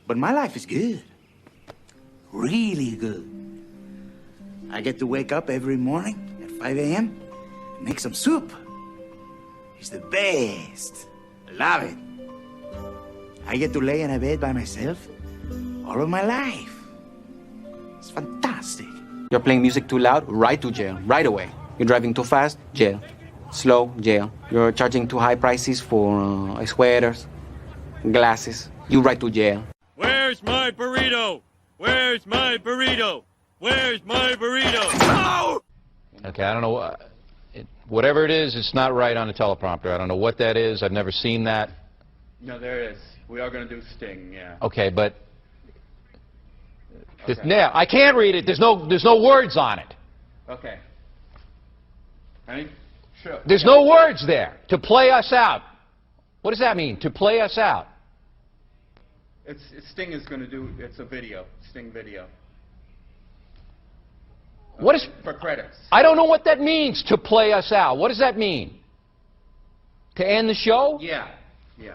But my life is good. Really good. I get to wake up every morning at 5 a.m. and make some soup. It's the best. I love it. I get to lay in a bed by myself all of my life. It's fantastic. You're playing music too loud, right to jail, right away. You're driving too fast, jail. Slow, jail. You're charging too high prices for sweaters, glasses. You right to jail. Where's my burrito? Where's my burrito? Where's my burrito? Oh! Okay, I don't know. Whatever it is, it's not right on the teleprompter. I don't know what that is. I've never seen that. No, there it is. We are going to do Sting, yeah. Okay, but yeah, I can't read it. There's no words on it. Okay. Honey? Sure. There's no words there. To play us out. What does that mean? To play us out. Sting is going to do, it's a video, Sting video. Okay. What is... For credits. I don't know what that means, to play us out. What does that mean? To end the show? Yeah, yeah.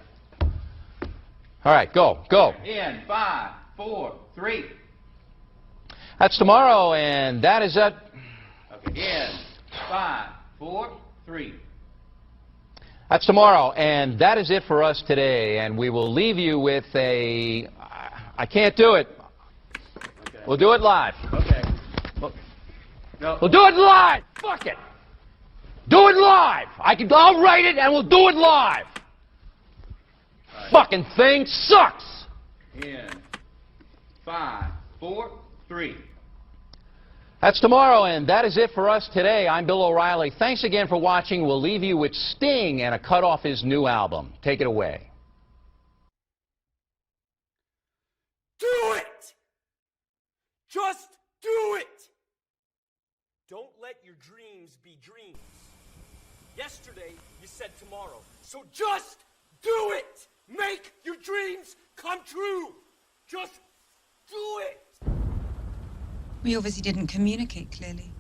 All right, go. In 5, 4, 3. That's tomorrow, and that is it. Okay, in 5, 4, 3. That's tomorrow, and that is it for us today. And we will leave you with a... I can't do it. Okay. We'll do it live. Okay. No. We'll do it live. Fuck it. Do it live. I'll write it, and we'll do it live. Right. Fucking thing sucks. In 5, 4, 3. That's tomorrow, and that is it for us today. I'm Bill O'Reilly. Thanks again for watching. We'll leave you with Sting and a cut off his new album. Take it away. Do it! Just do it! Don't let your dreams be dreams. Yesterday, you said tomorrow. So just do it! Make your dreams come true! Just do it! We obviously didn't communicate clearly.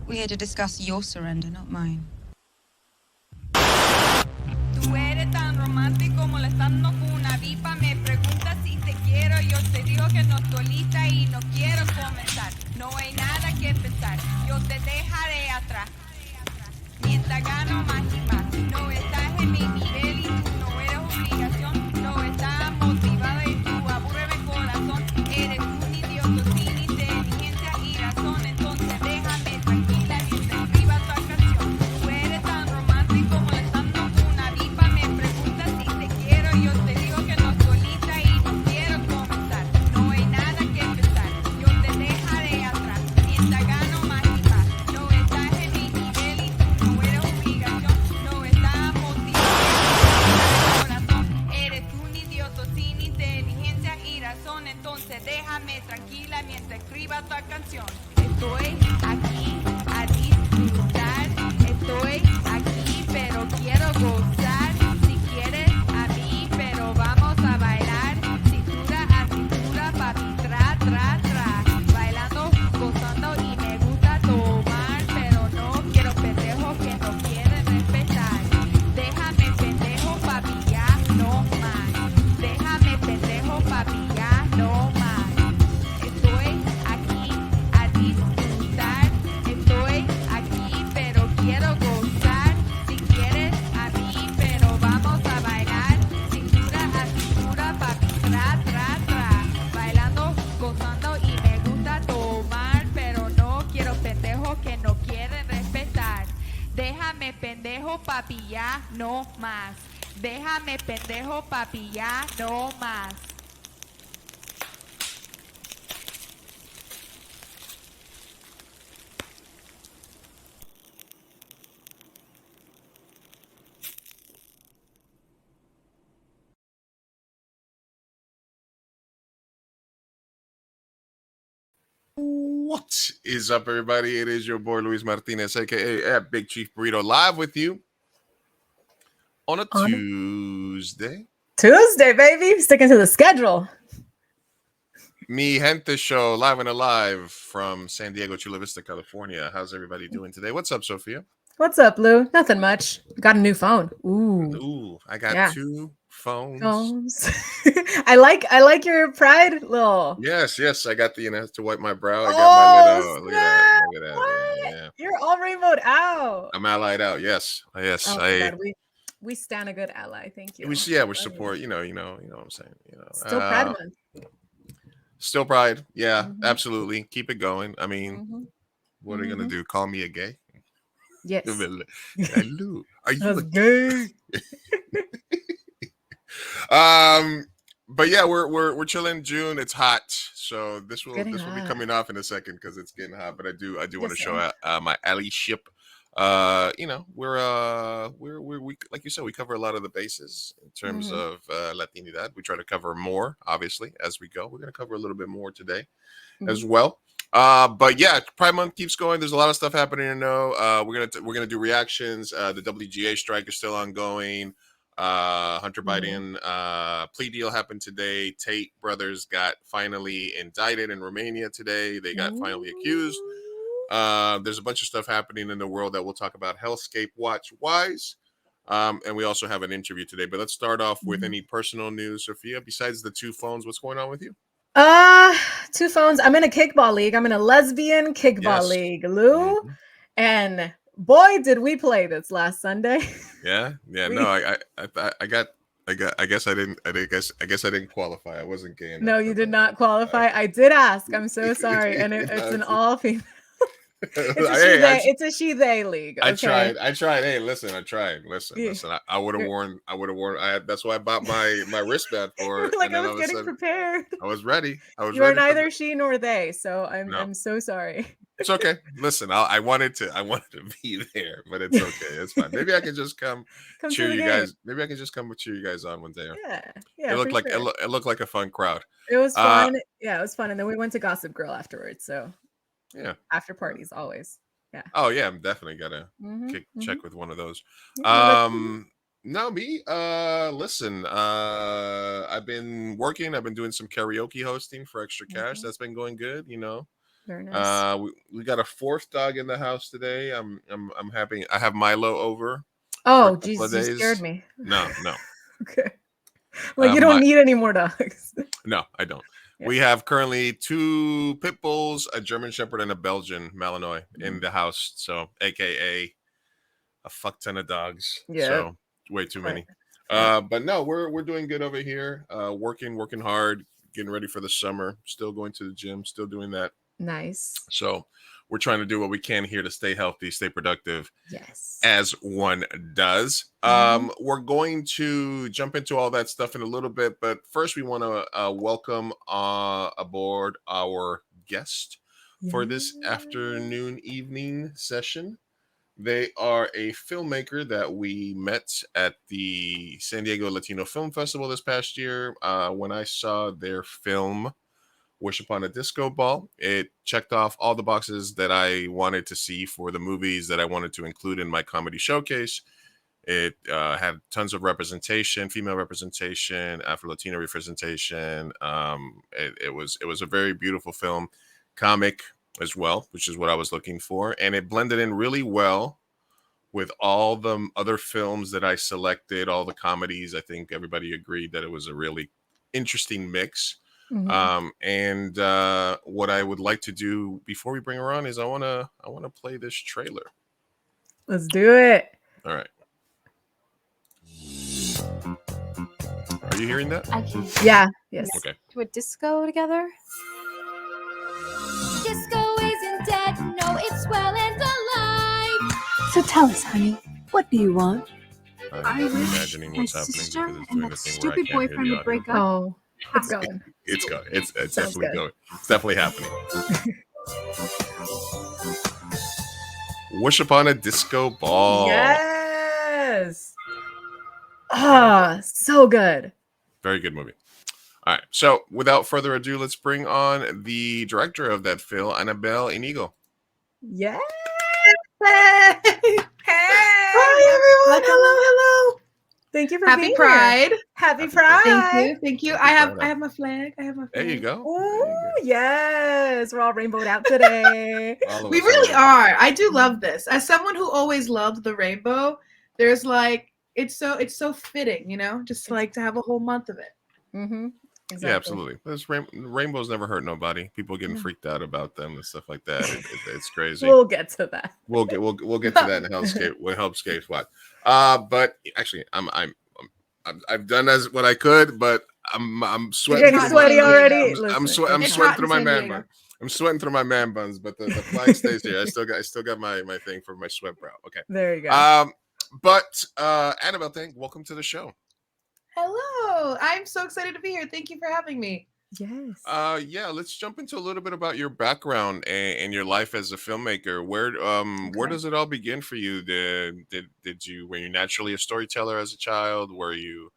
We're here to discuss your surrender, not mine. Tú eres tan romántico molestando con una vipa. Me preguntas si te quiero. Yo te digo que no estoy lista y no quiero comenzar. No hay nada que pensar. Yo te dejaré atrás. Mientras gano más y más. No estás en mi nivel y tú no eres obligación. No estás motivada y tú aburre mi corazón. Eres un idiota sin inteligencia y razón. Entonces déjame tranquila y te escriba tu canción. Tú eres tan romántico molestando con una vipa. Me preguntas si te quiero. Yo te digo que no estoy lista y no quiero comenzar. No hay nada que pensar. Yo te dejaré atrás. Mientras gano más y más. No estás en mi nivel y tú no eres obligación. No estás motivado. Corazón. Eres un idiota sin inteligencia y razón. Entonces déjame tranquila mientras escriba tu canción. Estoy aquí a disfrutar. Estoy aquí pero quiero gozar. Si quieres a mí pero vamos a bailar. Cintura a cintura, papi, tra, tra, tra. Bailando, gozando y me gusta tomar. Pero no quiero pendejos que no quieren respetar. Déjame pendejo, papi, ya no más. Déjame pendejo, papi, ya no más. Estoy aquí a disfrutar. Estoy aquí pero quiero gozar. Si quieres a mí pero vamos a bailar. Cintura a cintura, papi, tra, tra, tra. Bailando, gozando y me gusta tomar. Pero no quiero pendejos que no quieren respetar. Déjame pendejo, papi, ya no más. Déjame pendejo, papi, ya no más. What is up, everybody? It is your boy Luis Martinez, aka at Big Chief Burrito, live with you on a Tuesday. Tuesday, baby. Sticking to the schedule. Mi Gente Show, live and alive from San Diego, Chula Vista, California. How's everybody doing today? What's up, Sophia? What's up, Lou? Nothing much. Got a new phone. Ooh. Ooh, I got Yeah. 2 phones. Phones. I like your pride little. Yes, I got the to wipe my brow. I got my Oh, little. Look at that. snap. Look at that. What? Yeah. You're all rainbowed out. I'm allied out. Yes. Oh my God, we stand a good ally. Thank you. We support. You know what I'm saying. Still Pride Month. Still Pride. Yeah, Mhm. absolutely. Keep it going. I mean, Mhm. what are you gonna do? Call me a gay? Yes. Hello. Are you That's a gay? But yeah, we're chilling. June, it's hot, so this will Getting be hot. coming off in a second because it's getting hot. But I do want to Yes, show sir. my allyship. We like you said, we cover a lot of the bases in terms Mhm. of Latinidad. We try to cover more, obviously, as we go. We're gonna cover a little bit more today as well. But yeah, Pride Month keeps going. There's a lot of stuff happening to know. We're gonna do reactions. The WGA strike is still ongoing. Hunter Biden plea deal happened today. Tate brothers got finally indicted in Romania today. They got finally accused. There's a bunch of stuff happening in the world that we'll talk about Hellscape Watch wise. And we also have an interview today. But let's start off with any personal news, Sophia. Besides the 2 phones, what's going on with you? 2 phones. I'm in a kickball league. I'm in a lesbian kickball Yes. league, Lou. And boy, did we play this last Sunday. Yeah. No, I guess I didn't qualify. I wasn't gay enough. No, you did not qualify. I did ask. I'm so sorry. And it's an all female. It's a she-they league. Okay? I tried. Hey, listen, I tried. Listen. I would have worn. That's why I bought my wristband for it. Like And I then was getting prepared. I was ready. You are neither she nor they, so I'm so sorry. It's okay. Listen, I wanted to be there, but it's okay. It's fine. Maybe I can just come cheer you guys. Maybe I can just come cheer you guys on one day. Yeah. It looked like it looked like a fun crowd. It was fun. Yeah, it was fun. And then we went to Gossip Girl afterwards. So yeah, after parties always. Yeah. Oh yeah, I'm definitely gonna check with one of those. No, me. Listen. I've been working. I've been doing some karaoke hosting for extra cash. That's been going good. Very nice. We got a 4th dog in the house today. I'm happy. I have Milo over. Oh, Jesus, you scared me. No. Okay. Like you don't need any more dogs. No, I don't. Yeah. We have currently 2 pit bulls, a German Shepherd, and a Belgian Malinois in the house. So, AKA a fuck ton of dogs. Yeah. So way too many. But no, we're doing good over here. Working hard, getting ready for the summer. Still going to the gym. Still doing that. Nice. So we're trying to do what we can here to stay healthy, stay productive. Yes. As one does. We're going to jump into all that stuff in a little bit, but first we want to welcome aboard our guest for this afternoon evening session. They are a filmmaker that we met at the San Diego Latino Film Festival this past year. When I saw their film Wish Upon a Disco Ball, it checked off all the boxes that I wanted to see for the movies that I wanted to include in my comedy showcase. It had tons of representation, female representation, Afro-Latino representation. It was a very beautiful film, comic as well, which is what I was looking for. And it blended in really well with all the other films that I selected, all the comedies. I think everybody agreed that it was a really interesting mix. And what I would like to do before we bring her on is I want to play this trailer. Let's do it. All right. Are you hearing that? I can. Yeah. Yes. Okay. To a disco together. Disco isn't dead. No, it's well and alive. So tell us, honey, what do you want? I'm imagining what's my happening sister because it's and doing that the thing stupid where I can't hear boyfriend the would break audio. up. Oh, it's going. It's going. It's Sounds definitely good. going. It's definitely happening. Wish Upon a Disco Ball. Yes. So good. Very good movie. All right. So without further ado, let's bring on the director of that film, Anabel Iñigo. Yes. Hey. Hi, everyone. Hello. Thank Thank you for Happy being Pride. here. Happy Pride. Thank you. Happy I have my flag. I have my flag. There you go. Oh, yes. We're all rainbowed out today. We really are. I do love this. As someone who always loved the rainbow, there's like it's so fitting, you know, just like to have a whole month of it. Mm-hmm. Exactly. Yeah, absolutely. This rainbows never hurt nobody. People getting freaked out about them and stuff like that. It's crazy. We'll get to that. We'll get to that in Hellscape. With Hellscape's what? But actually, I've done as what I could, but I'm sweating. You're getting sweaty already. I'm sweating through my man buns. I'm sweating through my man buns, but the flag stays here. I still got my thing for my sweat brow. Okay. There you go. But Anabel, welcome to the show. Hello. I'm so excited to be here. Thank you for having me. Yes. Yeah, let's jump into a little bit about your background and your life as a filmmaker. Where does it all begin for you? Were you naturally a storyteller as a child? Were you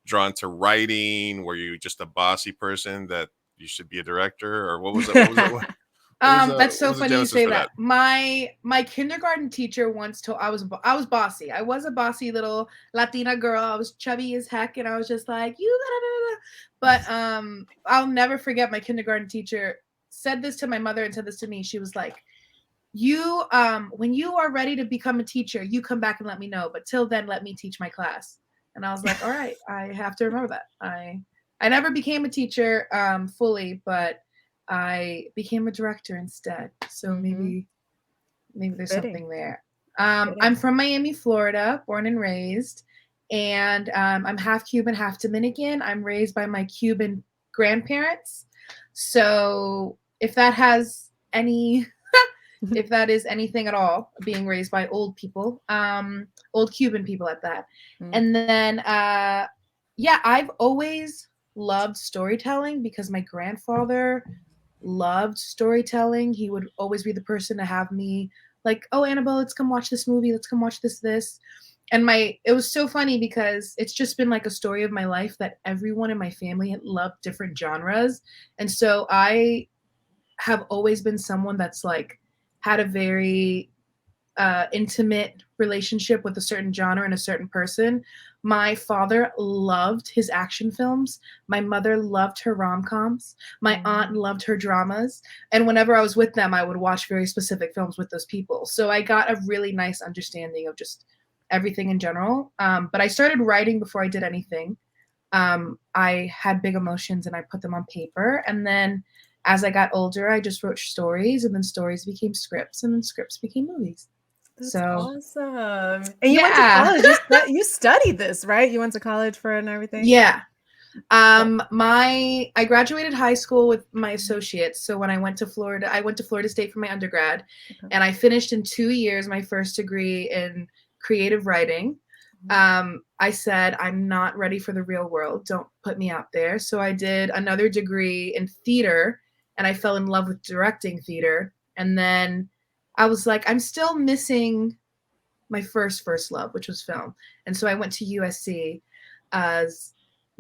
drawn to writing? Were you just a bossy person that you should be a director, or what was it? That's so funny you say that. My kindergarten teacher once told I was bossy. I was a bossy little Latina girl. I was chubby as heck, and I was just like you. But I'll never forget my kindergarten teacher said this to my mother and said this to me. She was like, "You, when you are ready to become a teacher, you come back and let me know. But till then, let me teach my class." And I was like, "All right, I have to remember that." I never became a teacher fully, but I became a director instead. So maybe there's something there. I'm from Miami, Florida, born and raised. And I'm half Cuban, half Dominican. I'm raised by my Cuban grandparents. So if that has if that is anything at all, being raised by old people, old Cuban people at that. And then, I've always loved storytelling because my grandfather loved storytelling. He would always be the person to have me like, "Oh, Anabel, let's come watch this movie. Let's come watch this." And it was so funny because it's just been like a story of my life that everyone in my family had loved different genres. And so I have always been someone that's like had a very intimate relationship with a certain genre and a certain person. My father loved his action films. My mother loved her rom-coms. My aunt loved her dramas. And whenever I was with them, I would watch very specific films with those people. So I got a really nice understanding of just everything in general. But I started writing before I did anything. I had big emotions and I put them on paper. And then as I got older, I just wrote stories, and then stories became scripts, and then scripts became movies. That's so awesome. And you went to college. You studied this, right? You went to college for it and everything? Yeah. I graduated high school with my associates. So when I went to Florida State for my undergrad, and I finished in 2 years my first degree in creative writing. I said, I'm not ready for the real world. Don't put me out there. So I did another degree in theater, and I fell in love with directing theater. And then I was like, I'm still missing my first love, which was film. And so I went to USC,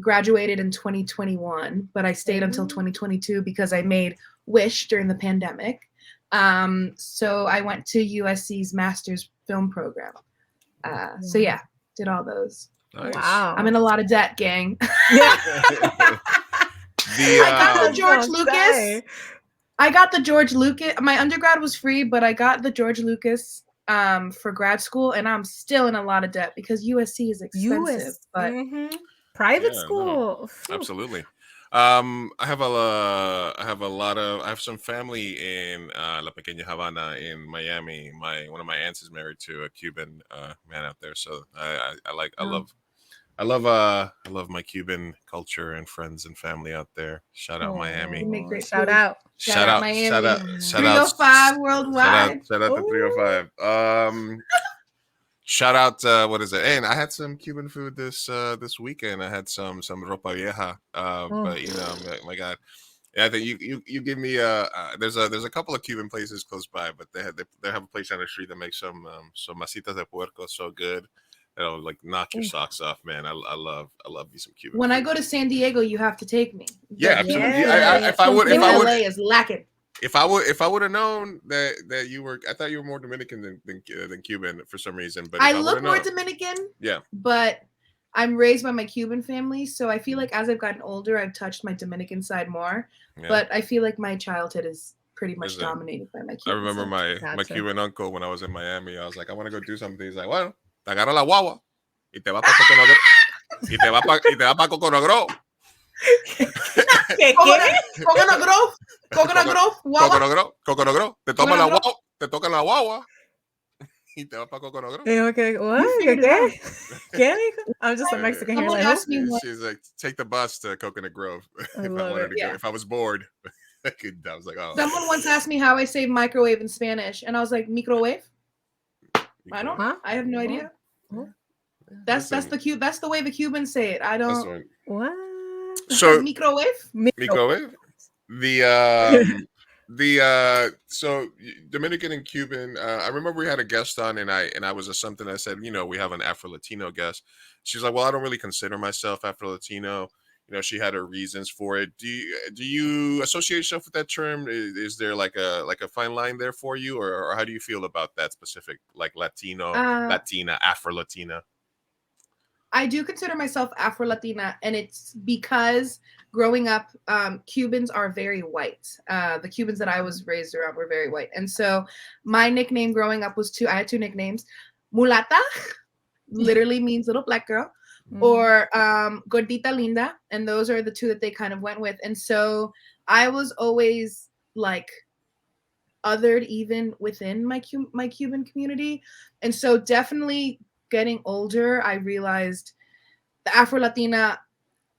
graduated in 2021, but I stayed until 2022 because I made Wish during the pandemic. So I went to USC's master's film program. So yeah, did all those. Nice. Wow. I'm in a lot of debt, gang. Yeah. I got the George Lucas. I got the George Lucas. My undergrad was free, but I got the George Lucas for grad school, and I'm still in a lot of debt because USC is expensive. But private school. No. Absolutely. I have some family in La Pequeña Havana in Miami. One of my aunts is married to a Cuban man out there, so I love my Cuban culture and friends and family out there. Shout out Miami. You make great Shout out. Shout out Miami. Shout out. 305 worldwide. Shout out to 305. Shout out, what is it? And I had some Cuban food this weekend. I had some ropa vieja. But you know, my God, yeah, I think you give me there's a couple of Cuban places close by, but they have a place on the street that makes some masitas de puerco so good that'll like knock your socks off, man. I love me some Cuban. When food. I go to San Diego, you have to take me. Yeah, absolutely. Yeah. LA is lacking. If I would have known that you were, I thought you were more Dominican than Cuban for some reason. But I look more Dominican. Yeah. But I'm raised by my Cuban family, so I feel like as I've gotten older, I've touched my Dominican side more. Yeah. But I feel like my childhood is pretty much dominated by my Cuban I remember side. my Cuban uncle when I was in Miami. I was like, I want to go do something. He's like, bueno, te agarra la guagua y te va para Coconut Grove. Coconut Grove. Coconut Grove. Te tocan la guagua y te vas para Coconut Grove. Okay, what? ¿Qué? I'm just a Mexican here. Like, she's like, take the bus to Coconut Grove if I wanted to go. If I was bored, I was like, oh. Someone once asked me how I say microwave in Spanish, and I was like, microwave. I don't. I have no idea. That's the way the Cubans say it. I don't. What? So microwave. So Dominican and Cuban. I remember we had a guest on, and I was something I said, we have an Afro-Latino guest. She's like, well, I don't really consider myself Afro-Latino. She had her reasons for it. Do you associate yourself with that term? Is there like a fine line there for you, or how do you feel about that specific, like Latino, Latina, Afro-Latina? I do consider myself Afro-Latina, and it's because growing up, Cubans are very white. The Cubans that I was raised around were very white. And so my nickname growing up was I had two nicknames. Mulata, literally means little black girl, or Gordita Linda. And those are the two that they kind of went with. And so I was always like othered even within my Cuban community. And so definitely getting older, I realized the Afro-Latina,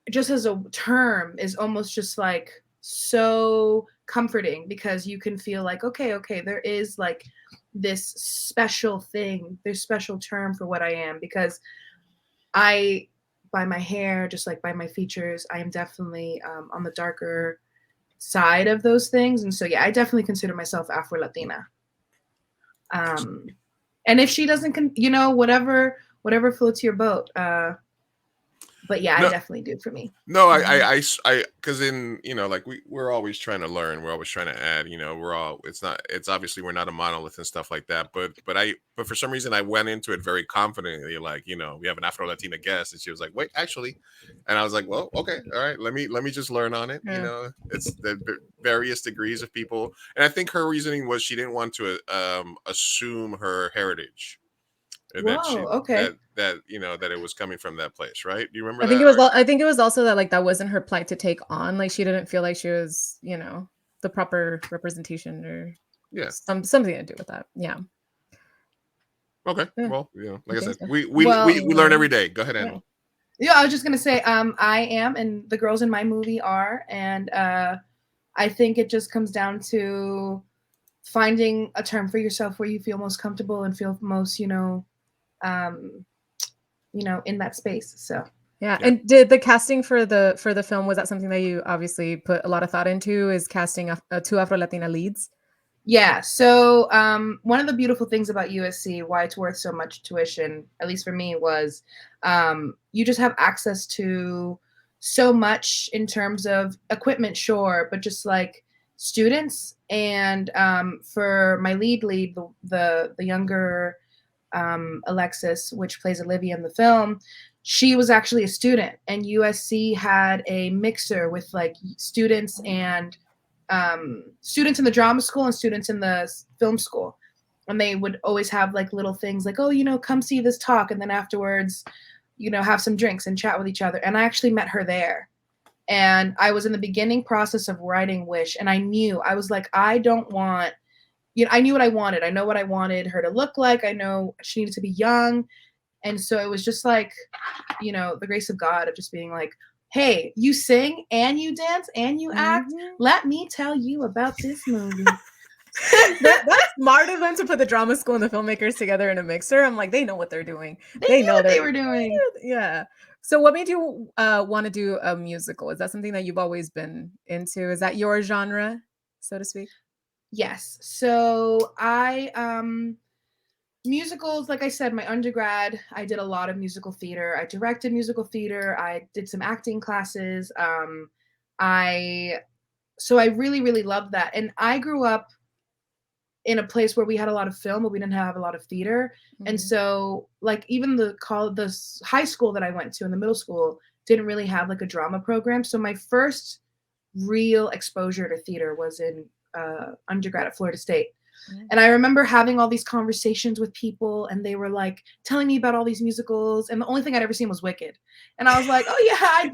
just as a term, is almost just like so comforting, because you can feel like, okay, there is like this special thing, there's special term for what I am, because by my hair, just like by my features, I am definitely on the darker side of those things. And so, yeah, I definitely consider myself Afro-Latina. And if she doesn't, whatever floats your boat. But yeah, I definitely do for me. No, I because in, like we're always trying to learn. We're always trying to add, it's obviously we're not a monolith and stuff like that. But for some reason I went into it very confidently, like, we have an Afro-Latina guest, and she was like, wait, actually. And I was like, well, okay, all right, let me just learn on it. It's the various degrees of people. And I think her reasoning was she didn't want to assume her heritage. Okay. That it was coming from that place, right? Do you remember? I think it was also that like that wasn't her plight to take on. Like she didn't feel like she was, the proper representation, or something to do with that. Yeah. Okay. Yeah. Well, like I said, we learn every day. Go ahead, Anabel. Yeah, I was just gonna say, I am, and the girls in my movie are, and I think it just comes down to finding a term for yourself where you feel most comfortable and feel most, in that space. So yeah. And did the casting for the film, was that something that you obviously put a lot of thought into, is casting two Afro-Latina leads? Yeah. So one of the beautiful things about USC, why it's worth so much tuition, at least for me, was you just have access to so much in terms of equipment, sure, but just like students. And for my lead, the younger Alexis, which plays Olivia in the film, she was actually a student, and USC had a mixer with like students and students in the drama school and students in the film school. And they would always have like little things like, oh, come see this talk, and then afterwards, have some drinks and chat with each other. And I actually met her there. And I was in the beginning process of writing Wish, and I was like, I don't want, I knew what I wanted. I know what I wanted her to look like. I know she needed to be young. And so it was just like, the grace of God of just being like, hey, you sing and you dance and you act. Let me tell you about this movie. That's smart of them to put the drama school and the filmmakers together in a mixer. I'm like, they know what they're doing. They know what they were doing. Yeah. So what made you want to do a musical? Is that something that you've always been into? Is that your genre, so to speak? Yes. So musicals, like I said, my undergrad, I did a lot of musical theater. I directed musical theater. I did some acting classes. So I really, really loved that. And I grew up in a place where we had a lot of film, but we didn't have a lot of theater. And so like even the high school that I went to and the middle school didn't really have like a drama program. So my first real exposure to theater was in undergrad at Florida State. And I remember having all these conversations with people, and they were like telling me about all these musicals, and the only thing I'd ever seen was Wicked. And I was like, oh yeah,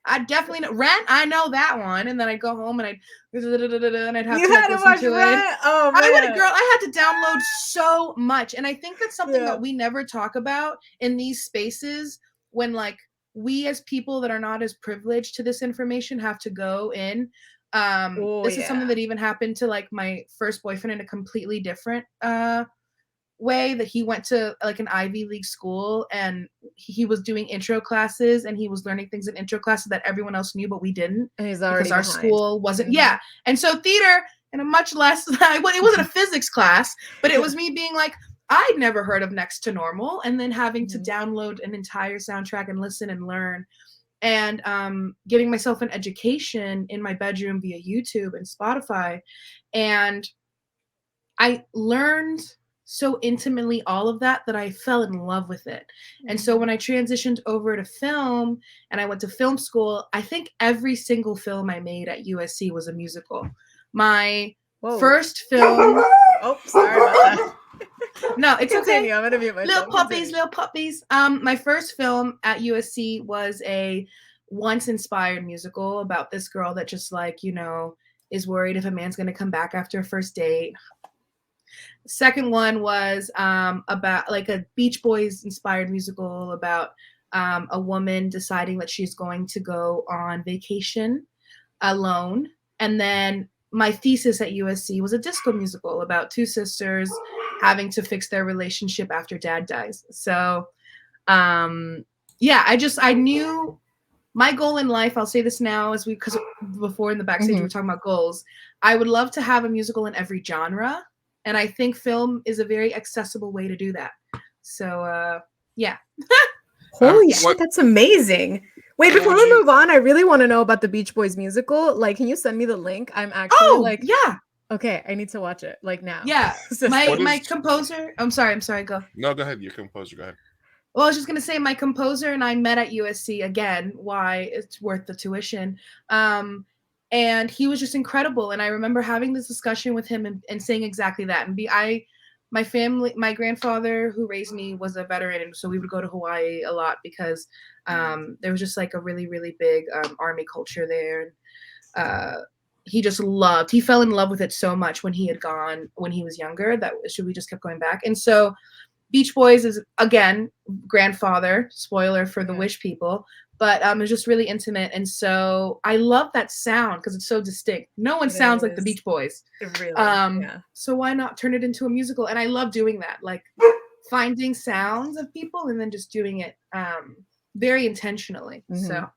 I definitely know Rent. I know that one. And then I'd go home and I'd have to like, listen to it. Oh man, I had to download so much, and I think that's something that we never talk about in these spaces when like we as people that are not as privileged to this information have to go in. This is something that even happened to like my first boyfriend in a completely different way, that he went to like an Ivy League school, and he was doing intro classes, and he was learning things in intro classes that everyone else knew, but we didn't, and he's already because our school wasn't. And so theater, in a much less it wasn't a physics class, but it was me being like, I'd never heard of Next to Normal, and then having to download an entire soundtrack and listen and learn. And getting myself an education in my bedroom via YouTube and Spotify. And I learned so intimately all of that I fell in love with it. And so when I transitioned over to film and I went to film school, I think every single film I made at USC was a musical. My first film... Oh, sorry about that. No, it's okay. I'm gonna mute myself. Little puppies. My first film at USC was a once inspired musical about this girl that just like, you know, is worried if a man's gonna come back after a first date. The second one was about like a Beach Boys inspired musical about a woman deciding that she's going to go on vacation alone. And then my thesis at USC was a disco musical about two sisters having to fix their relationship after dad dies. So, I knew my goal in life, I'll say this now, because before in the backstage we were talking about goals, I would love to have a musical in every genre. And I think film is a very accessible way to do that. So, yeah. Holy shit, that's amazing. Wait, before we move on, I really want to know about the Beach Boys musical. Like, can you send me the link? I'm actually okay, I need to watch it like now. Yeah. My composer, I'm sorry, go. No, go ahead. Your composer, go ahead. Well, I was just going to say my composer and I met at USC again, why it's worth the tuition. And he was just incredible. And I remember having this discussion with him and saying exactly that. And my family, my grandfather who raised me was a veteran. And so we would go to Hawaii a lot because there was just like a really, really big Army culture there. He fell in love with it so much when he had gone, when he was younger, that we just kept going back. And so Beach Boys is, again, grandfather, spoiler for the Wish people, but it was just really intimate. And so I love that sound because it's so distinct. No one sounds like the Beach Boys. Really, so why not turn it into a musical? And I love doing that, like finding sounds of people and then just doing it very intentionally. So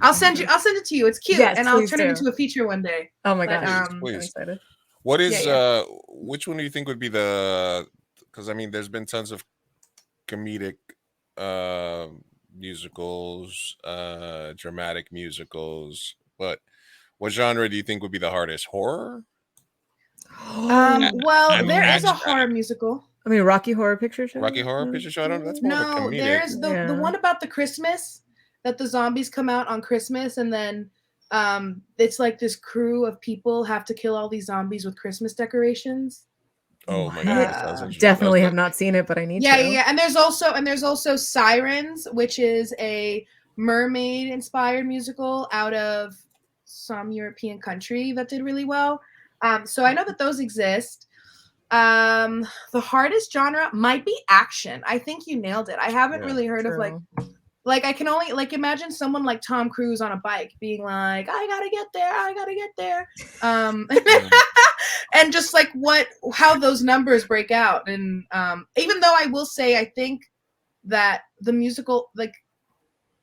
I'll send it to you. It's cute, and I'll turn it into a feature one day. Oh my gosh, I'm excited. What is which one do you think would be the? Because I mean, there's been tons of comedic musicals, dramatic musicals, but what genre do you think would be the hardest? Horror? Well, there is a horror musical. I mean, Rocky Horror Picture Show. Rocky Horror Picture Show. I don't know. That's more of a comedic. There's the one about the Christmas that the zombies come out on Christmas, and then it's like this crew of people have to kill all these zombies with Christmas decorations. Oh my god! Definitely have not seen it, but I need to. Yeah. And there's also Sirens, which is a mermaid-inspired musical out of some European country that did really well. So I know that those exist. The hardest genre might be action. I think you nailed it. I haven't really heard of like I can only imagine someone like Tom Cruise on a bike being like, I gotta get there. And just like how those numbers break out. And even though I will say, I think that the musical, like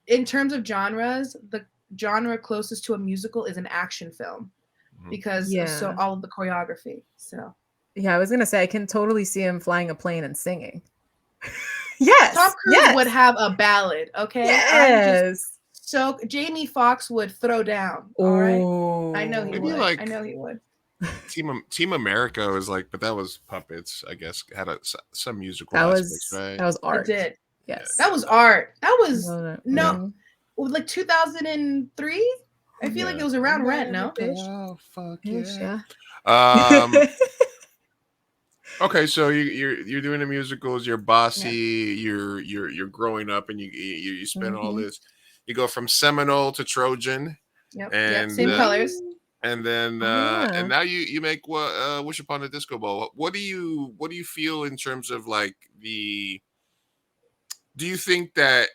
in terms of genres, the genre closest to a musical is an action film because of all of the choreography. So yeah, I was gonna say I can totally see him flying a plane and singing. Tom Cruise would have a ballad, okay? Yes. So Jamie Foxx would throw down. All right. I know he would. I know he would. Team America was like, but that was puppets. I guess had some musical That aspects, was right? that was It art. did. Yes. That was art. That was no, Mhm. like 2003. I feel like it was around Rent. No. Oh fuck yeah. Okay, so you're doing the musicals. You're bossy. You're growing up, and you spend all this. You go from Seminole to Trojan, Yep. and Same colors. and then yeah. and now you make Wish Upon a Disco Ball. What do you feel in terms of like the? Do you think that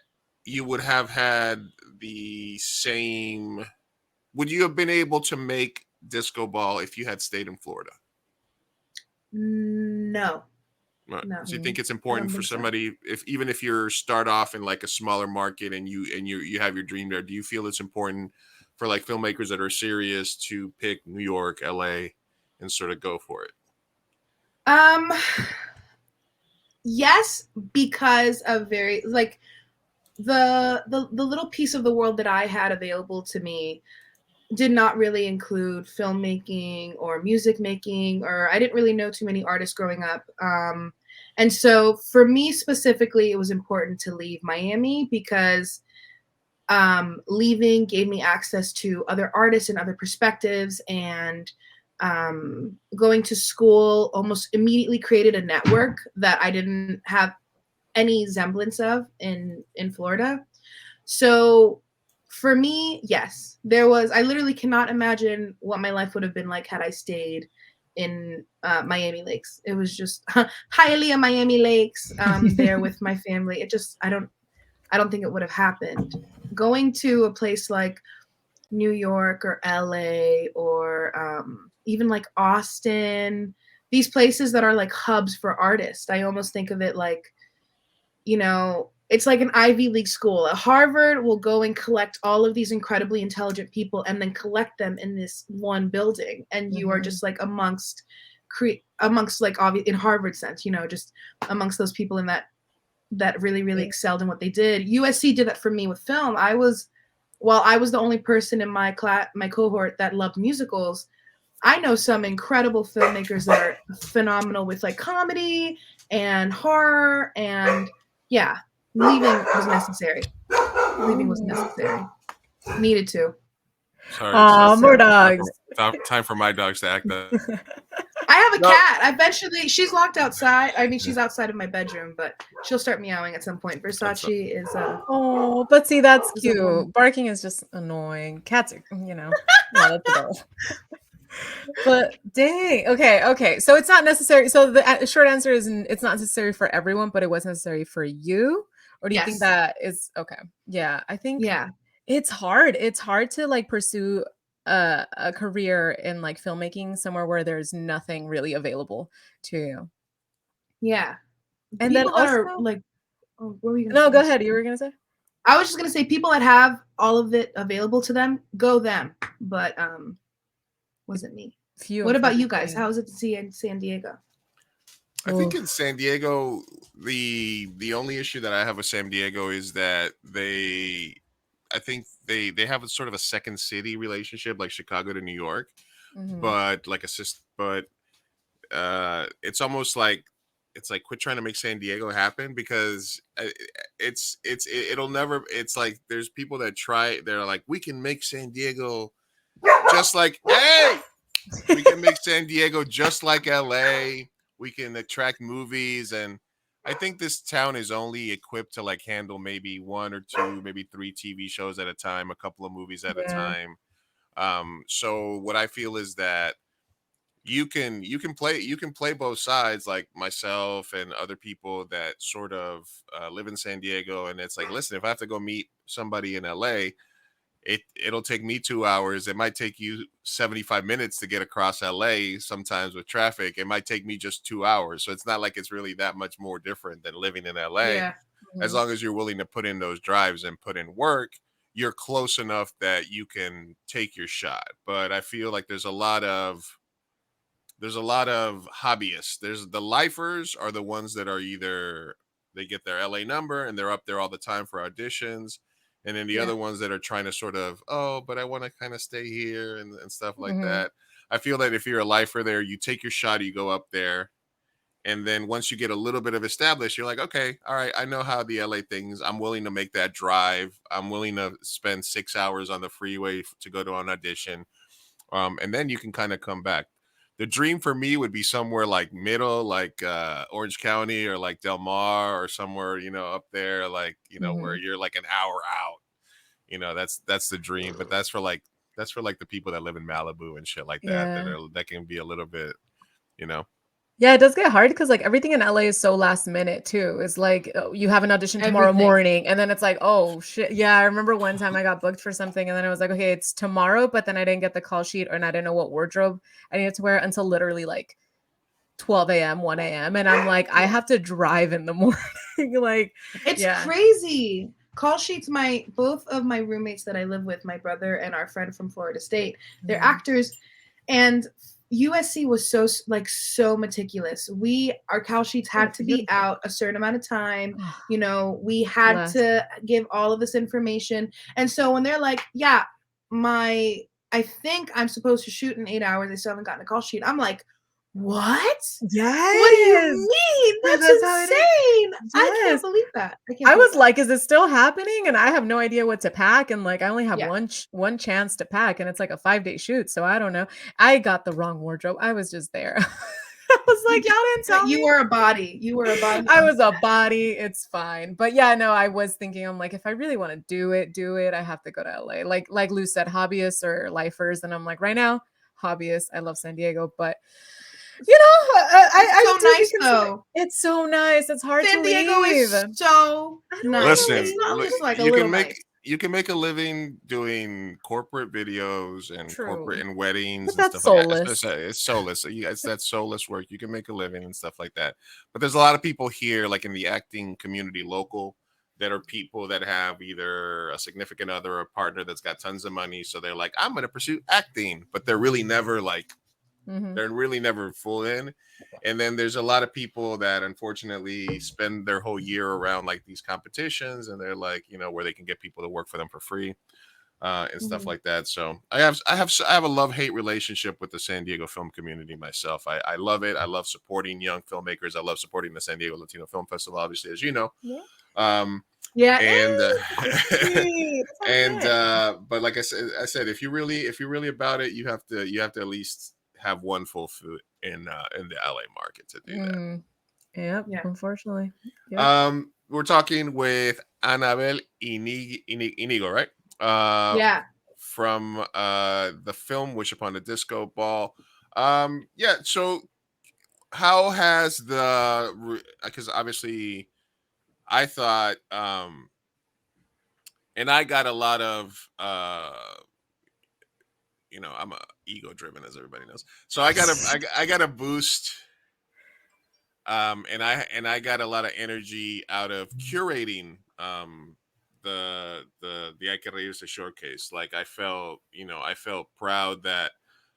you would have had the same? Would you have been able to make Disco Ball if you had stayed in Florida? No. Right. No. So you think it's I important don't for think so. somebody, if even if you start off in like a smaller market and you have your dream there, do you feel it's important for like filmmakers that are serious to pick New York, LA, and sort of go for it? Yes, because of very like the little piece of the world that I had available to me did not really include filmmaking or music making, or I didn't really know too many artists growing up. And so for me specifically, it was important to leave Miami because leaving gave me access to other artists and other perspectives, and going to school almost immediately created a network that I didn't have any semblance of in Florida. So for me, yes, there was. I literally cannot imagine what my life would have been like had I stayed in Miami Lakes. It was just highly Miami Lakes there with my family. It just I don't think it would have happened. Going to a place like New York or LA or even like Austin, these places that are like hubs for artists. I almost think of it like, it's like an Ivy League school. At Harvard will go and collect all of these incredibly intelligent people and then collect them in this one building. And you are just like amongst like in Harvard sense, just amongst those people in that really, really excelled in what they did. USC did that for me with film. While I was the only person in my cohort that loved musicals, I know some incredible filmmakers that are phenomenal with like comedy and horror, and yeah, leaving was necessary. Needed to. Sorry, more dogs. Time for my dogs to act up. I have a cat. Eventually, she's locked outside. I mean, she's outside of my bedroom, but she'll start meowing at some point. Versace is Oh, but see, that's cute. Barking is just annoying. Cats are, no, that's adorable. But dang, okay. So it's not necessary. So the short answer is it's not necessary for everyone, but it was necessary for you. Or do you think that is okay? Yeah, I think it's hard. It's hard to like pursue a career in like filmmaking somewhere where there's nothing really available to you. Yeah. And people then that also, are like, what were you gonna no, say? go ahead. You were gonna say? I was just gonna say people that have all of it available to them, go them. But wasn't me. What about you guys? How is it to see in San Diego? I think in San Diego, the only issue that I have with San Diego is that I think they have a sort of a second city relationship, like Chicago to New York, but like it's almost like quit trying to make San Diego happen, because it'll never. It's like there's people that try. They're like, we can make San Diego just like we can make San Diego just like LA. We can attract movies, and I think this town is only equipped to like handle maybe one or two, maybe three TV shows at a time, a couple of movies at a time. So what I feel is that you can play both sides, like myself and other people that sort of live in San Diego, and it's like, listen, if I have to go meet somebody in LA, it'll take me 2 hours. It might take you 75 minutes to get across LA. Sometimes with traffic, it might take me just 2 hours. So it's not like it's really that much more different than living in LA. Yeah. As long as you're willing to put in those drives and put in work, you're close enough that you can take your shot. But I feel like there's a lot of hobbyists. There's the lifers are the ones that are either they get their LA number and they're up there all the time for auditions. And then the other ones that are trying to sort of, but I want to kind of stay here and stuff like that. I feel that if you're a lifer there, you take your shot, you go up there, and then once you get a little bit of established, you're like, okay, all right, I know how the LA things. I'm willing to make that drive. I'm willing to spend 6 hours on the freeway to go to an audition. And then you can kind of come back. The dream for me would be somewhere like middle, like Orange County or like Del Mar or somewhere, up there, like, where you're like an hour out. That's the dream. But that's for like the people that live in Malibu and shit like that. Yeah. That can be a little bit, you know. Yeah, it does get hard because like everything in LA is so last minute too. It's like you have an audition tomorrow Everything. morning, and then it's like, oh shit. Yeah, I remember one time I got booked for something, and then I was like, okay, it's tomorrow, but then I didn't get the call sheet, and I didn't know what wardrobe I needed to wear until literally like 12 a.m., 1 a.m. And I'm like, I have to drive in the morning. Like, It's yeah. crazy. Call sheets, both of my roommates that I live with, my brother and our friend from Florida State, they're actors, and USC was so meticulous. Our call sheets had to be out a certain amount of time. We had to give all of this information. And so when they're like, yeah, I think I'm supposed to shoot in 8 hours, I still haven't gotten a call sheet. I'm like, what? Yes. What do you mean? That's insane. Yes. I can't believe that. I was like, is it still happening? And I have no idea what to pack. And like, I only have one chance to pack, and it's like a 5-day shoot. So I don't know. I got the wrong wardrobe. I was just there. I was like, y'all didn't tell me. You were a body. You were a body. I was a body. It's fine. But yeah, no, I was thinking, I'm like, if I really want to do it. I have to go to LA. Like Lou said, hobbyists or lifers. And I'm like, right now, hobbyists. I love San Diego, but it's so nice though. It's so nice. It's hard San to leave. Diego is so nice. Listen, it's not just like you can make a living doing corporate videos and corporate and weddings but and that's stuff like soulless. that. It's soulless. It's that soulless work. You can make a living and stuff like that. But there's a lot of people here, like in the acting community local, that are people that have either a significant other or a partner that's got tons of money. So they're like, I'm going to pursue acting, but they're really never like, they're really never full in. And then there's a lot of people that unfortunately spend their whole year around like these competitions, and they're like, where they can get people to work for them for free and stuff like that. So I have a love-hate relationship with the San Diego film community myself. I love it. I love supporting young filmmakers. I love supporting the San Diego Latino Film Festival, obviously, as you know. But like I said, if you're really about it, you have to at least have one full foot in the LA market to do that. Yeah, unfortunately. Yep. We're talking with Anabel Iñigo, right? From the film Wish Upon a Disco Ball. So how has because obviously I thought and I got a lot of I'm ego driven, as everybody knows. So I got a boost. And I got a lot of energy out of curating the I Can Reírse showcase. Like I felt proud that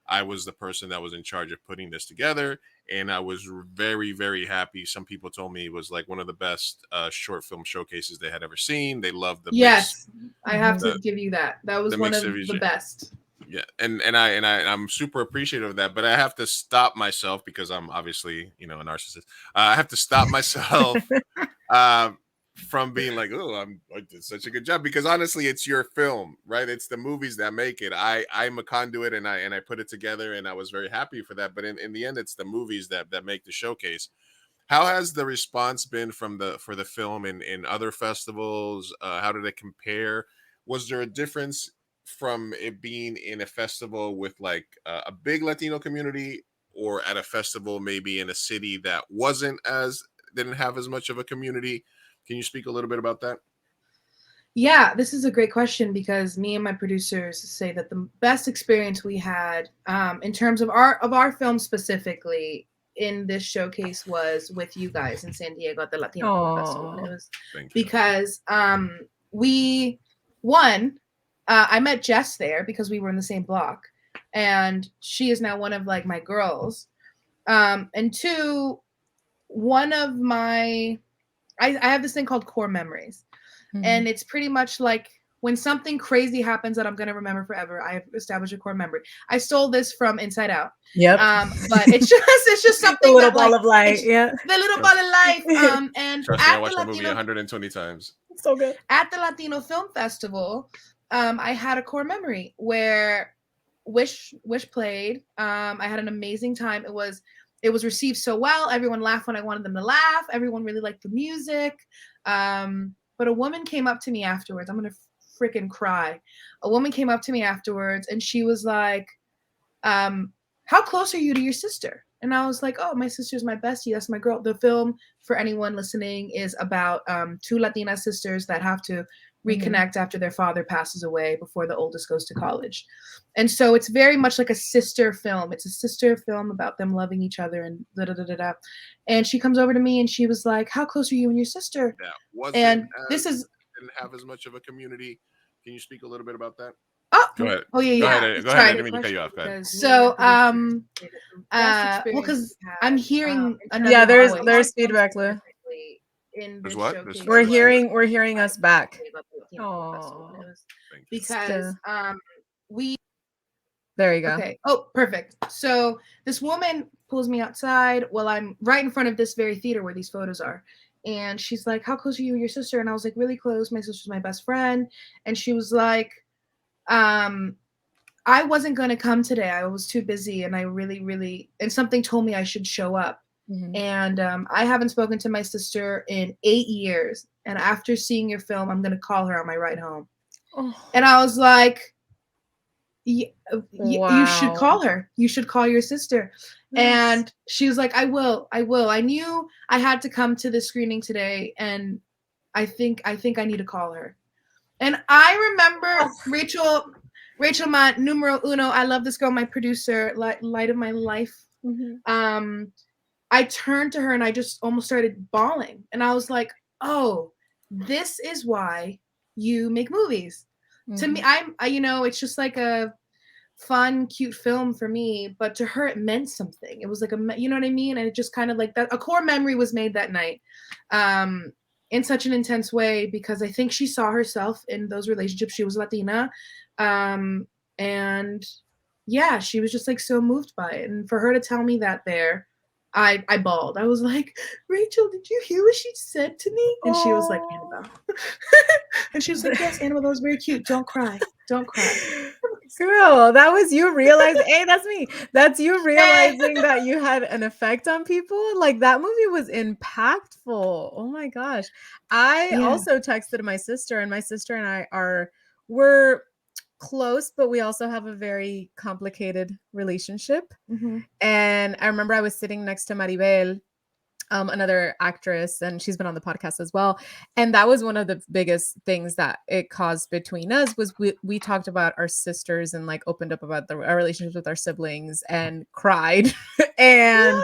I was the person that was in charge of putting this together, and I was very, very happy. Some people told me it was like one of the best short film showcases they had ever seen. They loved the mix. I have to give you that. That was one of the best. Yeah, and I'm super appreciative of that, but I have to stop myself because I'm obviously a narcissist. I have to stop myself from being like, oh, I did such a good job, because honestly, it's your film, right? It's the movies that make it. I'm a conduit, and I put it together, and I was very happy for that. But in the end, it's the movies that make the showcase. How has the response been for the film in other festivals? How did it compare? Was there a difference from it being in a festival with like a big Latino community, or at a festival maybe in a city that didn't have as much of a community? Can you speak a little bit about that? Yeah, this is a great question, because me and my producers say that the best experience we had in terms of our film specifically in this showcase was with you guys in San Diego at the Latino Film Festival. And it was because I met Jess there because we were in the same block, and she is now one of like my girls. And two, I have this thing called Core Memories, and it's pretty much like when something crazy happens that I'm gonna remember forever, I have established a core memory. I stole this from Inside Out. Yep. But it's just something The little that, ball like, of light. it's Yeah. the little ball of life. And Trust me, I at the watched that movie Latino 120 times. So good. at the Latino Film Festival, I had a core memory where Wish played. I had an amazing time. It was received so well. Everyone laughed when I wanted them to laugh. Everyone really liked the music. But a woman came up to me afterwards. I'm gonna freaking cry. A woman came up to me afterwards and she was like, how close are you to your sister? And I was like, oh, my sister's my bestie. That's my girl. The film, for anyone listening, is about two Latina sisters that have to reconnect after their father passes away before the oldest goes to college. And so it's very much like a sister film. It's a sister film about them loving each other and da da da da da. And she comes over to me and she was like, how close are you and your sister? That wasn't And as, didn't have as much of a community. Can you speak a little bit about that? Oh, Go ahead. Oh yeah, Go yeah. ahead. Go ahead. I didn't mean to cut you off. Go ahead. So, well, because I'm hearing another Yeah, voice. there's feedback, Lou. In There's this what? showcase. There's We're hearing us back. Oh, Thank you. because we. There you go. Okay. Oh, perfect. So this woman pulls me outside while I'm right in front of this very theater where these photos are. And she's like, how close are you and your sister? And I was like, really close. My sister's my best friend. And she was like, I wasn't going to come today. I was too busy and I really, and something told me I should show up. Mm-hmm. And I haven't spoken to my sister in 8 years. And after seeing your film, I'm going to call her on my ride home. Oh. And I was like, you should Wow. call her. You should call your sister. Yes. And she was like, I will. I knew I had to come to the screening today. And I think I need to call her. And I remember Rachel, my numero uno. I love this girl, my producer, light of my life. Mm-hmm. I turned to her and I just almost started bawling. And I was like, oh, this is why you make movies. Mm-hmm. To me, it's just like a fun, cute film for me. But to her, it meant something. It was like you know what I mean? And it just kind of like that. A core memory was made that night. In such an intense way, because I think she saw herself in those relationships. She was Latina. And yeah, she was just like so moved by it. And for her to tell me that there, I bawled. I was like, Rachel, did you hear what she said to me? And she was like, Anabel. And she was like, yes, Anabel, that was very cute. Don't cry. Don't cry. Girl, that was you realizing, hey, that's me. That's you realizing that you had an effect on people. Like that movie was impactful. Oh my gosh. I also texted my sister, and my sister and we're close, but we also have a very complicated relationship. Mm-hmm. And I remember I was sitting next to Maribel, another actress, and she's been on the podcast as well. And that was one of the biggest things that it caused between us was we talked about our sisters and like opened up about our relationships with our siblings and cried. And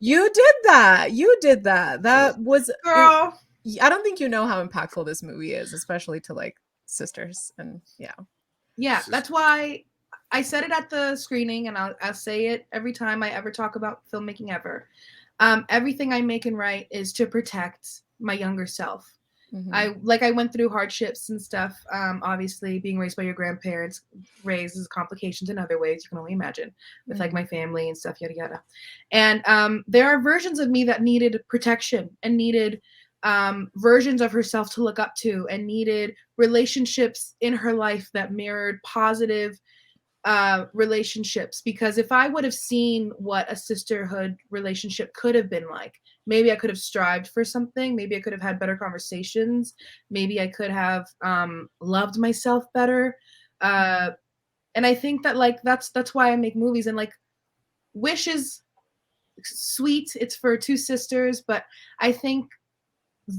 you did that. That was, girl. I don't think you know how impactful this movie is, especially to like sisters. And yeah, that's why I said it at the screening, and I'll say it every time I ever talk about filmmaking ever. Everything I make and write is to protect my younger self. Mm-hmm. I went through hardships and stuff. Obviously, being raised by your grandparents raises complications in other ways. You can only imagine with like my family and stuff, yada yada. And there are versions of me that needed protection and needed versions of herself to look up to, and needed relationships in her life that mirrored positive relationships. Because if I would have seen what a sisterhood relationship could have been like, maybe I could have strived for something. Maybe I could have had better conversations. Maybe I could have loved myself better. And I think that like that's why I make movies. And like Wish is sweet. It's for two sisters, but I think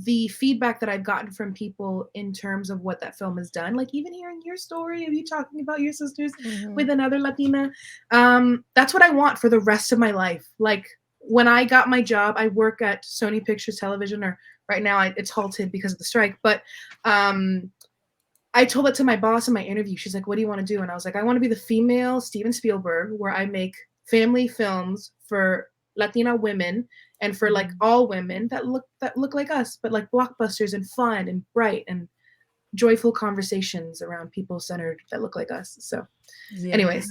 the feedback that I've gotten from people in terms of what that film has done, like even hearing your story of you talking about your sisters with another Latina, that's what I want for the rest of my life. Like when I got my job, I work at Sony Pictures Television, or right now it's halted because of the strike. But I told it to my boss in my interview. She's like, what do you want to do? And I was like, I want to be the female Steven Spielberg, where I make family films for Latina women and for like all women that look like us, but like blockbusters and fun and bright. And joyful conversations around people centered that look like us. So, Yeah. anyways,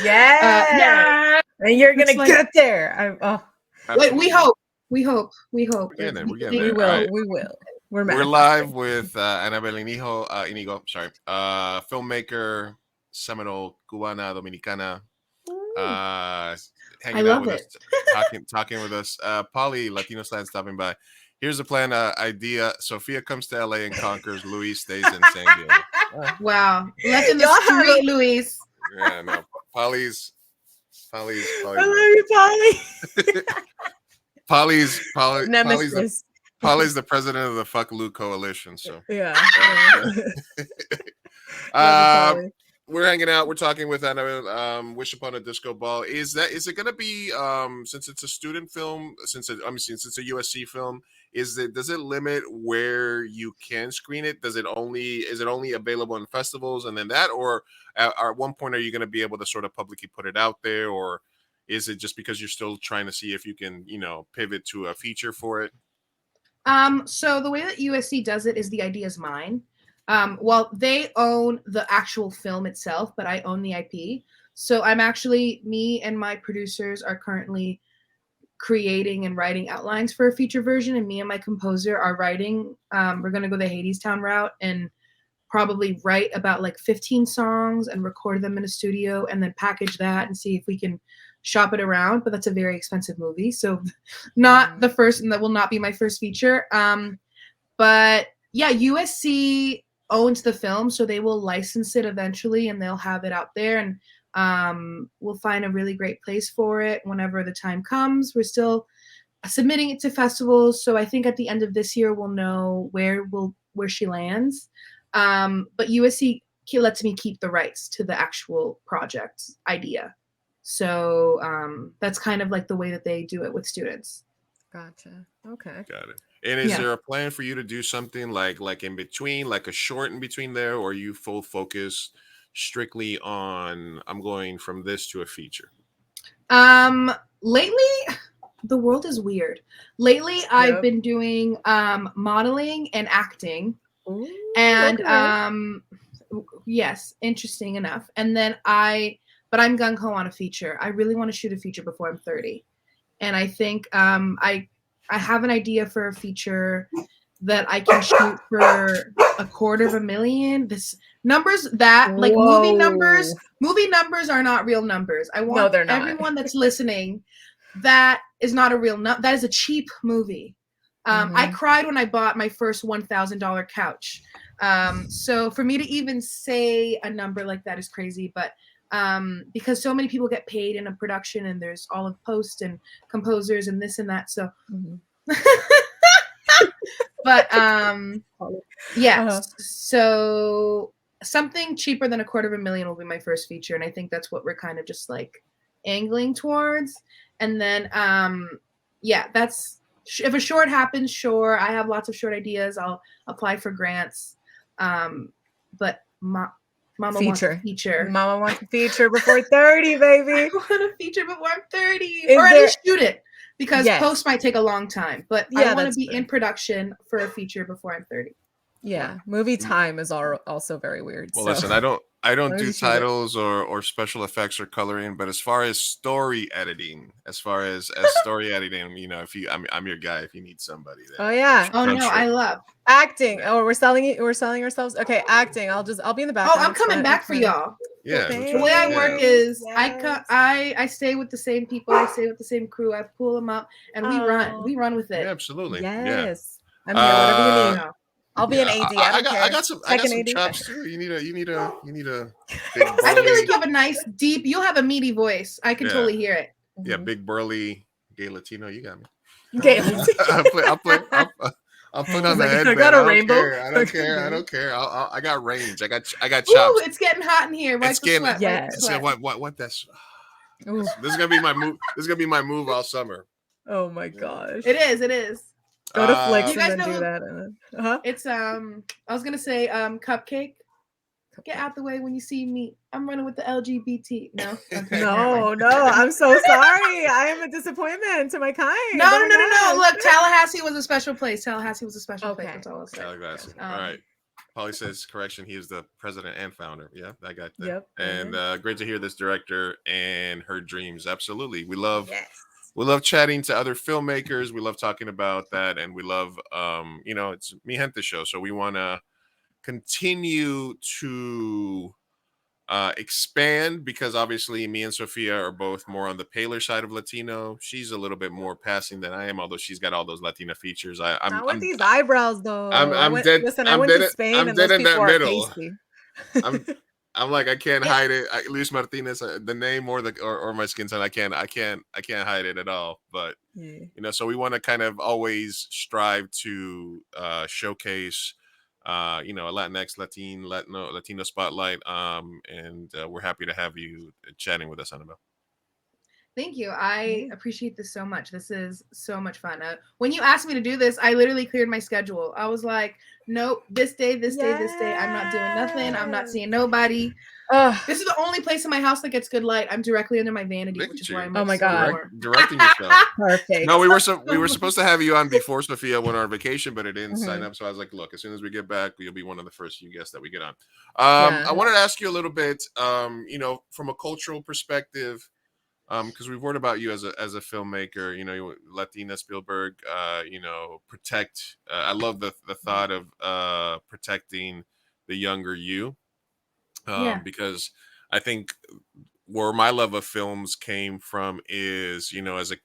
yeah, and you're gonna get there. Wait, we hope. We hope. We hope. We're getting there. We're getting We there. will. All right. We will. We're live with Anabel Iñigo, sorry, filmmaker, Seminole, Cubana, Dominicana, hanging out with us, talking with us. Polly, Latino Side, stopping by. Here's the plan idea. Sophia comes to LA and conquers. Luis stays in San Diego. Wow. Left in the street, Luis. Yeah, no. Polly's. I love you, Polly. Polly's the president of the Fuck Lou Coalition. So yeah. We're hanging out. We're talking with Anabel. Wish Upon a Disco Ball. Is it going to be since it's a student film? Since it's a USC film, does it limit where you can screen it? Is it only available in festivals and then that, or at one point are you going to be able to sort of publicly put it out there, or is it just because you're still trying to see if you can pivot to a feature for it? So the way that USC does it is the idea is mine. Well, they own the actual film itself, but I own the IP. So me and my producers are currently creating and writing outlines for a feature version, and me and my composer are writing. We're going to go the Hadestown route and probably write about like 15 songs and record them in a studio and then package that and see if we can shop it around. But that's a very expensive movie, so not the first, and that will not be my first feature. But yeah, USC owns the film, so they will license it eventually and they'll have it out there, and we'll find a really great place for it whenever the time comes. We're still submitting it to festivals, so I think at the end of this year we'll know where she lands. But USC lets me keep the rights to the actual project idea, so that's kind of like the way that they do it with students. Gotcha. Okay. Got it. And is there a plan for you to do something like in between, like a short in between there, or are you full focus strictly on I'm going from this to a feature? Lately, the world is weird. Lately, I've been doing modeling and acting. Ooh, and yes, interesting enough. And then but I'm gung-ho on a feature. I really want to shoot a feature before I'm 30. And I think I have an idea for a feature that I can shoot for $250,000. This numbers that like movie numbers are not real numbers. I want everyone that's listening, that is not a real that is a cheap movie. I cried when I bought my first $1,000 couch. So for me to even say a number like that is crazy, but because so many people get paid in a production and there's all of post and composers and this and that. So, but so something cheaper than $250,000 will be my first feature. And I think that's what we're kind of just like angling towards. And then, that's, if a short happens, sure. I have lots of short ideas. I'll apply for grants. But Mama wants a feature. Mama wants a feature before 30, baby. I want a feature before I'm 30. Or at least shoot it. Because post might take a long time. But I want to be in production for a feature before I'm 30. Yeah. Movie time is also very weird. Well, listen, I don't do titles or special effects or coloring, but as far as story editing, if I'm your guy if you need somebody there. Oh yeah. Oh no, I love acting. Oh, we're selling ourselves. Okay, acting. I'll be in the background. Oh, I'm coming back for y'all. Yeah. The way I work is I stay with the same people, I stay with the same crew, I pull them up and we run with it. Yeah, absolutely. Yes. I'm here, whatever you need. I'll be an AD. I got some chops too. You need a big burly, I feel like you have a nice deep, you'll have a meaty voice. I can totally hear it. Yeah, big burly gay Latino. You got me. Gay I'll put on the headband. I got a rainbow. I don't care. I got range. I got chops. Ooh, it's getting hot in here. It's getting what that's. This is gonna be my move. This is gonna be my move all summer. Oh my gosh. It is. Go to Flicks and then do that. It's I was gonna say Cupcake. Get out the way when you see me. I'm running with the LGBT. No. Okay, no. I'm so sorry. I am a disappointment to my kind. No. Look, Tallahassee was a special place. That's all I'll say. Tallahassee. All right. Polly says, correction, he is the president and founder. Yeah, I got that. Yep. And great to hear this director and her dreams. Absolutely. We love Yes. chatting to other filmmakers. We love talking about that. And we love, it's Mi Gente show. So we want to continue to expand, because obviously me and Sophia are both more on the paler side of Latino. She's a little bit more passing than I am, although she's got all those Latina features. Not with these eyebrows, though. I'm dead. Listen, I I'm went dead. to Spain, I'm and those dead in people that are middle. pasty. I'm like, I can't hide it. Luis Martinez, the name or my skin tone, I can't hide it at all. But so we want to kind of always strive to showcase a Latinx, Latino spotlight. And we're happy to have you chatting with us, Anabel. Thank you. I appreciate this so much. This is so much fun. When you asked me to do this, I literally cleared my schedule. I was like, nope, this day, this day, I'm not doing nothing. I'm not seeing nobody. This is the only place in my house that gets good light. I'm directly under my vanity, which is why I'm like, directing yourself. Perfect. No, we were supposed to have you on before Sophia went on vacation, but it didn't sign up. So I was like, look, as soon as we get back, you'll be one of the first few guests that we get on. I wanted to ask you a little bit, from a cultural perspective, because we've heard about you as a filmmaker, Latina Spielberg, protect. I love the thought of protecting the younger you, because I think where my love of films came from is,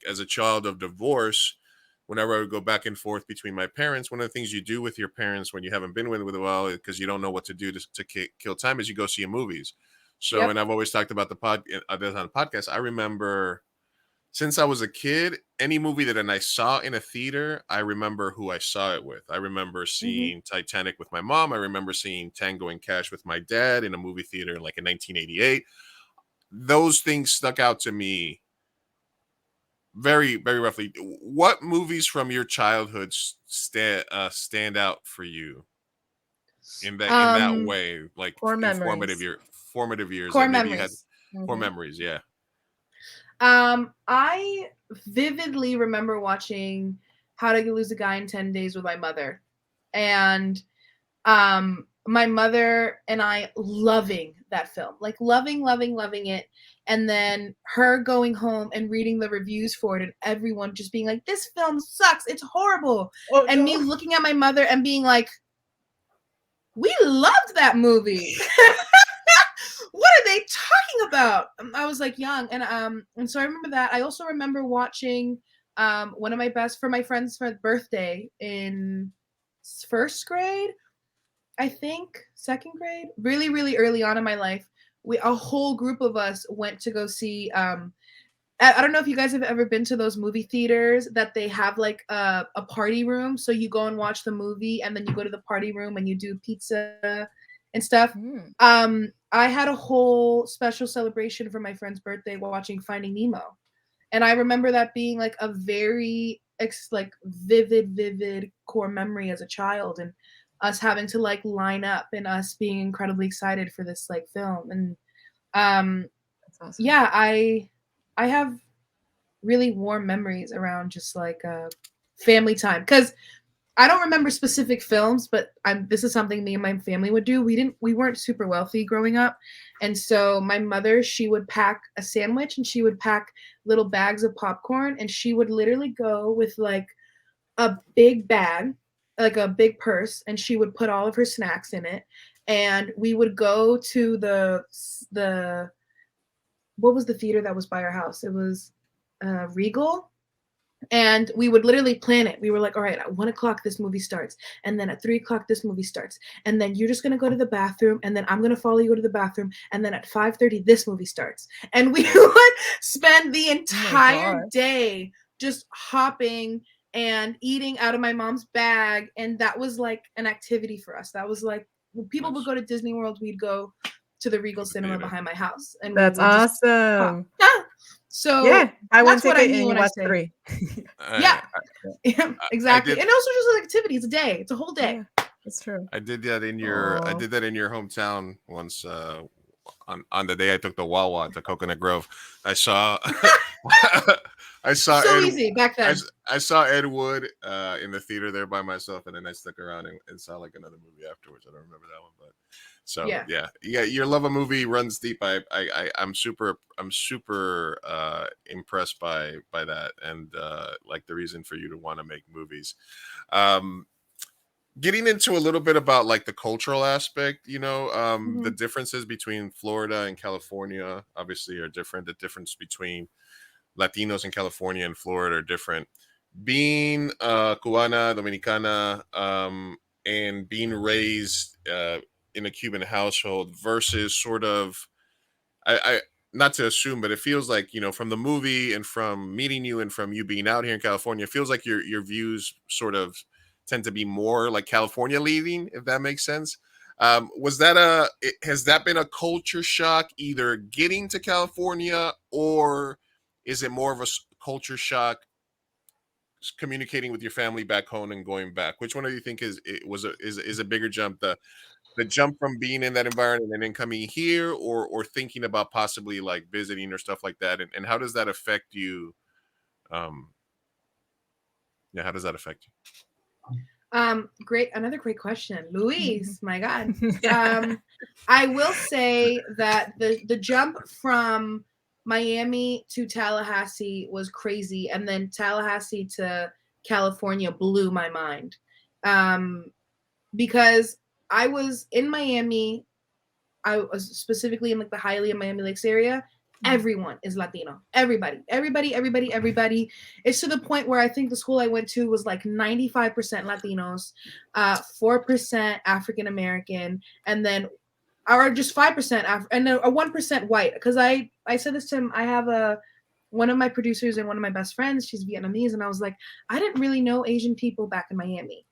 as a child of divorce, whenever I would go back and forth between my parents, one of the things you do with your parents when you haven't been with a while, because you don't know what to do to kill time, is you go see movies. So, and I've always talked about on the podcast. I remember since I was a kid, any movie that I saw in a theater, I remember who I saw it with. I remember seeing Titanic with my mom. I remember seeing Tango and Cash with my dad in a movie theater like in 1988. Those things stuck out to me very, very roughly. What movies from your childhood stand out for you in that way, like formative years? Core maybe memories. You had core memories, yeah. I vividly remember watching How to Lose a Guy in 10 Days with my mother, and my mother and I loving that film, like loving it, and then her going home and reading the reviews for it, and everyone just being like, "This film sucks, it's horrible," me looking at my mother and being like, "We loved that movie." What are they talking about? I was like young, and so I remember that. I also remember watching one of my friend's birthday in first grade, I think, second grade, really, really early on in my life. A whole group of us went to go see. I don't know if you guys have ever been to those movie theaters that they have like a party room. So you go and watch the movie, and then you go to the party room and you do pizza and stuff. I had a whole special celebration for my friend's birthday watching Finding Nemo. And I remember that being like a very vivid core memory as a child, and us having to like line up and us being incredibly excited for this like film. And that's awesome. Yeah, I have really warm memories around just like family time, because I don't remember specific films, but this is something me and my family would do. We weren't super wealthy growing up. And so my mother, she would pack a sandwich and she would pack little bags of popcorn, and she would literally go with like a big bag, like a big purse, and she would put all of her snacks in it. And we would go to the what was the theater that was by our house? It was Regal. And we would literally plan it. We were like, all right, at 1:00 this movie starts, and then at 3:00 this movie starts, and then you're just gonna go to the bathroom, and then I'm gonna follow you to the bathroom, and then at 5:30 this movie starts. And we would spend the entire day just hopping and eating out of my mom's bag, and that was like an activity for us. That was like, when people would go to Disney World, we'd go to the Regal Cinema behind my house, and that's awesome. So yeah, I went that's what I mean when when I say 3. yeah, exactly. And also just an activity. It's a day. It's a whole day. Yeah, that's true. I did that in your hometown once. On the day I took the Wawa to Coconut Grove, I saw I saw So Ed, easy back then. I saw Ed Wood in the theater there by myself, and then I stuck around and saw like another movie afterwards. I don't remember that one, but so Yeah. yeah, your love of movie runs deep. I'm super impressed by that, and like the reason for you to want to make movies. Um, Getting into a little bit about like the cultural aspect, the differences between Florida and California obviously are different. The difference between Latinos in California and Florida are different. Being Cubana, Dominicana, and being raised in a Cuban household versus sort of, I not to assume, but it feels like, from the movie and from meeting you and from you being out here in California, it feels like your views sort of tend to be more like California leading, if that makes sense. Has that been a culture shock either getting to California, or is it more of a culture shock communicating with your family back home and going back? Which one do you think is a bigger jump? The jump from being in that environment and then coming here, or thinking about possibly like visiting or stuff like that, and how does that affect you? Um, yeah, how does that affect you? Another great question, Luis. My God. I will say that the jump from Miami to Tallahassee was crazy, and then Tallahassee to California blew my mind, because I was in Miami. I was specifically in like the Hialeah, Miami Lakes area. Everyone is Latino. Everybody. It's to the point where I think the school I went to was like 95% Latinos, 4% African American, and then, or just 5% and a 1% white. Because I said this to him. I have one of my producers and one of my best friends. She's Vietnamese, and I was like, I didn't really know Asian people back in Miami.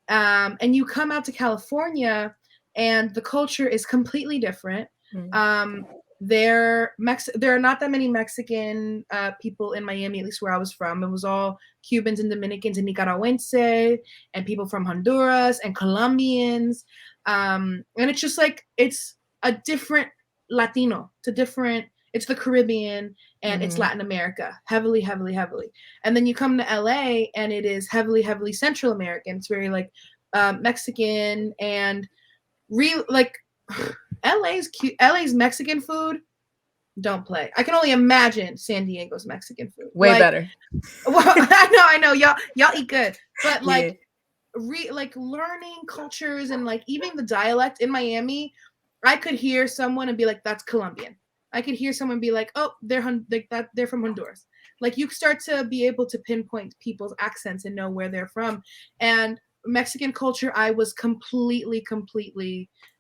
And you come out to California, and the culture is completely different. There are not that many Mexican people in Miami, at least where I was from. It was all Cubans and Dominicans and Nicaragüense and people from Honduras and Colombians. And it's just like, it's a different Latino. It's the Caribbean and it's Latin America, heavily. And then you come to LA and it is heavily Central American. It's very like Mexican and real, like LA's Mexican food, don't play. I can only imagine San Diego's Mexican food. Way better. Well, I know, y'all eat good, but like, like learning cultures and like even the dialect in Miami, I could hear someone and be like, "That's Colombian." I could hear someone be like, "Oh, they're from Honduras." Like you start to be able to pinpoint people's accents and know where they're from. And Mexican culture, I was completely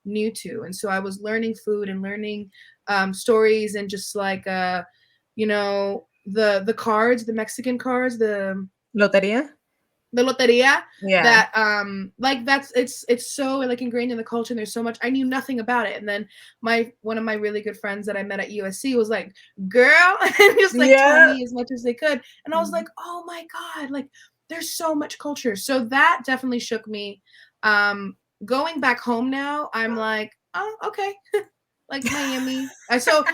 new to, and so I was learning food and learning stories and just like the cards, the Mexican cards, the loteria, that like it's so like ingrained in the culture, and there's so much I knew nothing about it. And then one of my really good friends that I met at USC was like, "Girl," and just like told me as much as they could, and I was like, "Oh my God, like there's so much culture." So that definitely shook me. Going back home now, I'm like, "Oh, okay." Like Miami. So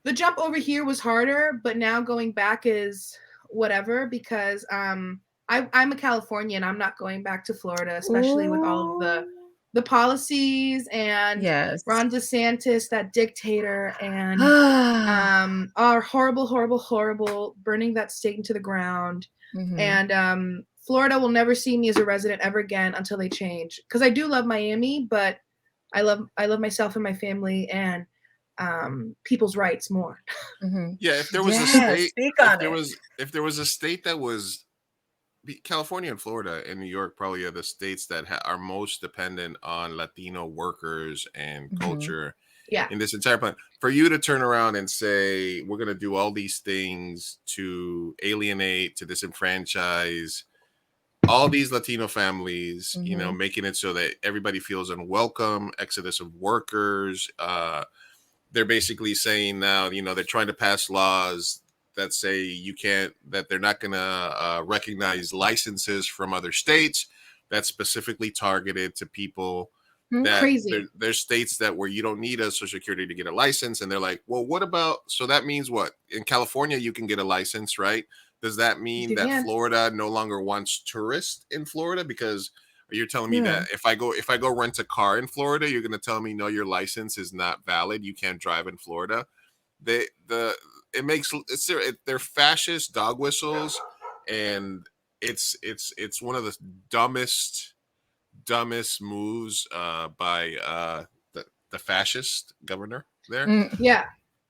the jump over here was harder, but now going back is whatever, because I'm a Californian. I'm not going back to Florida, especially with all of the policies and Ron DeSantis, that dictator, and our horrible burning that state into the ground. And Florida will never see me as a resident ever again until they change. Because I do love Miami, but I love myself and my family and people's rights more. Yeah, if there was a state, if there was a state that was California and Florida and New York, probably are the states that are most dependent on Latino workers and culture. In this entire plan, for you to turn around and say we're going to do all these things to alienate, to disenfranchise all these Latino families, making it so that everybody feels unwelcome, exodus of workers. They're basically saying now, they're trying to pass laws that say that they're not going to recognize licenses from other states that's specifically targeted to people that Crazy. there's states that where you don't need a social security to get a license, and they're like, well, what about, so that means what? In California you can get a license, right? Does that mean You that can. Florida no longer wants tourists in Florida? Because you're telling me Yeah. that if I go rent a car in Florida, you're going to tell me no, your license is not valid, you can't drive in Florida? It makes they're fascist dog whistles, and it's one of the dumbest moves by the fascist governor there. Yeah.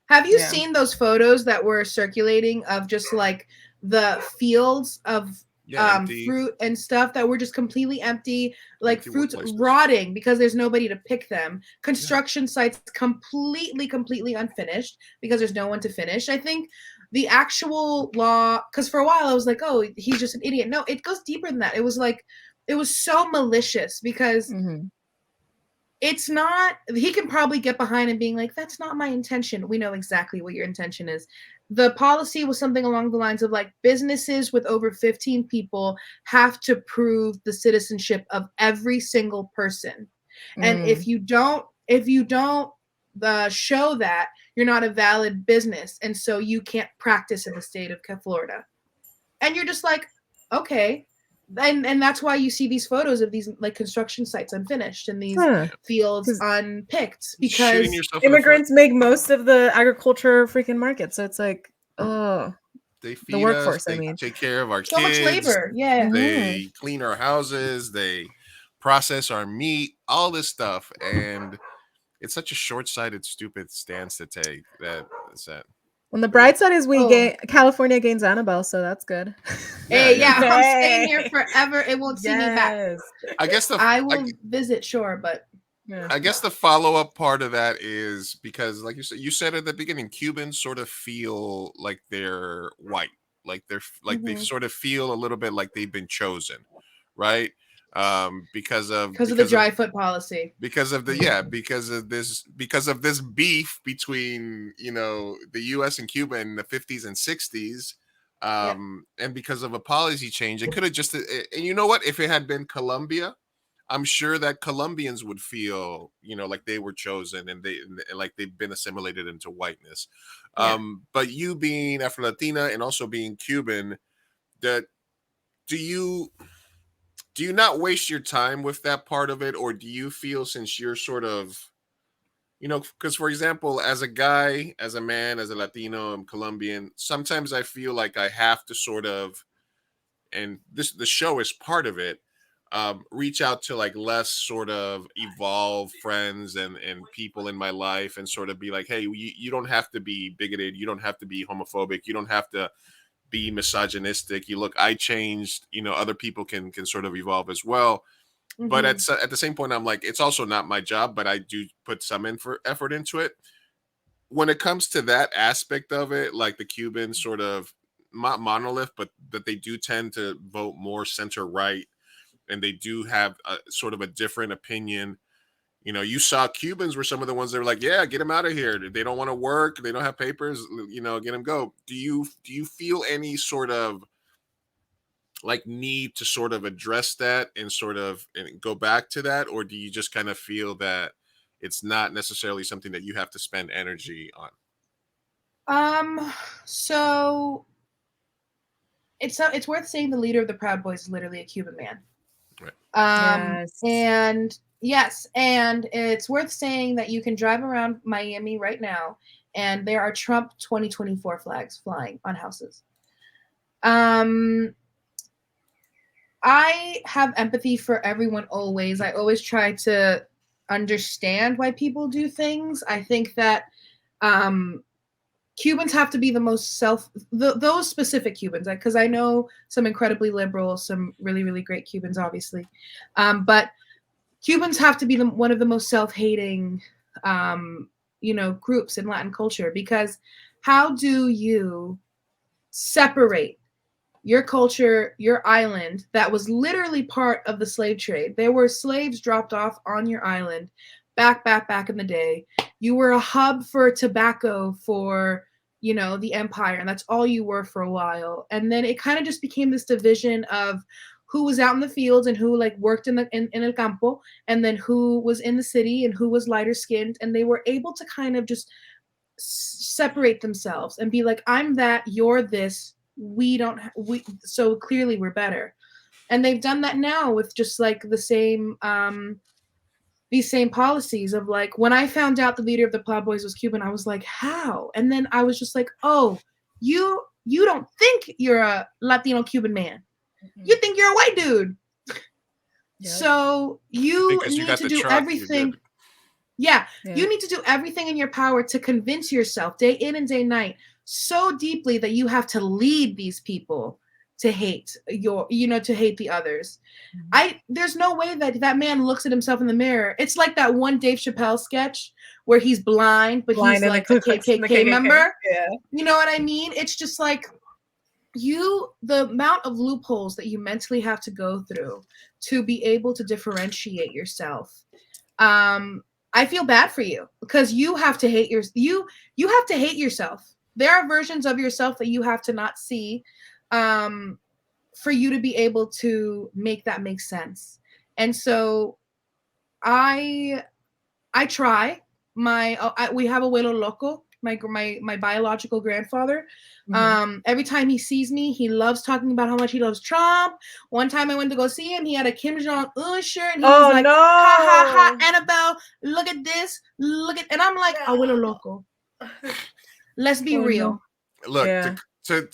Have you Yeah. seen those photos that were circulating of just like the fields of Empty. fruit and stuff that were just completely empty, like Empty fruits workplaces. rotting because there's nobody to pick them, construction sites completely unfinished because there's no one to finish? I think the actual law, because for a while I was like, oh, he's just an idiot. No, it goes deeper than that. It was like, it was so malicious because it's not, he can probably get behind and being like, that's not my intention. We know exactly what your intention is. The policy was something along the lines of like, businesses with over 15 people have to prove the citizenship of every single person. And if you don't show that, you're not a valid business, and so you can't practice in the state of Florida. And you're just like, okay. And that's why you see these photos of these like construction sites unfinished and these fields unpicked, because immigrants make most of the agriculture freaking market. So it's like, oh, they feed the workforce. us, they take care of our so kids, much labor. Yeah. They clean our houses, they process our meat, all this stuff, and it's such a short-sighted, stupid stance to take. That's that. And the bright side is California gains Anabel, so that's good. Hey, yeah, I'm staying here forever. It won't see me back. I guess I will visit, sure, but I guess the follow-up part of that is because, like you said at the beginning, Cubans sort of feel like they're white, like they sort of feel a little bit like they've been chosen, right? Because of the dry foot policy, because of this beef between the U.S. and Cuba in the 50s and 60s, and because of a policy change, it could have just, and you know what, if it had been Colombia, I'm sure that Colombians would feel like they were chosen and like they've been assimilated into whiteness. But you being Afro-Latina and also being Cuban, that do you not waste your time with that part of it? Or do you feel, since you're sort of, because for example, as a guy, as a man, as a Latino, I'm Colombian, sometimes I feel like I have to sort of, and the show is part of it, reach out to like less sort of evolved friends and people in my life and sort of be like, hey, you don't have to be bigoted. You don't have to be homophobic. You don't have to be misogynistic. I changed, other people can sort of evolve as well. But at the same point, I'm like, it's also not my job, but I do put some effort into it. When it comes to that aspect of it, like the Cubans sort of not monolith, but that they do tend to vote more center right, and they do have a sort of a different opinion. You saw Cubans were some of the ones that were like, yeah, get them out of here. They don't want to work. They don't have papers, get them go. Do you feel any sort of like need to sort of address that and sort of go back to that? Or do you just kind of feel that it's not necessarily something that you have to spend energy on? So it's worth saying the leader of the Proud Boys is literally a Cuban man. Right. And yes, and it's worth saying that you can drive around Miami right now and there are Trump 2024 flags flying on houses. I have empathy for everyone always. I always try to understand why people do things. I think that Cubans have to be the most those specific Cubans, because I know some incredibly liberal, some really, really great Cubans, obviously. But Cubans have to be one of the most self-hating, groups in Latin culture, because how do you separate your culture, your island that was literally part of the slave trade? There were slaves dropped off on your island back in the day. You were a hub for tobacco for, the empire, and that's all you were for a while. And then it kind of just became this division of who was out in the fields and who like worked in el campo, and then who was in the city and who was lighter skinned, and they were able to kind of just separate themselves and be like, I'm that, you're this, so clearly we're better. And they've done that now with just like the same these same policies of like, when I found out the leader of the Proud Boys was Cuban, I was like, how? And then I was just like, oh, you don't think you're a Latino Cuban man. You think you're a white dude. Yep. So you need to do everything. Yeah, you need to do everything in your power to convince yourself day in and day night so deeply that you have to lead these people to hate to hate the others. There's no way that man looks at himself in the mirror. It's like that one Dave Chappelle sketch where he's blind, but he's like a KKK member. Yeah. You know what I mean? It's just like the amount of loopholes that you mentally have to go through to be able to differentiate yourself. I feel bad for you because you have to hate you have to hate yourself. There are versions of yourself that you have to not see for you to be able to make that make sense. And so I try. We have Abuelo Loco, my biological grandfather. Mm-hmm. Every time he sees me, he loves talking about how much he loves Trump. One time I went to go see him, he had a Kim Jong-un shirt, and he was like, ha ha ha, Anabel, look at this, and I'm like, Abuelo Loco. Let's be real. No. Look,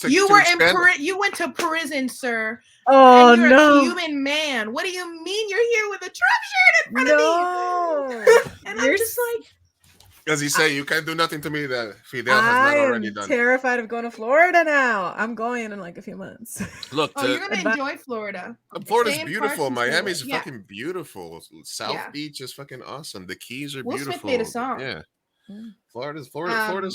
you went to prison, sir. Oh, and you're no. a Cuban man. What do you mean you're here with a Trump shirt in front of me? And I'm just like, as he say, you can't do nothing to me that Fidel has not already done. I'm terrified of going to Florida now. I'm going in like a few months. Look, you're gonna enjoy Florida. Florida's beautiful. Miami's fucking beautiful. South Beach is fucking awesome. The Keys are beautiful. Smith made a song. Yeah. Florida's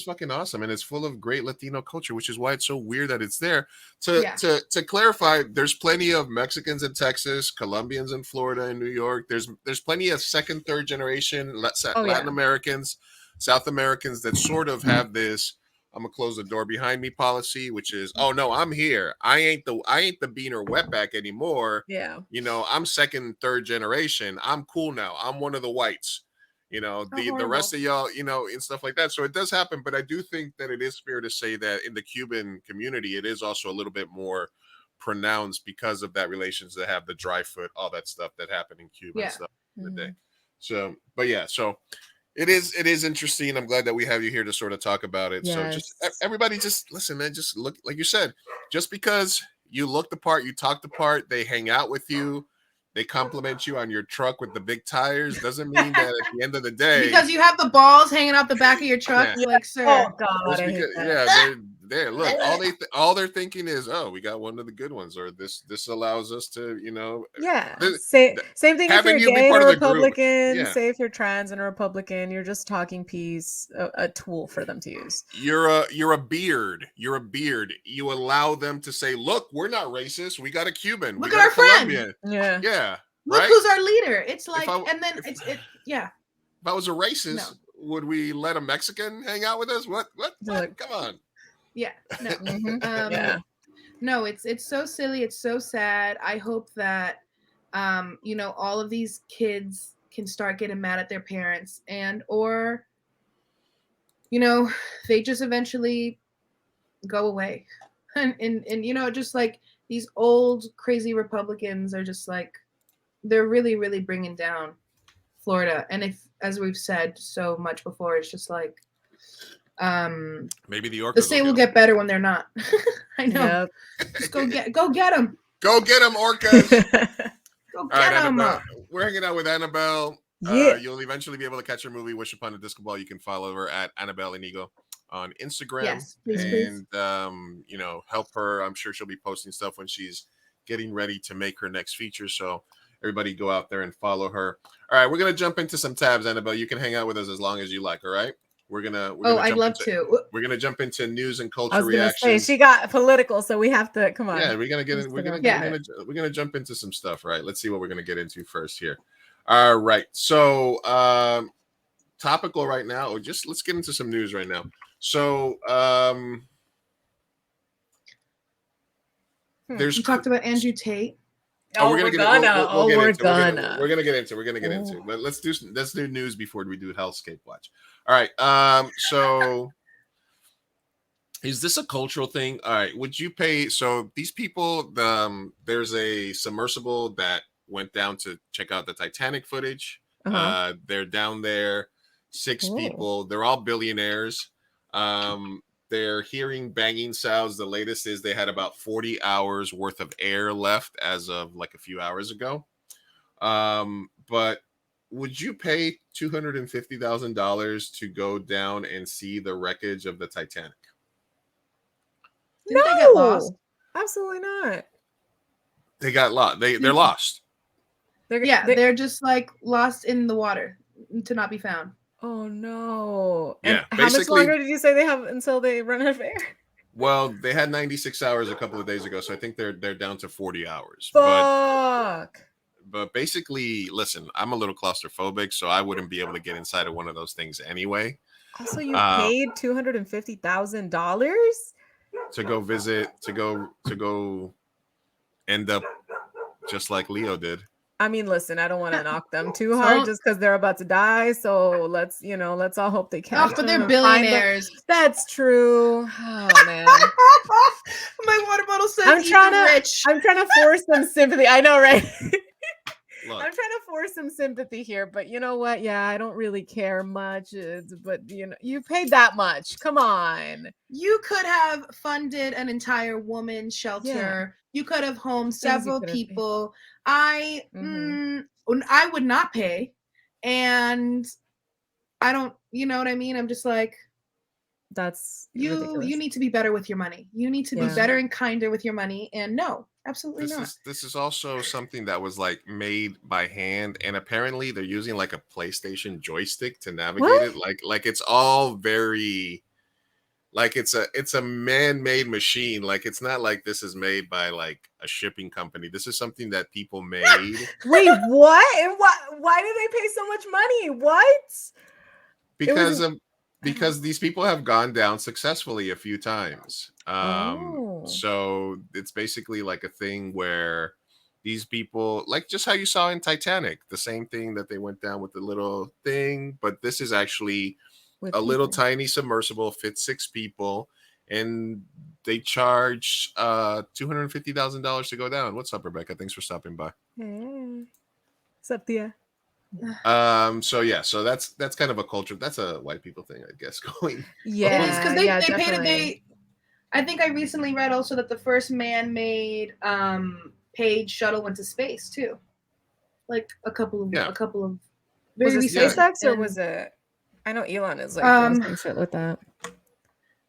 fucking awesome, and it's full of great Latino culture, which is why it's so weird that it's there. To clarify, there's plenty of Mexicans in Texas, Colombians in Florida and New York. There's plenty of second, third generation Latin Americans, South Americans that sort of have this "I'm gonna close the door behind me" policy, which is, oh no, I'm here. I ain't the bean or wetback anymore. Yeah, I'm second, third generation. I'm cool now. I'm one of the whites. The rest of y'all, and stuff like that. So it does happen, but I do think that it is fair to say that in the Cuban community, it is also a little bit more pronounced because of that relations that have the dry foot, all that stuff that happened in Cuba and stuff in the day. So, but yeah, so it is interesting. I'm glad that we have you here to sort of talk about it. Yes. So just everybody just listen, man, just look, like you said, just because you look the part, you talk the part, they hang out with you, they compliment you on your truck with the big tires, doesn't mean that at the end of the day, because you have the balls hanging out the back of your truck, like, sir. Oh God, they're look, all they're thinking is, oh, we got one of the good ones, or this allows us to, same thing if you're gay and a Republican. Yeah. Say if you're trans and a Republican, you're just talking peace, a tool for them to use. You're a beard. You allow them to say, look, we're not racist. We got a Cuban. Look we at got our a friend. Colombian. Yeah. Look who's our leader. It's like, If I was a racist, would we let a Mexican hang out with us? What? Come on. Yeah. No. No, it's so silly. It's so sad. I hope that, all of these kids can start getting mad at their parents or they just eventually go away. And just like these old crazy Republicans are just like, they're really, really bringing down Florida. And if, as we've said so much before, it's just like, maybe the state will get better when they're not. I know. Yep. Just go get them. Go get them, orcas. Go get them. We're hanging out with Anabel. You'll eventually be able to catch her movie Wish Upon a Disco Ball. You can follow her at Anabel Iñigo on Instagram. Yes, please. Help her. I'm sure she'll be posting stuff when she's getting ready to make her next feature. So everybody go out there and follow her. All right, we're gonna jump into some tabs, Anabel. You can hang out with us as long as you like. All right. We're gonna I'd love to. We're gonna jump into news and culture I was reactions. Say, she got political, so we have to come on. Yeah, we're gonna jump into some stuff, right? Let's see what we're gonna get into first here. All right, so topical right now, or just let's get into some news right now. So you talked about Andrew Tate. we're gonna get it. We'll get into. gonna. We're gonna get into. But let's do news before we do Hellscape Watch. All right. So is this a cultural thing? All right. Would you pay? So these people, there's a submersible that went down to check out the Titanic footage. They're down there, 6 people. They're all billionaires. They're hearing banging sounds. The latest is they had about 40 hours worth of air left as of like a few hours ago. But would you pay $250,000 to go down and see the wreckage of the Titanic? No, they get lost? Absolutely not. They got lost. They're lost. They're just like lost in the water to not be found. Oh no! Yeah, and how much longer did you say they have until they run out of air? Well, they had 96 hours a couple of days ago, so I think they're down to 40 hours. Fuck. But basically, listen, I'm a little claustrophobic, so I wouldn't be able to get inside of one of those things anyway. Also, you paid $250,000 to go visit, to go end up just like Leo did. I mean, listen, I don't want to knock them too hard just because they're about to die. So let's all hope they catch. But they're billionaires. That's true. Oh man, my water bottle says I'm trying to force some sympathy. I know, right? Look. I'm trying to force some sympathy here, but you know what? Yeah, I don't really care much. But you paid that much. Come on. You could have funded an entire women's shelter. Yeah. You could have homed several people. I would not pay, and I don't. You know what I mean? I'm just like, that's you. You need to be better with your money. You need to be better and kinder with your money. And no, absolutely not. This is also something that was like made by hand, and apparently they're using like a PlayStation joystick to navigate it. Like it's all very, like it's a man-made machine. Like it's not like this is made by like a shipping company. This is something that people made. Wait, what? And why did they pay so much money? What? Because these people have gone down successfully a few times. So it's basically like a thing where these people, like just how you saw in Titanic, the same thing that they went down with the little thing, but this is actually a little tiny submersible, fits 6 people, and they charge $250,000 to go down. What's up, Rebecca? Thanks for stopping by. Hey. What's up, Thea? So that's kind of a culture. That's a white people thing, I guess. Going. Yeah, it is because they paid. I think I recently read also that the first man-made paid shuttle went to space too, like a couple of. Was it SpaceX or was it? I know Elon is like doing some shit with that.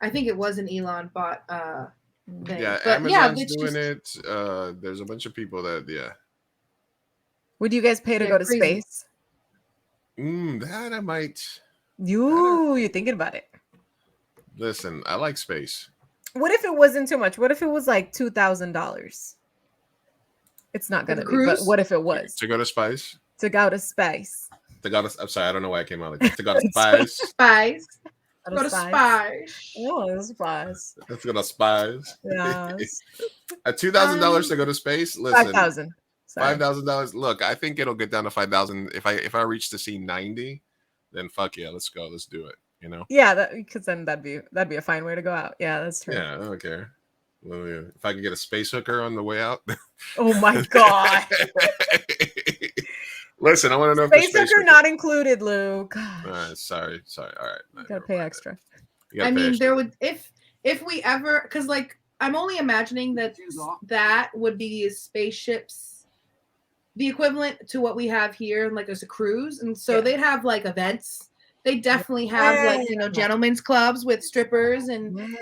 I think it was an Elon bought thing. Yeah, but Amazon's doing it. There's a bunch of people that Would you guys pay to go to space? That I might. You're thinking about it. Listen, I like space. What if it wasn't too much? What if it was like $2,000? It's not gonna be. But what if it was to go to space? To go to space. I'm sorry, I don't know why I came out like that. To go to space. Spies. Go to spies. Oh, spies. Let's go to spies. Yes. At $2,000 to go to space. Listen, $5,000. Look, I think it'll get down to 5,000. If I reach to C90, then fuck yeah, let's go. Let's do it. You know? Yeah, because then that'd be a fine way to go out. Yeah, that's true. Yeah, I don't care. Well, yeah. If I could get a space hooker on the way out. Oh my god. Listen, I want to know space hooker not included, Luke. Sorry. All right. You gotta pay extra. I mean, there would if we ever, because like I'm only imagining that would be spaceships, the equivalent to what we have here, like there's a cruise, and so they'd have like events. They definitely have like gentlemen's clubs with strippers and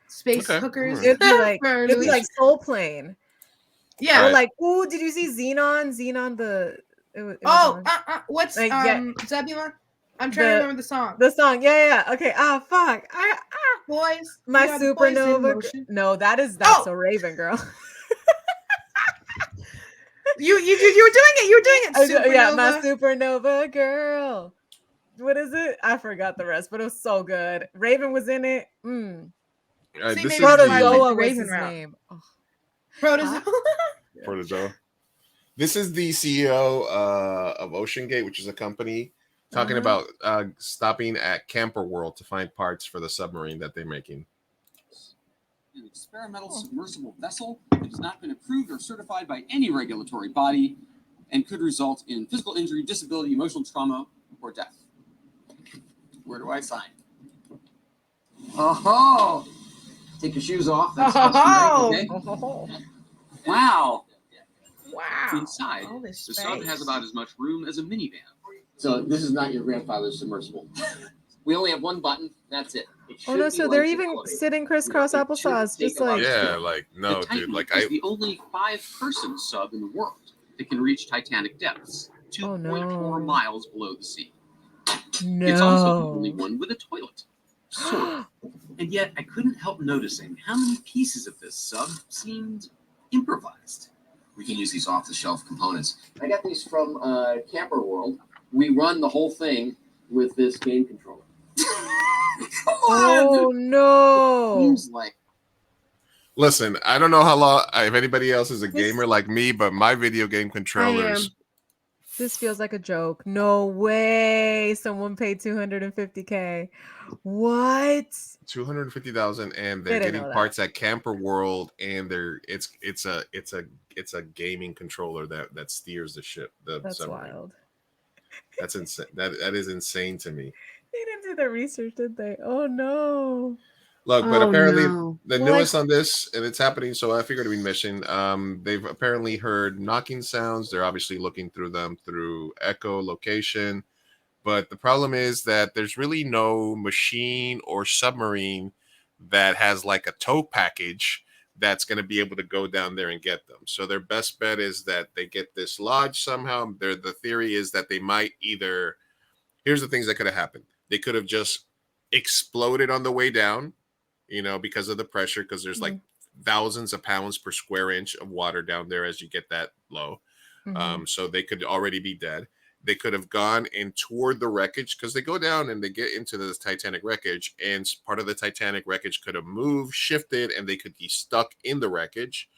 space hookers. It'd be like Soul Plane. Yeah. Or like, ooh, did you see Xenon? What's Zebulon? I'm trying to remember the song. The song, yeah. Okay. Fuck. Boys. My supernova. No, that's a Raven, girl. You were doing it. You were doing it. Supernova. Yeah, my supernova girl. What is it? I forgot the rest, but it was so good. Raven was in it. This Protozoa was his name. Protozoa. for the dough. This is the CEO of Ocean Gate, which is a company talking about stopping at Camper World to find parts for the submarine that they're making. An experimental submersible vessel that has not been approved or certified by any regulatory body and could result in physical injury, disability, emotional trauma, or death. Where do I sign? Oh, take your shoes off. That's customary. Okay. Wow. Wow. Inside, All the this sub space. has about as much room as a minivan. So this is not your grandfather's submersible. We only have one button. That's it. Oh no, so they're even sitting crisscross applesauce, just like Yeah, like no, the Titan dude. Like is the only 5-person sub in the world that can reach Titanic depths, 2.4 miles below the sea. It's also the only one with a toilet. Sort of. And yet, I couldn't help noticing how many pieces of this sub seemed improvised. We can use these off-the-shelf components. I got these from Camper World. We run the whole thing with this game controller. Come on! Oh no! Seems like Listen, I don't know how long if anybody else is a gamer like me, but my video game controllers. This feels like a joke. No way! Someone paid $250K. What? 250,000, and they're Didn't getting know parts at Camper World, and it's a gaming controller that steers the ship. That's submarine. wild. That's insane. That is insane to me. They didn't do the research, did they? Oh no. Look, but apparently the Well, newest on this, and it's happening, so I figured we'd mention. They've apparently heard knocking sounds. They're obviously looking through them through echolocation. But the problem is that there's really no machine or submarine that has like a tow package that's going to be able to go down there and get them. So their best bet is that they get this lodge somehow. The theory is that they might either, here's the things that could have happened. They could have just exploded on the way down, because of the pressure, because there's like thousands of pounds per square inch of water down there as you get that low. So they could already be dead. They could have gone and toured the wreckage, because they go down and they get into the Titanic wreckage, and part of the Titanic wreckage could have moved, shifted, and they could be stuck in the wreckage,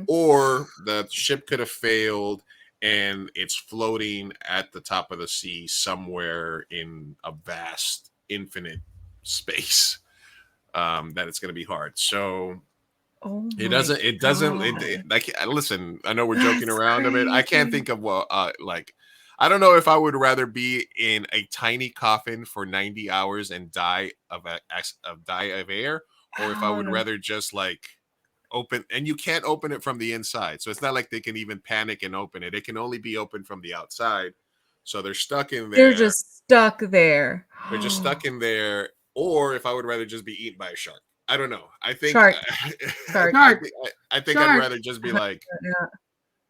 or the ship could have failed and it's floating at the top of the sea somewhere in a vast, infinite space. That it's going to be hard. So it doesn't. Listen, I know we're joking around a bit. I can't think of I don't know if I would rather be in a tiny coffin for 90 hours and die of air, or if I would rather just like open, and you can't open it from the inside. So it's not like they can even panic and open it. It can only be opened from the outside. So they're stuck in there. They're just stuck there. They're just stuck in there. Or if I would rather just be eaten by a shark. I don't know. I think Shark. I think I'd rather just be like,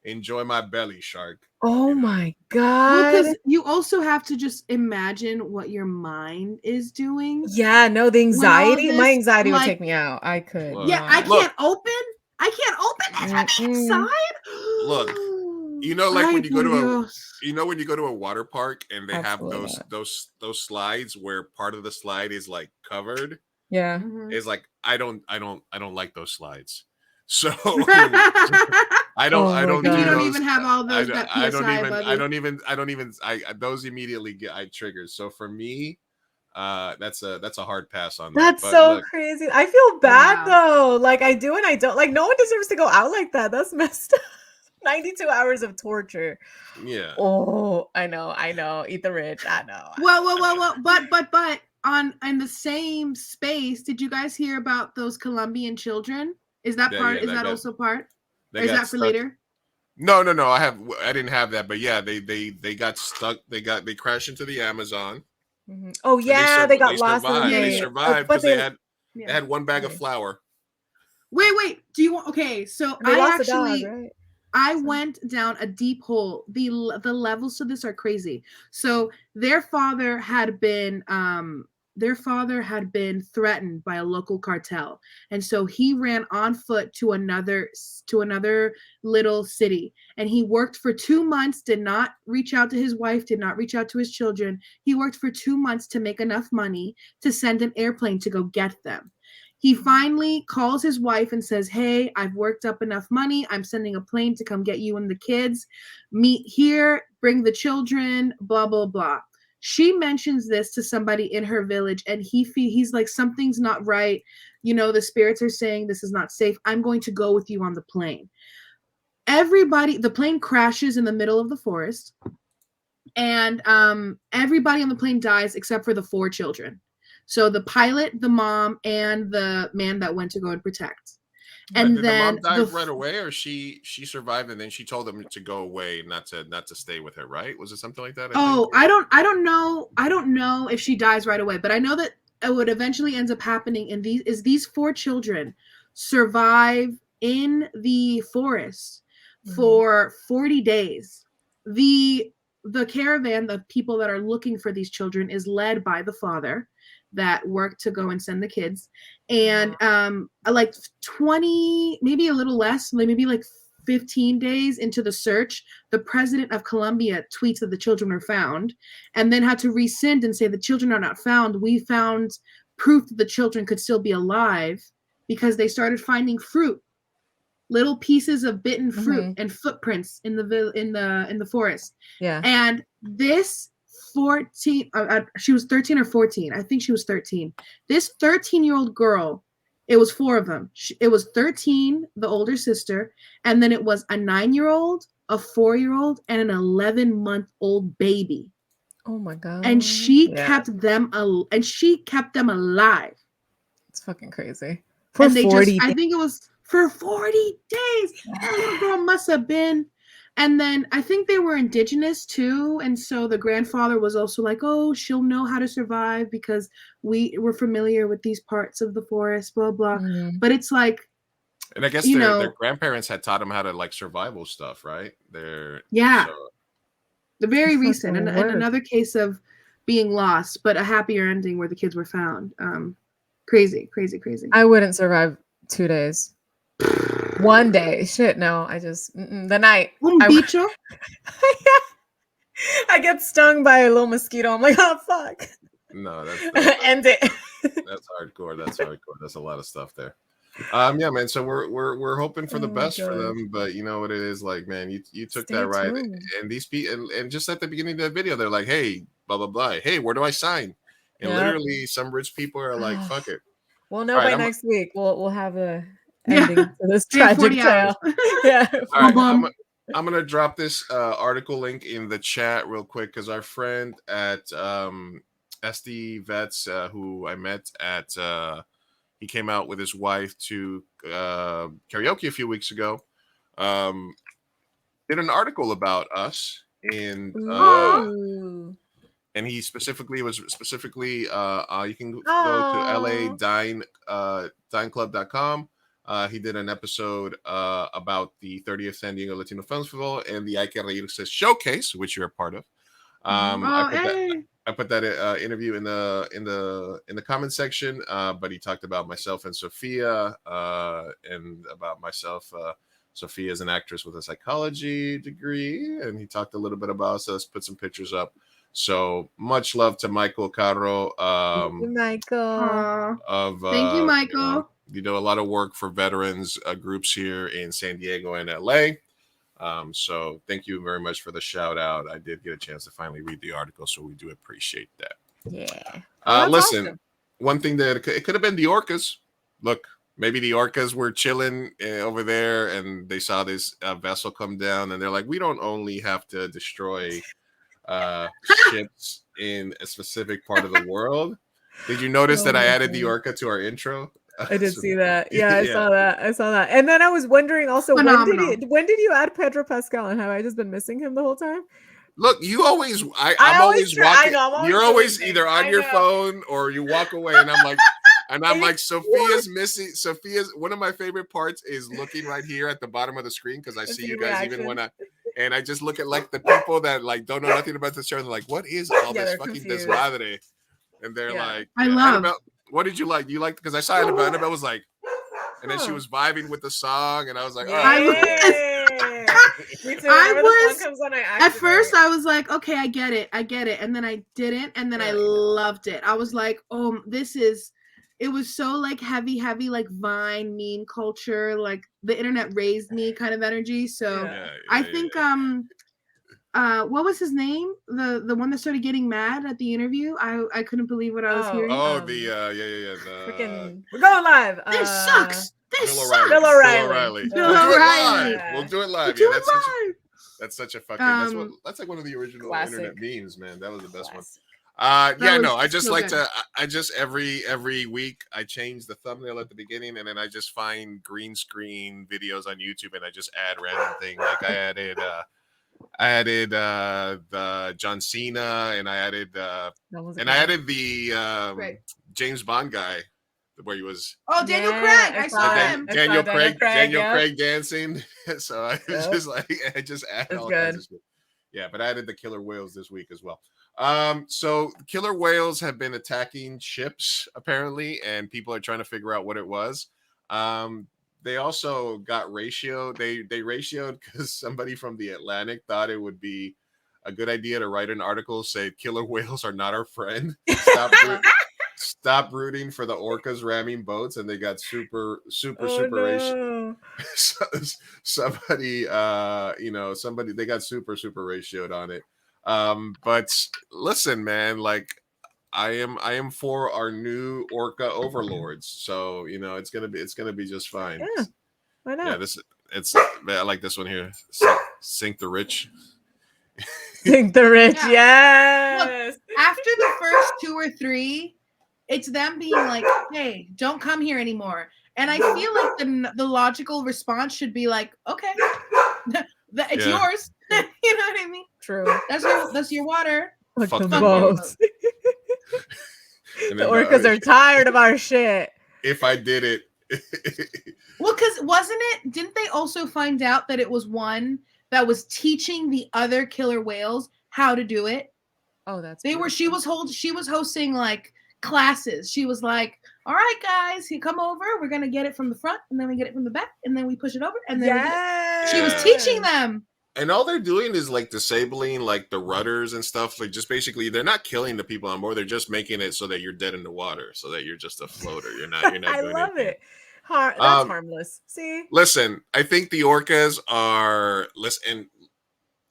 enjoy my belly, shark. Oh my God. Because you also have to just imagine what your mind is doing. Yeah, no, the anxiety. My this, anxiety would take me out. I could. Yeah, I can't open. I can't open it from the inside. Look, like when you go to when you go to a water park and they have those slides where part of the slide is like covered. Yeah. It's like I don't like those slides. So I don't do you don't even have all those that PSI those immediately get triggers. So for me, that's a hard pass on that. That's so crazy. I feel bad though. Like I do and I don't. Like no one deserves to go out like that. That's messed up. 92 hours of torture. Yeah. Oh, I know. Eat the rich. I know. Well. But in the same space, did you guys hear about those Colombian children? Is that part? Is that also part? Or is that for later? No. I didn't have that, but yeah, they got stuck. They crashed into the Amazon. Oh yeah, they got lost. They survived because they had one bag of flour. Wait. Do you want? Okay, so I went down a deep hole. The levels to this are crazy. So their father had been threatened by a local cartel, and so he ran on foot to another little city, and he worked for 2 months, did not reach out to his wife, did not reach out to his children. He worked for 2 months to make enough money to send an airplane to go get them. He finally calls his wife and says, hey, I've worked up enough money. I'm sending a plane to come get you and the kids. Meet here, bring the children, blah, blah, blah. She mentions this to somebody in her village, and he's like, something's not right. You know, the spirits are saying this is not safe. I'm going to go with you on the plane. The plane crashes in the middle of the forest, and everybody on the plane dies except for the 4 children. So the pilot, the mom, and the man that went to go and protect. And then the mom died right away, or she survived, and then she told them to go away, not to stay with her, right? Was it something like that? I don't know if she dies right away, but I know that what eventually ends up happening in these 4 children survive in the forest for 40 days. The caravan, the people that are looking for these children, is led by the father that worked to go and send the kids. And like 20, maybe a little less, maybe like 15 days into the search, the president of Colombia tweets that the children are found, and then had to rescind and say the children are not found. We found proof that the children could still be alive, because they started finding fruit, little pieces of bitten fruit and footprints in the forest. Yeah. And this 14, she was 13 or 14. I think she was 13. This 13-year-old girl, it was 4 of them. It was 13, the older sister, and then it was a 9-year-old, a 4-year-old, and an 11-month-old baby. Oh my God. And she kept them alive. It's fucking crazy. For 40 I think it was for 40 days. That little girl must have been. And then I think they were indigenous too. And so the grandfather was also like, oh, she'll know how to survive because we were familiar with these parts of the forest, blah, blah. But it's like, and I guess their grandparents had taught them how to like survival stuff, right? The very recent and another case of being lost, but a happier ending where the kids were found. Crazy. I wouldn't survive 2 days. 1 day. Shit, no. I just the night. Bicho? I get stung by a little mosquito. I'm like, oh fuck. No, that's end it. That's hardcore. That's a lot of stuff there. Yeah, man. So we're hoping for the best for them, but you know what it is like, man. You took that right, and these people, and just at the beginning of the video, they're like, hey, blah blah blah. Hey, where do I sign? And literally, some rich people are like, fuck it. We'll know by next week. We'll have a ending to this tragic tale. Yeah. All right, I'm gonna drop this article link in the chat real quick because our friend at SD Vets, who I met at, he came out with his wife to karaoke a few weeks ago. Did an article about us, and he specifically you can go to LADineClub.com. He did an episode about the 30th San Diego Latino Film Festival and the Hay que Reírse showcase, which you're a part of. I put that interview in the comment section, but he talked about myself and Sophia, and about myself. Sophia is an actress with a psychology degree, and he talked a little bit about us, put some pictures up. So much love to Michael Carro. Thank you, Michael. Thank you, Michael. You do a lot of work for veterans groups here in San Diego and LA. So thank you very much for the shout out. I did get a chance to finally read the article, so we do appreciate that. Yeah. Listen, awesome. One thing that it could have been the orcas. Look, maybe the orcas were chilling over there and they saw this vessel come down and they're like, we don't only have to destroy ships in a specific part of the world. Did you notice that I added the orca to our intro? I did see that. Yeah, I saw that. And then I was wondering also, when did you add Pedro Pascal, and have I just been missing him the whole time? Look, you always I'm always walking. You're always either on your phone or you walk away, and I'm like Sophia's missing. One of my favorite parts is looking right here at the bottom of the screen because I see you guys even when I just look at like the people that like don't know nothing about the show and they're like, what is all this fucking desmadre? And they're like, I love. Anabel, what did you like? You liked because I saw Anabel. Anabel was like, and then she was vibing with the song, and I was like, all right. At first I was like, okay, I get it, and then I didn't, and then I loved it. I was like, oh, this is it was so like heavy, like Vine meme culture, like the internet raised me kind of energy. So I think what was his name? The one that started getting mad at the interview. I couldn't believe what I was hearing. Oh, the freaking we're going live. This sucks. This Bill sucks. O'Reilly. Bill We'll do it O'Reilly. live. We'll do it live. We'll do Yeah, it that's such a fucking that's like one of the original classic. internet memes, man. That was the best one. That Yeah, was no, I just so like good. to I just every week I change the thumbnail at the beginning and then I just find green screen videos on YouTube and I just add random thing. Like I added the John Cena and I added the James Bond guy where he was Daniel Craig. I saw him. Daniel Craig yep. Craig dancing. So I was just like I just added all kinds of shit. Yeah, but I added the killer whales this week as well. So killer whales have been attacking ships apparently, and people are trying to figure out what it was. They also got ratioed. They ratioed because somebody from the Atlantic thought it would be a good idea to write an article say killer whales are not our friend. Stop rooting for the orcas ramming boats, and they got super ratioed. Somebody they got super ratioed on it. But listen, man, like I am for our new orca overlords, so it's gonna be just fine. Yeah, why not? Yeah, I like this one here. Sink the rich. Sink the rich, Yeah. yes. Look, after the first 2 or 3, it's them being like, "Hey, don't come here anymore." And I feel like the logical response should be like, "Okay, it's yours." You know what I mean? True. That's your water. Fuck the boats. The orcas are tired of our shit. If I did it. Well, because didn't they also find out that it was one that was teaching the other killer whales how to do it? Oh, that's she was hosting like classes. She was like, "All right, guys, you come over. We're gonna get it from the front, and then we get it from the back, and then we push it over, and then she was teaching them." And all they're doing is like disabling like the rudders and stuff. Like just basically, they're not killing the people on board. They're just making it so that you're dead in the water, so that you're just a floater. You're not. I doing love anything. it. That's harmless. See. Listen, I think the orcas are and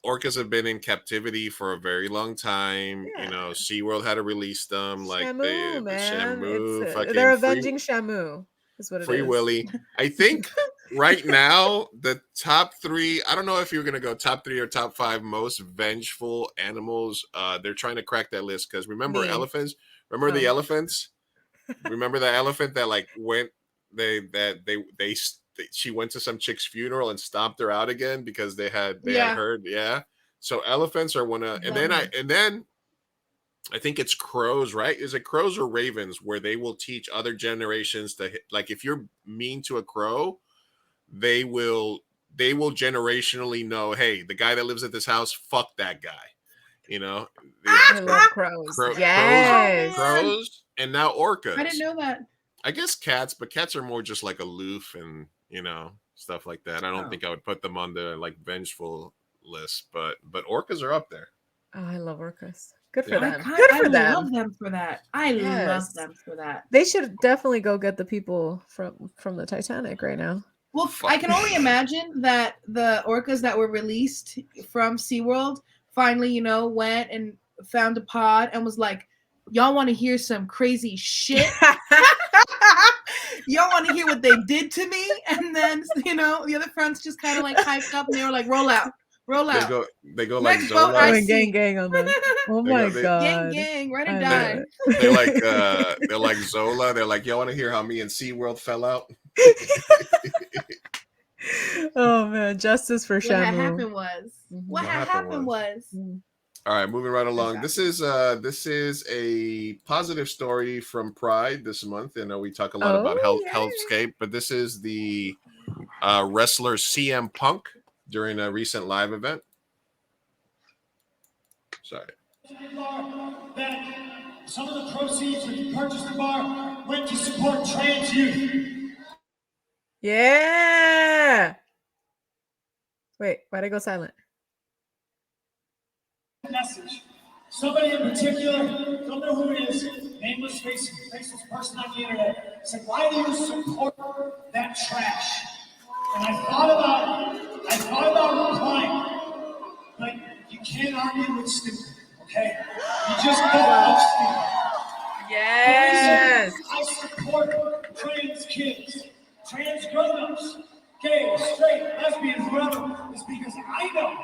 orcas have been in captivity for a very long time. Yeah. SeaWorld had to release them. Like Shamu, man. Shamu, They're avenging Shamu. Is what it Free is. Willy. I think right now the top 3. I don't know if you're gonna go top 3 or top 5 most vengeful animals. They're trying to crack that list because remember elephants. Remember the elephants. Remember the elephant that like went. She went to some chick's funeral and stomped her out again because they had heard. Yeah. So elephants are one of, and then I think it's crows, right? Is it crows or ravens where they will teach other generations to like if you're mean to a crow, they will generationally know, hey, the guy that lives at this house, fuck that guy. I love crows. Crows, and now orcas. I didn't know that. I guess cats, but cats are more just like aloof and stuff like that. I don't think I would put them on the like vengeful list, but orcas are up there. Oh, I love orcas. Good for them. I love them for that. I love them for that. They should definitely go get the people from the Titanic right now. Well, I can only imagine that the orcas that were released from SeaWorld finally, went and found a pod and was like, "Y'all want to hear some crazy shit? Y'all want to hear what they did to me?" And then, the other fronts just kind of like hyped up and they were like, "Roll out. They go like Next boat I see. Gang on them. Oh my god. Gang, ride or die. They're like Zola. They're like, "Y'all want to hear how me and SeaWorld fell out?" Oh man, justice for Shamu. What happened was. All right, moving right along. This is a positive story from Pride this month. I know we talk a lot about healthscape, but this is the wrestler CM Punk during a recent live event. Sorry. That some of the proceeds when you purchased the bar went to support trans youth. Yeah. Wait, why'd I go silent? Message. Somebody in particular, don't know who it is, nameless faceless person on the internet said, why do you support that trash? And I thought about replying, but you can't argue with stupid, okay? You just don't love stupid. Yes. I support trans kids, trans grown-ups, gay, straight, lesbian, whoever, is because I know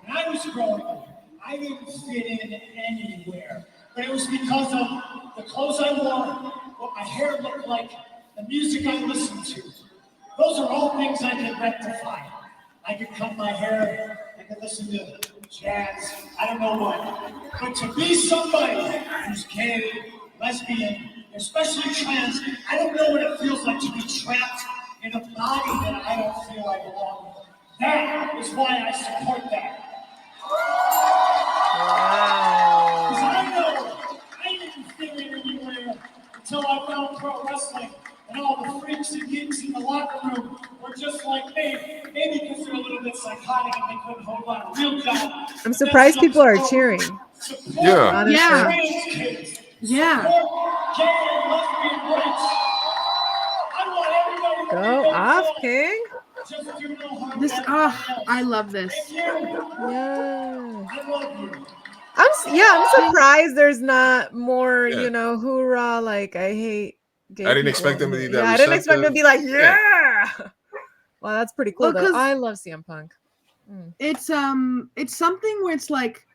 when I was growing up, I didn't fit in anywhere. But it was because of the clothes I wore, what my hair looked like, the music I listened to. Those are all things I can rectify. I could cut my hair, I could listen to jazz, I don't know what. But to be somebody who's gay, lesbian, especially trans, I don't know what it feels like to be trapped in a body that I don't feel I belong in. That is why I support that. Because I know I didn't fit in anywhere until I found pro wrestling, and all the freaks and geeks in the locker room were just like me. Maybe because they're a little bit psychotic and they couldn't hold on a real job. I'm surprised people are cheering. Yeah. Honestly. Yeah. Go off, King. This, I love this. Yeah. I'm surprised there's not more, you know, hoorah, like I hate gay I didn't people expect them to be that I didn't expect them to be like, Yeah. Well, that's pretty cool Well, though. 'cause I love CM Punk. It's something where it's like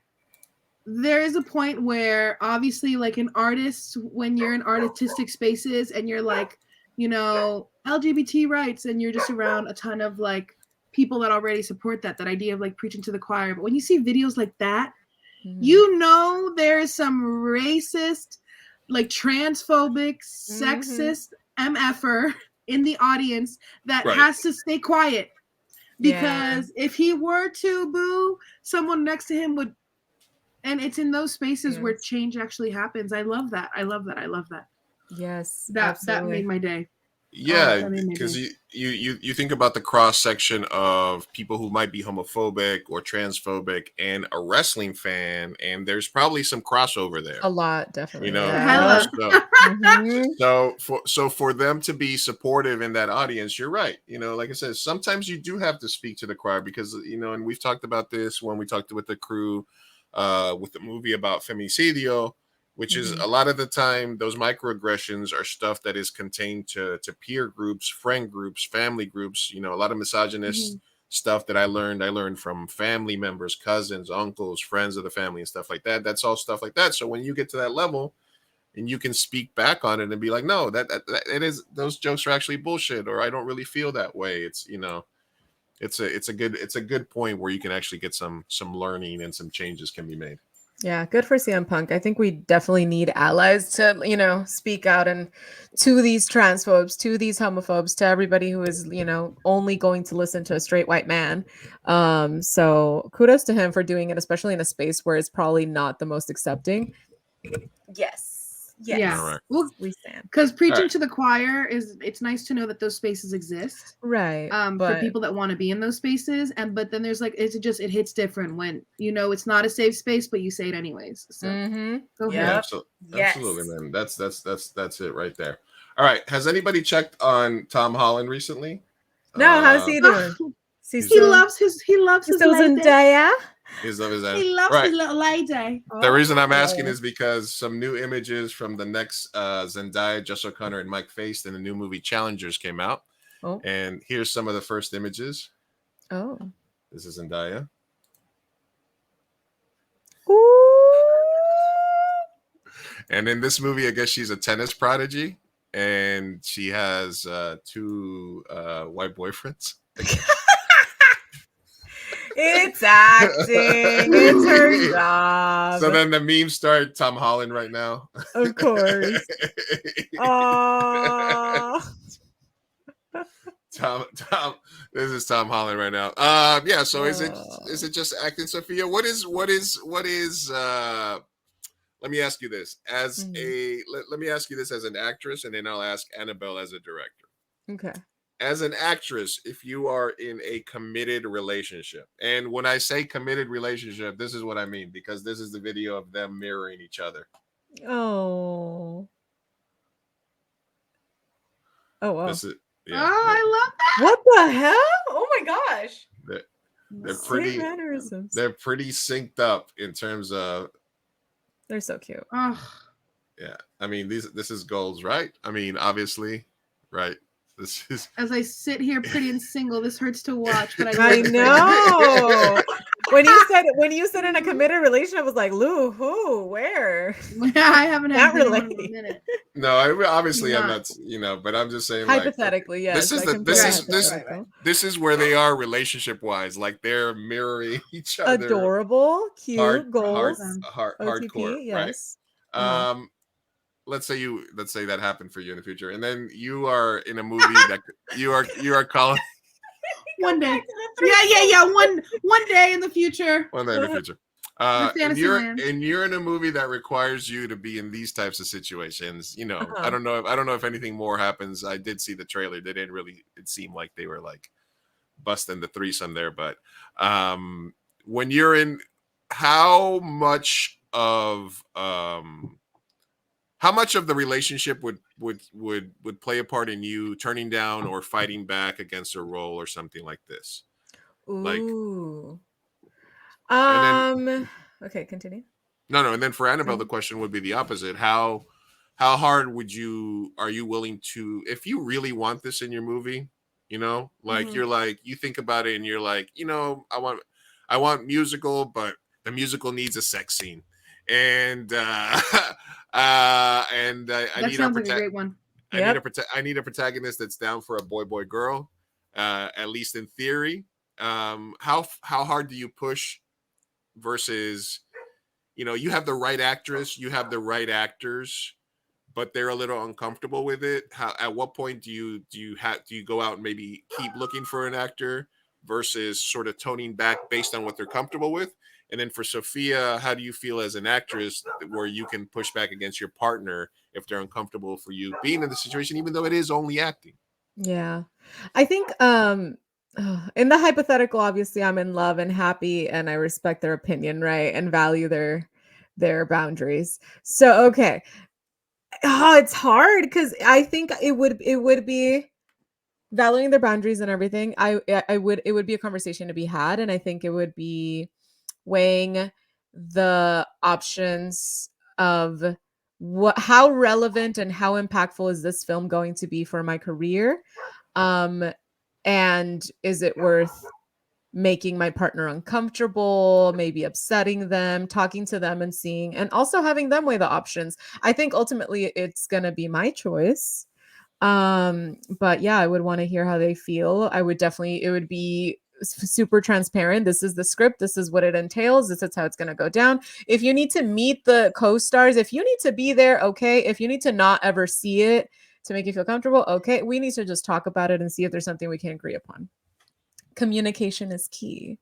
there is a point where obviously like an artist, when you're in artistic spaces and you're like, you know, LGBT rights and you're just around a ton of like people that already support that idea of like preaching to the choir. But when you see videos like that, you know there's some racist, like transphobic, sexist MFer in the audience that has to stay quiet. Because if he were to boo, someone next to him would. And it's in those spaces where change actually happens. I love that. I love that. I love that. Yes, that made my day. Yeah, because you think about the cross section of people who might be homophobic or transphobic and a wrestling fan, and there's probably some crossover there. A lot, definitely. You know, Yeah. so for them to be supportive in that audience, you're right. You know, like I said, sometimes you do have to speak to the choir because, you know, and we've talked about this when we talked with the crew with the movie about femicidio, which is a lot of the time those microaggressions are stuff that is contained to peer groups, friend groups, family groups. You know, a lot of misogynist stuff that I learned from family members, cousins, uncles, friends of the family, and stuff like that. That's all stuff like that. So when you get to that level and you can speak back on it and be like, no, that it is, those jokes are actually bullshit, or I don't really feel that way. It's, you know, it's a good point where you can actually get some learning and some changes can be made. Yeah, good for CM Punk. I think we definitely need allies to, you know, speak out and to these transphobes, to these homophobes, to everybody who is, you know, only going to listen to a straight white man. So kudos to him for doing it, especially in a space where it's probably not the most accepting. Yes. Yeah. All right. Well, we stand. Because preaching to the choir it's nice to know that those spaces exist. Right. For people that want to be in those spaces. But then there's like, it hits different when, you know, it's not a safe space, but you say it anyways. So go ahead. Absolutely, man. That's it right there. All right. Has anybody checked on Tom Holland recently? No, how's he doing? He loves his lady. Zendaya. He loves his little lady. The reason I'm asking is because some new images from the next Zendaya, Jess O'Connor, and Mike Faced in the new movie Challengers came out. Oh. And here's some of the first images. Oh. This is Zendaya. Ooh. And in this movie, I guess she's a tennis prodigy. And she has two white boyfriends. It's acting. It's her job. So then the memes start. Tom Holland right now. Of course. Oh. Tom. This is Tom Holland right now. Yeah. So is it just acting, Sophia? What is? Let me ask you this as let me ask you this as an actress, and then I'll ask Anabel as a director. Okay. As an actress, if you are in a committed relationship, and when I say committed relationship, this is what I mean, because this is the video of them mirroring each other. Oh. Oh wow. This is Oh, I love that. What the hell? Oh my gosh. They're Same pretty. mannerisms. They're pretty synced up in terms of. They're so cute. Yeah, I mean this is goals, right? I mean, obviously, right? This is. As I sit here pretty and single, this hurts to watch, but I know. when you said in a committed relationship, I was like, Lou, who, where? I haven't had Not dinner in really. a minute. No, obviously I'm not, but I'm just saying, Hypothetically, like, yes. this is where they are relationship wise, like they're mirroring each other. Adorable, cute, goals, hardcore, OTP, yes. right? Let's say that happened for you in the future, and then you are in a movie that you are calling one day. Yeah. One day in the future. One day in the future. And you're in a movie that requires you to be in these types of situations. I don't know if anything more happens. I did see the trailer. They didn't really. It seemed like they were like busting the threesome there, but when you're in, how much of the relationship would play a part in you turning down or fighting back against a role or something like this? Ooh. Okay, continue. No, and then for Anabel, the question would be the opposite. How hard are you willing to, if you really want this in your movie, you're like, you think about it and you're like, I want musical, but the musical needs a sex scene. And I need sounds like a great one. I need a protagonist that's down for a boy girl, at least in theory. How hard do you push versus, you have the right actress, you have the right actors, but they're a little uncomfortable with it? At what point do you go out and maybe keep looking for an actor versus sort of toning back based on what they're comfortable with? And then for Sophia, how do you feel as an actress where you can push back against your partner if they're uncomfortable for you being in the situation, even though it is only acting? Yeah. I think in the hypothetical, obviously I'm in love and happy and I respect their opinion, right? And value their boundaries. So okay. It's hard because I think it would be valuing their boundaries and everything. It would be a conversation to be had, and I think it would be weighing the options of how relevant and how impactful is this film going to be for my career, and is it worth making my partner uncomfortable, maybe upsetting them, talking to them and seeing, and also having them weigh the options. I think ultimately it's going to be my choice. But yeah, I would want to hear how they feel. It would be super transparent. This is the script. This is what it entails. This is how it's going to go down. If you need to meet the co-stars, if you need to be there, okay. If you need to not ever see it to make you feel comfortable, okay. We need to just talk about it and see if there's something we can agree upon. Communication is key.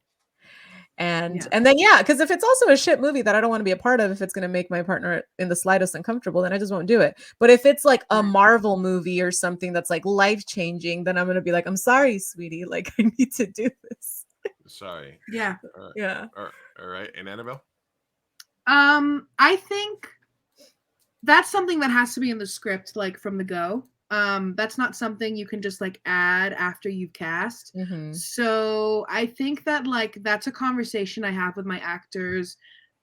And then because if it's also a shit movie that I don't want to be a part of, if it's going to make my partner in the slightest uncomfortable, then I just won't do it. But if it's like a Marvel movie or something that's like life-changing, then I'm going to be like, I'm sorry, sweetie, like I need to do this. Sorry. Yeah. Yeah. All right. And Anabel? I think that's something that has to be in the script, like from the go. That's not something you can just like add after you've cast. So I think that like that's a conversation I have with my actors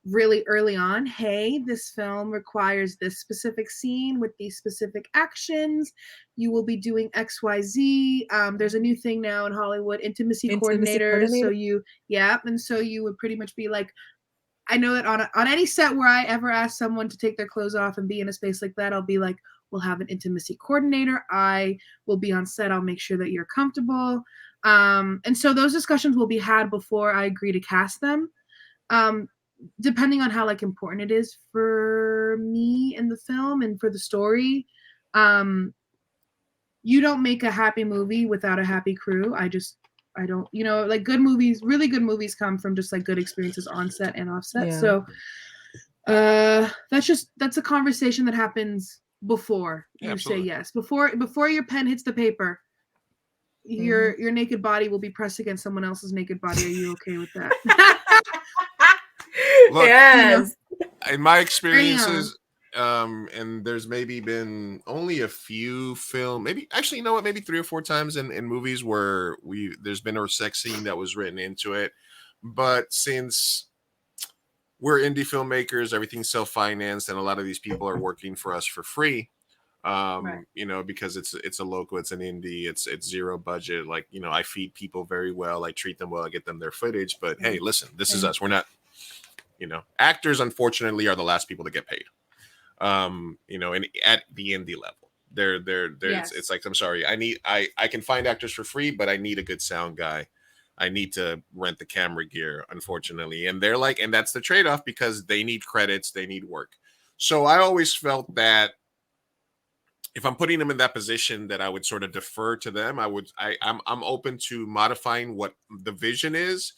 really early on. Hey, this film requires this specific scene with these specific actions. You will be doing XYZ. There's a new thing now in Hollywood, intimacy coordinators. So and so you would pretty much be like, I know that on any set where I ever ask someone to take their clothes off and be in a space like that, I'll be like, we'll have an intimacy coordinator. I will be on set. I'll make sure that you're comfortable. And so those discussions will be had before I agree to cast them. Depending on how like important it is for me in the film and for the story. You don't make a happy movie without a happy crew. I don't, like good movies, really good movies come from just like good experiences on set and off set. Yeah. So that's a conversation that happens before you say yes. Before your pen hits the paper, your naked body will be pressed against someone else's naked body. Are you okay with that? Look, yes. In my experiences, and there's maybe been only a few maybe actually, you know what, maybe 3 or 4 times in movies where there's been a sex scene that was written into it. But since we're indie filmmakers, everything's self-financed, and a lot of these people are working for us for free. Right. You know, because it's a local, it's an indie, it's zero budget. Like, you know, I feed people very well, I treat them well, I get them their footage. But hey, listen, this is us. We're not, you know, actors unfortunately are the last people to get paid. You know, and at the indie level, Yes. it's like, I'm sorry, I can find actors for free, but I need a good sound guy. I need to rent the camera gear, unfortunately. And they're like, and that's the trade-off, because they need credits, they need work. So I always felt that if I'm putting them in that position, that I would sort of defer to them. I'm open to modifying what the vision is,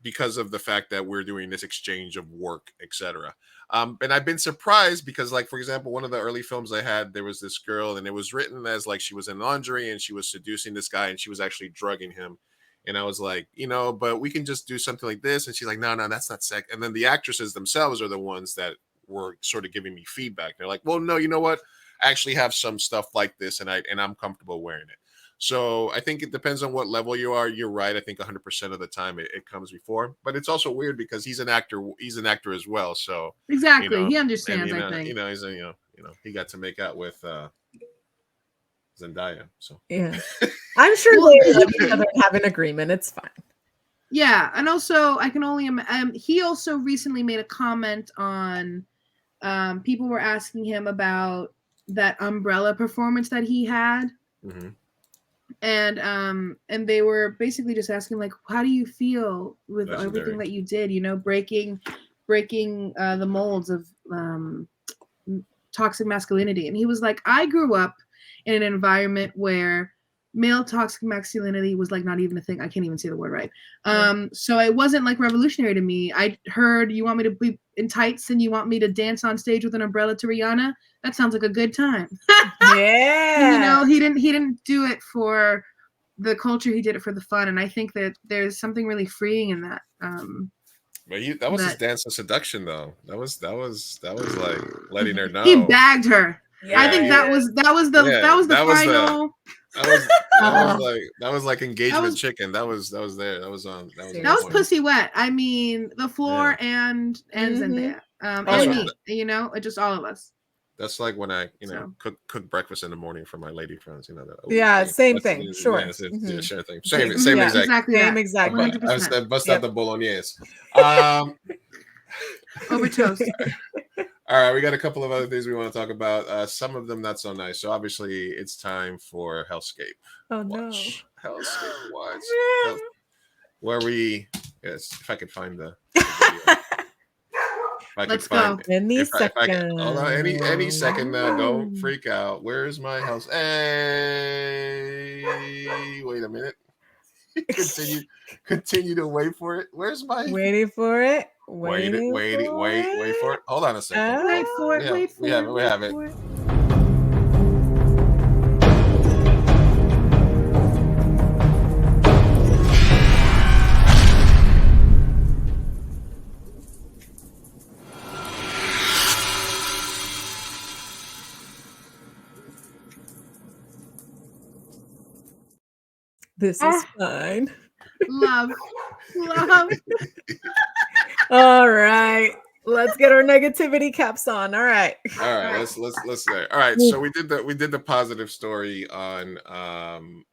because of the fact that we're doing this exchange of work, etc. And I've been surprised because, like, for example, one of the early films I had, there was this girl, and it was written as like she was in lingerie and she was seducing this guy and she was actually drugging him. And I was like, you know, but we can just do something like this. And she's like, no, that's not sex. And then the actresses themselves are the ones that were sort of giving me feedback. They're like, well, no, you know what? I actually have some stuff like this, and I'm comfortable wearing it. So I think it depends on what level you are. You're right. I think 100% of the time it comes before, but it's also weird because he's an actor. He's an actor as well. So Exactly, you know, he understands. and, I think. you know, he's he got to make out with Zendaya. So yeah, I'm sure they love each other and have an agreement. It's fine. Yeah, and also I can only he also recently made a comment on people were asking him about that Umbrella performance that he had. Mm-hmm. And they were basically just asking, like, how do you feel with everything that you did, you know, breaking the molds of toxic masculinity. And he was like, I grew up in an environment where male toxic masculinity was like not even a thing. I can't even say the word right. So it wasn't like revolutionary to me. I heard you want me to be in tights and you want me to dance on stage with an umbrella to Rihanna. That sounds like a good time. Yeah. You know, he didn't do it for the culture. He did it for the fun. And I think that there's something really freeing in that. But that was his dance of seduction, though. That was like letting her know. He bagged her. Yeah, I think that was the final. That was like engagement chicken. That was there. That was pussy wet. I mean, the floor and Zendaya. And me, you know, just all of us. That's like when I, cook breakfast in the morning for my lady friends. You know that. Yeah, same thing. Sure. Yeah, sure thing. Same exact. Same exact. I bust out the bolognese. Over toast. All right, we got a couple of other things we want to talk about. Some of them not so nice. So obviously, it's time for Hellscape. Oh Watch. No! Hellscape Watch. Where if I could find the video. Let's go. Any second. Hold on, any second now. Don't freak out. Where's my house? Hey, wait a minute. Continue to wait for it. Where's my waiting for it? Wait for it. Hold on a second. Wait for it. We have it. This is fine. Love. All right. Let's get our negativity caps on. All right. Let's say. All right. So we did the positive story on Shamu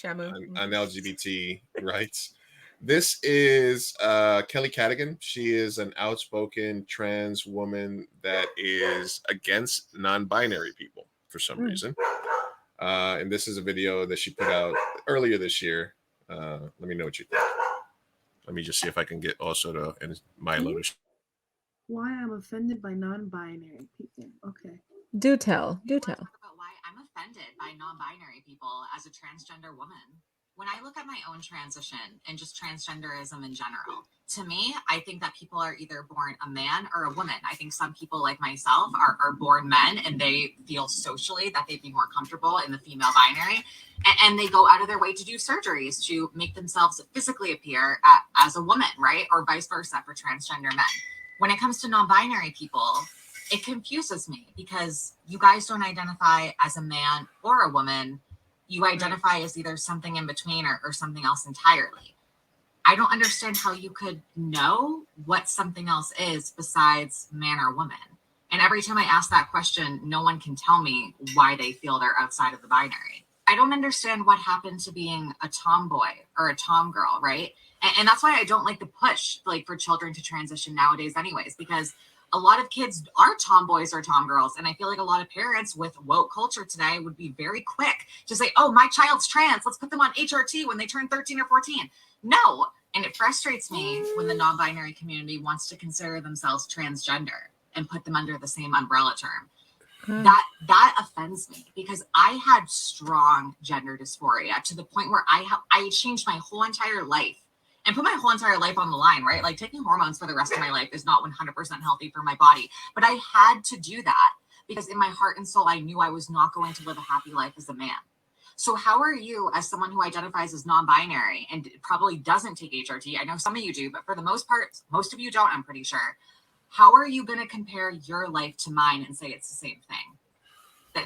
on LGBT rights. This is Kelly Cadigan. She is an outspoken trans woman that is against non-binary people for some reason. And this is a video that she put out earlier this year. Let me know what you think. Let me just see if I can get also to Milo. Why I'm offended by non-binary people. Okay. Do tell. About why I'm offended by non-binary people as a transgender woman. When I look at my own transition and just transgenderism in general, to me, I think that people are either born a man or a woman. I think some people like myself are born men and they feel socially that they'd be more comfortable in the female binary. And they go out of their way to do surgeries to make themselves physically appear as a woman, right? Or vice versa for transgender men. When it comes to non-binary people, it confuses me because you guys don't identify as a man or a woman. You identify as either something in between or something else entirely. I don't understand how you could know what something else is besides man or woman. And every time I ask that question, no one can tell me why they feel they're outside of the binary. I don't understand what happened to being a tomboy or a tomgirl, right? And that's why I don't like the push like for children to transition nowadays anyways, because a lot of kids are tomboys or tomgirls. And I feel like a lot of parents with woke culture today would be very quick to say, oh, my child's trans. Let's put them on HRT when they turn 13 or 14. No. And it frustrates me when the non-binary community wants to consider themselves transgender and put them under the same umbrella term. That offends me because I had strong gender dysphoria to the point where I changed my whole entire life and put my whole entire life on the line, right? Like taking hormones for the rest of my life is not 100% healthy for my body, but I had to do that because in my heart and soul, I knew I was not going to live a happy life as a man. So how are you, as someone who identifies as non-binary and probably doesn't take HRT? I know some of you do, but for the most part, most of you don't, I'm pretty sure. How are you going to compare your life to mine and say it's the same thing?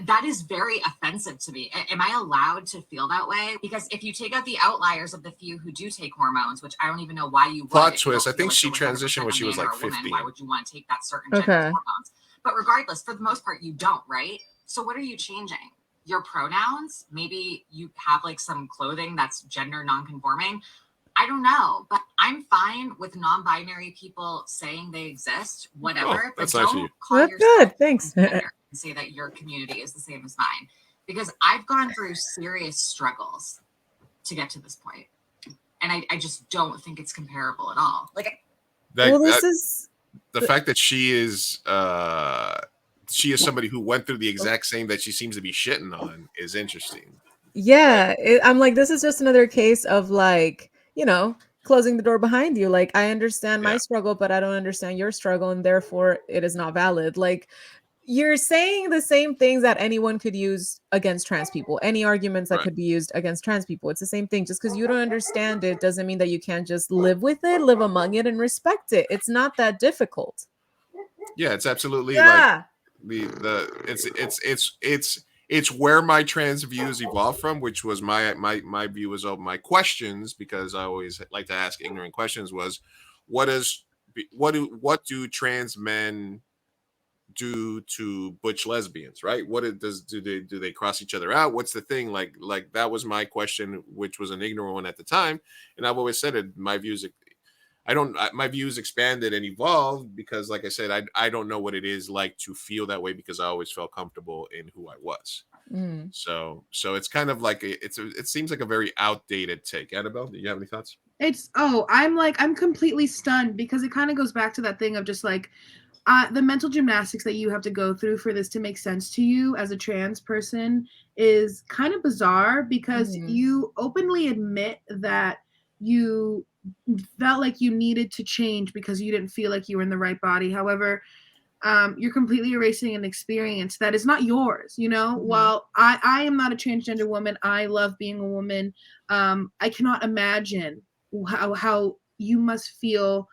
That is very offensive to me. Am I allowed to feel that way? Because if you take out the outliers of the few who do take hormones, which I don't even know why you would. Plot twist. I think she transitioned when she was like 15. Why would you want to take that certain gender hormones? But regardless, for the most part, you don't, right? So what are you changing? Your pronouns? Maybe you have like some clothing that's gender non-conforming. I don't know, but I'm fine with non-binary people saying they exist, whatever. That's but nice don't of you. call That's yourself good. Thanks. and say that your community is the same as mine, because I've gone through serious struggles to get to this point, and I just don't think it's comparable at all. Like, the fact that she is somebody who went through the exact same that she seems to be shitting on is interesting. Yeah, I'm like, this is just another case of like, closing the door behind you. Like, I understand my struggle, but I don't understand your struggle, and therefore it is not valid. Like, you're saying the same things that anyone could use against trans people, any arguments that could be used against trans people. It's the same thing. Just because you don't understand it doesn't mean that you can't just live with it, live among it, and respect it. It's not that difficult. Yeah, it's absolutely like it's where my trans views evolved from, which was my view was of my questions, because I always like to ask ignorant questions, was what do trans men do to butch lesbians, right? Do they cross each other out? What's the thing? Like that was my question, which was an ignorant one at the time, and I've always said it. My views expanded and evolved because, like I said, I don't know what it is like to feel that way, because I always felt comfortable in who I was. So it's kind of like it seems like a very outdated take. Anabel, do you have any thoughts? I'm completely stunned, because it kind of goes back to that thing of just like the mental gymnastics that you have to go through for this to make sense to you as a trans person is kind of bizarre, because you openly admit that you felt like you needed to change because you didn't feel like you were in the right body. However, you're completely erasing an experience that is not yours. While I am not a transgender woman, I love being a woman. I cannot imagine how you must feel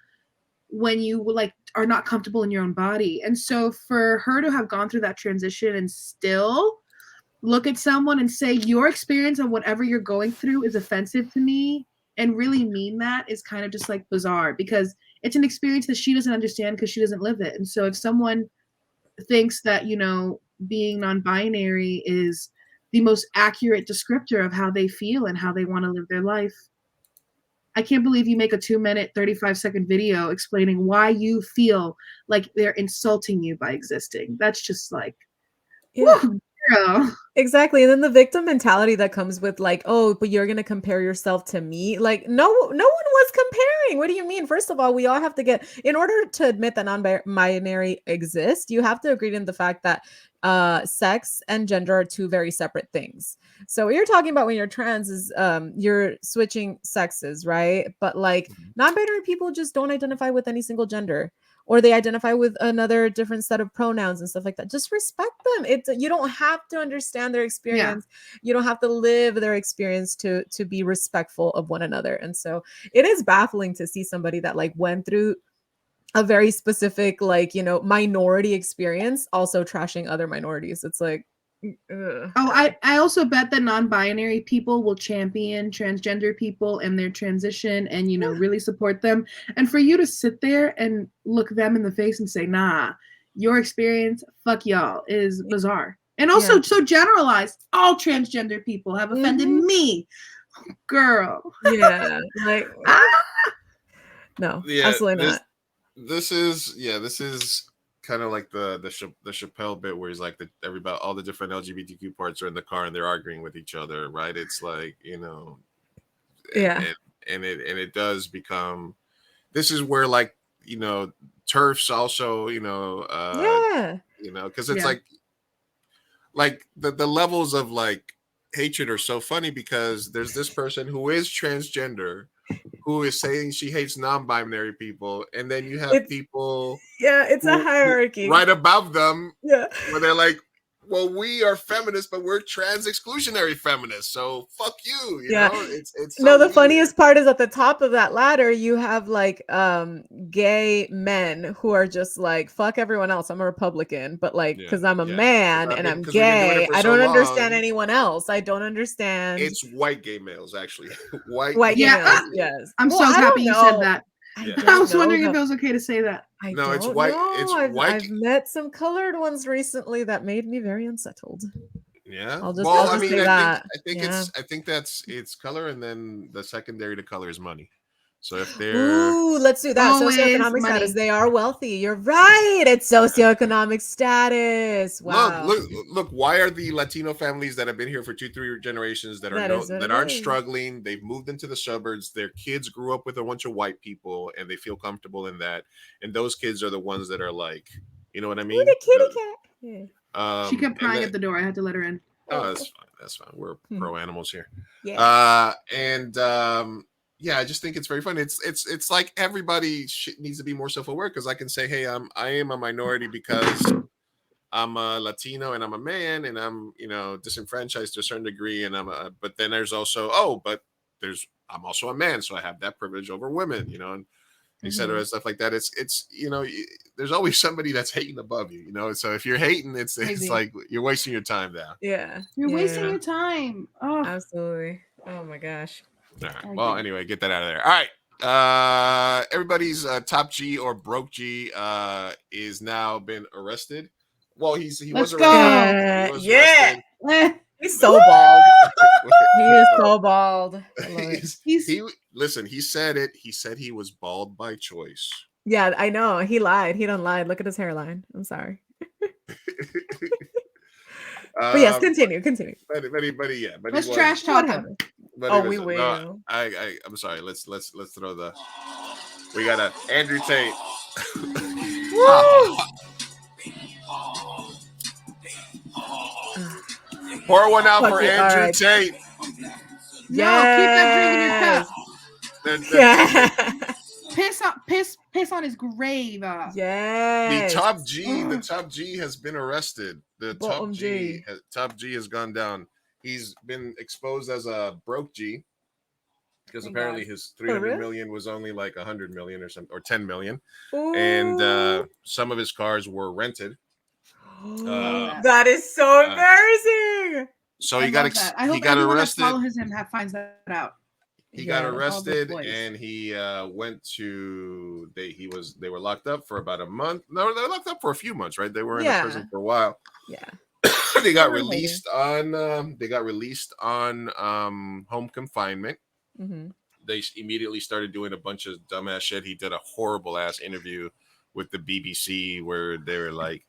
when you like are not comfortable in your own body. And so for her to have gone through that transition and still look at someone and say your experience of whatever you're going through is offensive to me, and really mean that, is kind of just like bizarre, because it's an experience that she doesn't understand because she doesn't live it. And so if someone thinks that, being non-binary is the most accurate descriptor of how they feel and how they want to live their life, I can't believe you make a 2-minute, 35-second video explaining why you feel like they're insulting you by existing. That's just like, whew, girl. Exactly. And then the victim mentality that comes with like, oh, but you're going to compare yourself to me. Like, no one was comparing. What do you mean? First of all, we all have to in order to admit that non-binary exists, you have to agree to the fact that sex and gender are two very separate things. So what you're talking about when you're trans is you're switching sexes, right? But like non-binary people just don't identify with any single gender, or they identify with another different set of pronouns and stuff like that. Just respect them. You don't have to understand their experience. Yeah. You don't have to live their experience to be respectful of one another. And so it is baffling to see somebody that like went through a very specific, like, you know, minority experience, also trashing other minorities. It's like, ugh. Oh, I also bet that non-binary people will champion transgender people and their transition and, you know, really support them. And for you to sit there and look them in the face and say, nah, your experience, fuck y'all, is bizarre. And also so generalized. All transgender people have offended me. Girl. Yeah. Like, no, absolutely not. This is kind of like the Chappelle bit where he's like everybody, all the different LGBTQ parts are in the car and they're arguing with each other, right? It's like, you know, and it does become, this is where, like, you know, TERFs also, you know, you know, because it's like the levels of like hatred are so funny, because there's this person who is transgender who is saying she hates non-binary people, and then you have people it's a hierarchy right above them where they're like, well, we are feminists, but we're trans exclusionary feminists, so fuck you, you know. It's so no, the weird. funniest part is at the top of that ladder you have like gay men who are just like, fuck everyone else, I'm a Republican, but like, because I'm a man and I'm gay, I don't understand anyone else. I don't understand. It's white gay males, actually. white gay males. Yes, I'm so happy you said that. I was wondering if it was okay to say that. No, it's white. It's white. I've met some colored ones recently that made me very unsettled. Yeah. I'll just I mean, say that. I think it's color, and then the secondary to color is money. So if they're let's do that. Socioeconomic status. They are wealthy. You're right. It's socioeconomic status. Wow. Look. Why are the Latino families that have been here for 2-3 generations that aren't struggling? They've moved into the suburbs. Their kids grew up with a bunch of white people, and they feel comfortable in that. And those kids are the ones that are like, you know what I mean? Ooh, the kitty cat. She kept crying at the door. I had to let her in. Oh, that's fine. That's fine. We're pro animals here. Yeah. Yeah, I just think it's very fun. It's like everybody needs to be more self-aware, because I can say, hey, I am a minority because I'm a Latino and I'm a man and I'm, you know, disenfranchised to a certain degree, and but then there's also I'm also a man, so I have that privilege over women, you know, and et cetera, and stuff like that. It's you know, there's always somebody that's hating above you, you know. So if you're hating, it's like you're wasting your time now. Yeah, you're wasting your time. Oh, absolutely. Oh my gosh. All right. Well, anyway, get that out of there. All right. Everybody's top G or broke G is now been arrested. Well, he was arrested. He was arrested. He's so bald. He is so bald. Listen, he said it. He said he was bald by choice. Yeah, I know. He lied. He done lied. Look at his hairline. I'm sorry. But yes, continue. But yeah. Let's trash talk him. We will. No, I'm sorry. Let's throw the. We got Andrew Tate. Pour one out for Andrew Tate. No, keep that drink in your cup. Piss on his grave. Yes. The top G has been arrested. The top G has gone down. He's been exposed as a broke G, because apparently his 300 million was only like 100 million or something, or 10 million. Ooh. And some of his cars were rented. That is so embarrassing. So he got arrested. Follow him finds that out. He got arrested, and he went to they were locked up for about a month. No, they were locked up for a few months, right? They were in prison for a while. Yeah. They got released on home confinement. Mm-hmm. They immediately started doing a bunch of dumbass shit. He did a horrible ass interview with the BBC where they were like,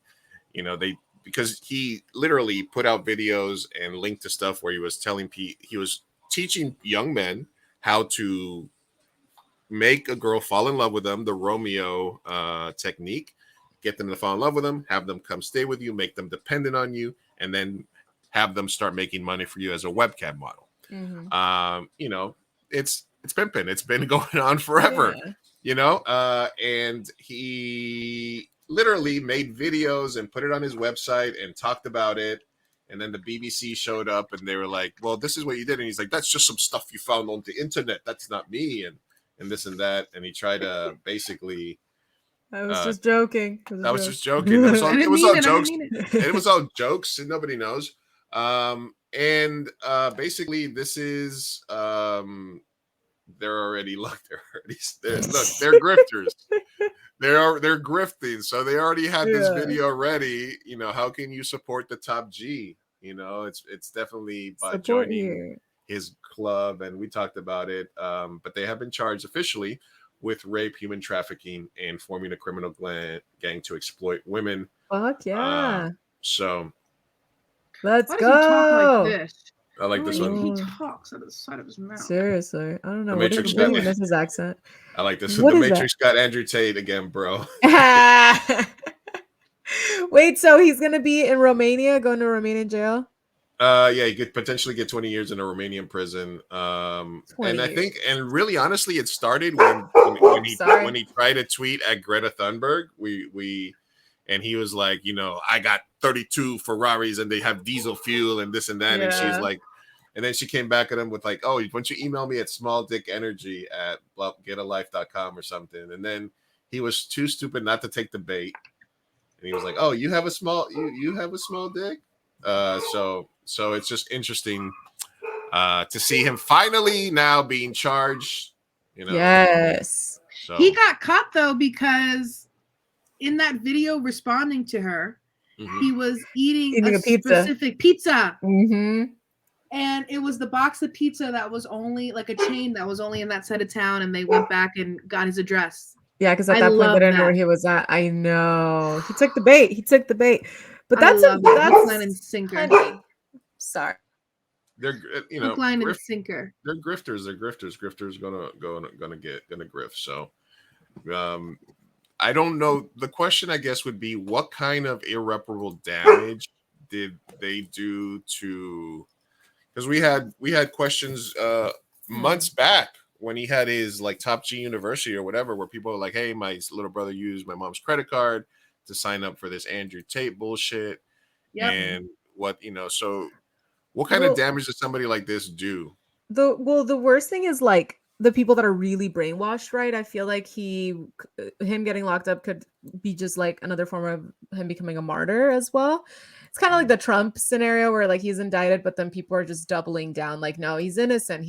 you know, because he literally put out videos and linked to stuff where he was teaching young men how to make a girl fall in love with them, the Romeo technique, get them to fall in love with them, have them come stay with you, make them dependent on you, and then have them start making money for you as a webcam model. Mm-hmm. You know, it's pimping. It's been going on forever, you know, and he literally made videos and put it on his website and talked about it. And then the BBC showed up and they were like, well, this is what you did. And he's like, that's just some stuff you found on the internet. That's not me. And this and that. And he tried to basically I was just joking. I was just joking. It was all, it was all jokes. It was all jokes, and nobody knows. Basically, this is they're already look. They're grifters. They're grifting, so they already had this video ready. You know, how can you support the top G? You know, it's definitely by Support joining here. his club, and we talked about it. But they have been charged officially with rape, human trafficking, and forming a criminal gang to exploit women. Fuck yeah. So let's Why go. does he talk like this? I like this one. He talks out of the side of his mouth. Seriously, I don't know. The What Matrix is got- that's his accent? I like this. What The is Matrix got Andrew Tate again, bro. Wait, so he's gonna be in Romania, going to Romanian jail? Yeah, he could potentially get 20 years in a Romanian prison. And I think, and really honestly, it started when he tried to tweet at Greta Thunberg. And he was like, you know, I got 32 Ferraris and they have diesel fuel and this and that. And she's like, and then she came back at him with like, oh, why don't you email me at smalldickenergy@getalife.com or something. And then he was too stupid not to take the bait. And he was like, oh, you have a small dick. So it's just interesting to see him finally now being charged. You know, yes. So He got caught though because in that video responding to her, he was eating a specific pizza. Mm-hmm. And it was the box of pizza that was only like a chain that was only in that side of town, and they went back and got his address. Yeah, because at that point they didn't know where he was at. I know. He took the bait. But that's hook, line, and sinker. Sorry. They're hook, line, and sinker. They're grifters. Grifters gonna grift. So I don't know. The question I guess would be, what kind of irreparable damage did they do to, because we had questions months back when he had his like Top G University or whatever, where people are like, hey, my little brother used my mom's credit card to sign up for this Andrew Tate bullshit. Yep. And what, so what kind of damage does somebody like this do? The worst thing is like the people that are really brainwashed, right? I feel like him getting locked up could be just like another form of him becoming a martyr as well. It's kind of like the Trump scenario where like he's indicted, but then people are just doubling down like, no, he's innocent.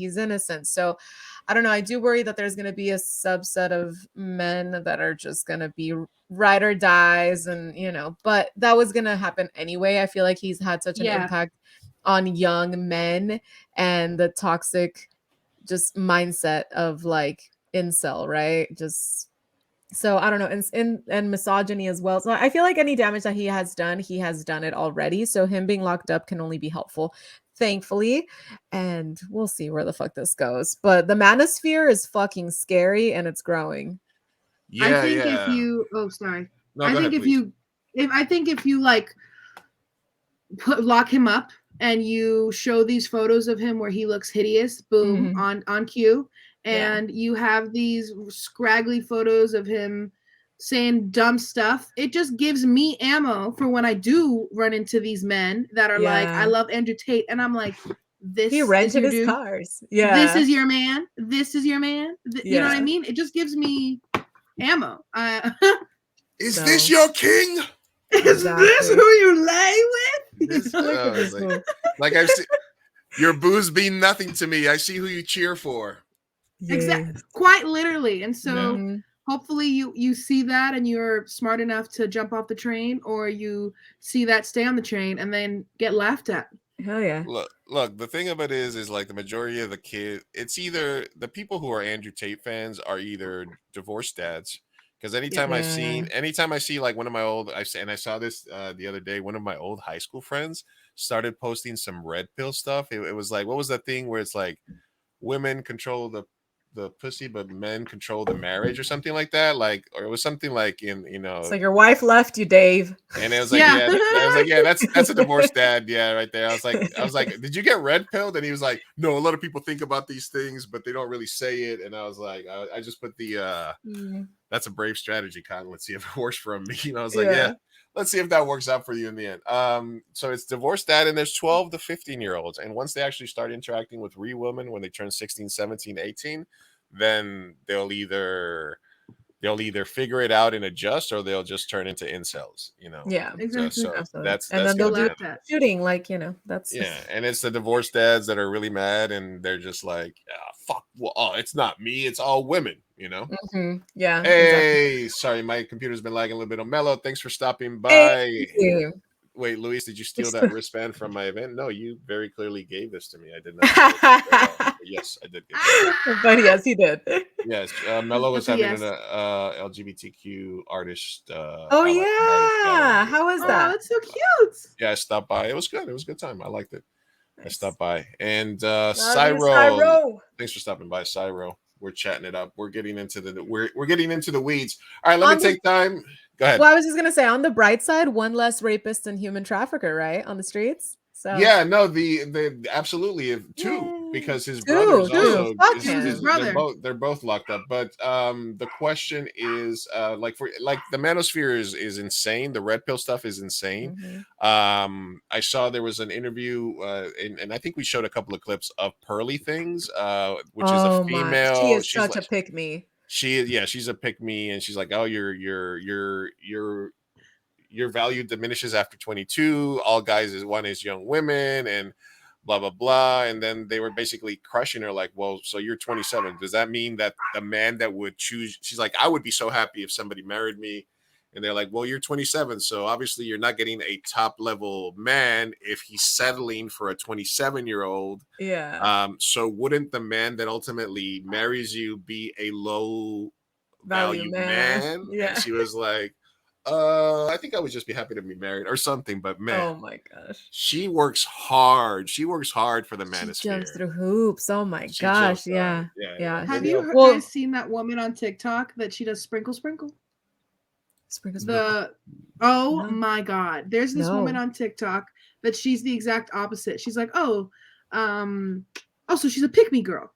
So I don't know. I do worry that there's going to be a subset of men that are just going to be ride or dies. And, but that was going to happen anyway. I feel like he's had such an impact on young men and the toxic just mindset of like incel, right? Just so I don't know, and misogyny as well. So I feel like any damage that he has done it already. So him being locked up can only be helpful, thankfully. And we'll see where the fuck this goes. But the manosphere is fucking scary and it's growing. Yeah, I think if you I think if you like lock him up and you show these photos of him where he looks hideous, boom, on cue, and you have these scraggly photos of him saying dumb stuff, it just gives me ammo for when I do run into these men that are like, I love Andrew Tate, and I'm like, this he rented is his dude. cars. Yeah, this is your man. This is your man. You know what I mean? It just gives me ammo. Is this your king? Is this who you lay with? Like I've seen your booze mean nothing to me. I see who you cheer for. Exactly, quite literally. And so hopefully you see that and you're smart enough to jump off the train, or you see that, stay on the train, and then get laughed at. Hell yeah. Look, the thing of it is like the majority of the kids, it's either the people who are Andrew Tate fans are either divorced dads. Because anytime I see like one of my old, I saw this the other day, one of my old high school friends started posting some red pill stuff. It was like, what was that thing where it's like women control the pussy, but men control the marriage or something like that? Like, or it was something like it's like your wife left you, Dave. And it was like, that's a divorced dad. Yeah, right there. I was like, did you get red pilled? And he was like, no, a lot of people think about these things, but they don't really say it. And I was like, I just put the that's a brave strategy, Con. Let's see if it works for me. And I was like, yeah, let's see if that works out for you in the end. So it's divorced dad, and there's 12 to 15-year-olds. And once they actually start interacting with real women when they turn 16, 17, 18, then they'll either they'll either figure it out and adjust, or they'll just turn into incels. Yeah, Exactly. So absolutely. that's And that's then they'll gonna do be it. shooting, like that's Yeah, and it's the divorced dads that are really mad, and they're just like, fuck, well, it's not me, it's all women. Yeah, exactly. Hey, sorry, my computer's been lagging a little bit on Mello. Thanks for stopping Hey, by. thank you. Wait, Luis, did you steal that wristband from my event? No, you very clearly gave this to me. I did not steal it at all. But yes, I did give it. But yes, he did. Yes, Mello was That's a having yes. an LGBTQ artist Oh ally, an artist yeah, gathering. how was Oh, that? that's so cute. Yeah, I stopped by. It was good. It was a good time. I liked it. I Nice. stopped by. And Love you, Cyro, Cyro. thanks for stopping by, Cyro. We're chatting it up. We're getting into we're getting into the weeds. All right, let me take time. Go ahead. Well, I was just gonna say, on the bright side, one less rapist and human trafficker, right, on the streets. So Yeah, no, the absolutely two, because his brother's Two. also Fuck It was his him. brother. they're both locked up. But the question is like the manosphere is insane. The red pill stuff is insane. I saw there was an interview and I think we showed a couple of clips of Pearly Things, which is a My, she female. is such a pick me. She's a pick me, and she's like, oh, your value diminishes after 22. All guys is young women, and blah blah blah. And then they were basically crushing her, like, well, so you're 27, does that mean that the man that would choose, she's like, I would be so happy if somebody married me. And they're like, well, you're 27, so obviously you're not getting a top level man if he's settling for a 27-year-old. Yeah. So wouldn't the man that ultimately marries you be a low value man? Yeah. And she was like, I think I would just be happy to be married or something. But man, Oh my gosh, she works hard. She works hard for the manosphere. jumps through hoops. Oh my She gosh, jumps yeah, hard. yeah. Have you Well, guys seen that woman on TikTok that she does sprinkle? sprinkles. Oh No. my God. There's this woman No. on TikTok that she's the exact opposite. She's like, so she's a pick me girl.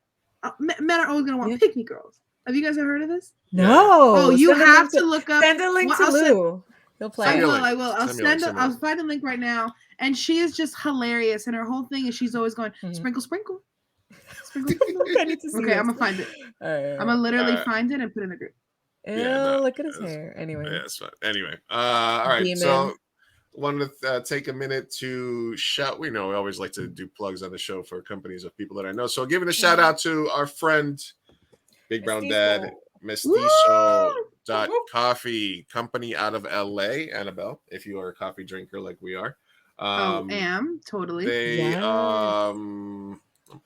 Men are always gonna want pick me girls. Have you guys ever heard of this? No. Oh, you Send a have link to look up. Send a link to I'll send- Lou. He'll play. I will. I'll Send me a link. I'll find the link right now. And she is just hilarious. And her whole thing is she's always going sprinkle. Sprinkle, sprinkle. I need to see Okay, this. I'm gonna find it. Right. I'm gonna literally find it and put it in the group. Ew, Yeah, look at his hair. Anyway. Yeah, it's fine. Anyway, all right. Demon. So wanted to take a minute to shout. We always like to do plugs on the show for companies of people that I know. So giving a shout out to our friend Big Brown Dad, Mestizo.coffee, company out of LA, Anabel, if you are a coffee drinker like we are. Am totally. They I'll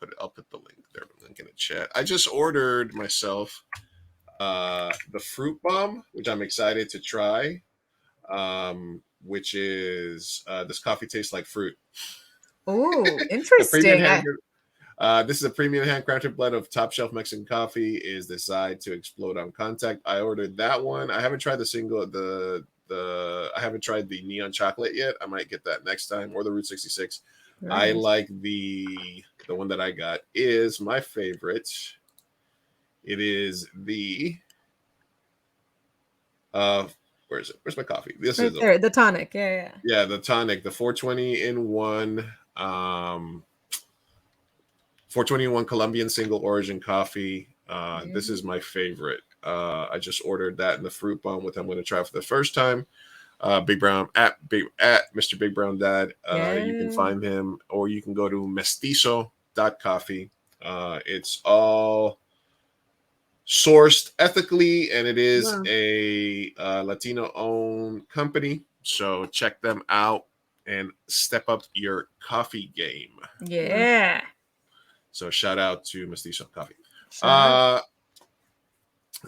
put the link there, link in the chat. I just ordered myself the fruit bomb, which I'm excited to try. Which is this coffee tastes like fruit. Oh, interesting. This is a premium handcrafted blend of top shelf Mexican coffee. Is designed to explode on contact. I ordered that one. I haven't tried I haven't tried the neon chocolate yet. I might get that next time, or the Route 66. I like the one that I got is my favorite. It is the where is it? Where's my coffee? This right is there, the tonic. Yeah. Yeah, the tonic, the 420 in 1 420 in 1 Colombian single origin coffee. This is my favorite. I just ordered that in the fruit bomb, which I'm going to try for the first time. Big Brown at Mr. Big Brown Dad. You can find him, or you can go to mestizo.coffee. It's all sourced ethically, and it is a Latino owned company. So check them out and step up your coffee game. Yeah. So shout out to Mestizo Coffee. Let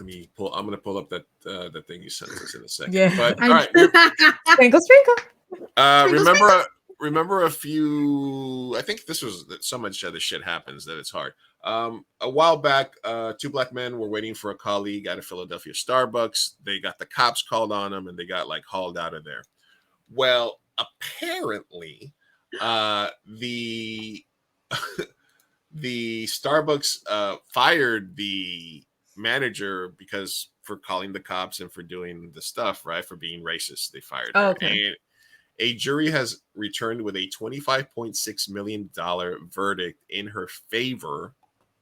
me pull. I'm gonna pull up that thing you sent us in a second. Yeah. But all right. Sprinkle. Remember a few. I think this was so much other shit happens that it's hard. A while back, 2 black men were waiting for a colleague at a Philadelphia Starbucks. They got the cops called on them, and they got hauled out of there. Well, apparently, the Starbucks fired the manager for calling the cops and for doing the stuff, right? For being racist. They fired her. Okay. And a jury has returned with a $25.6 million verdict in her favor.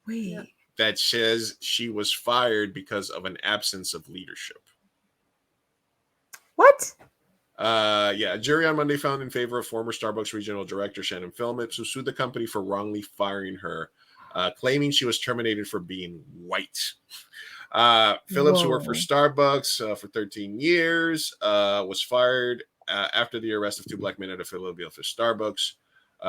Wait. that says she was fired because of an absence of leadership. What? Yeah, a jury on Monday found in favor of former Starbucks regional director Shannon Phillips, who sued the company for wrongly firing her, claiming she was terminated for being white. Phillips, who worked for Starbucks for 13 years, was fired after the arrest of two black men at a Philadelphia Starbucks.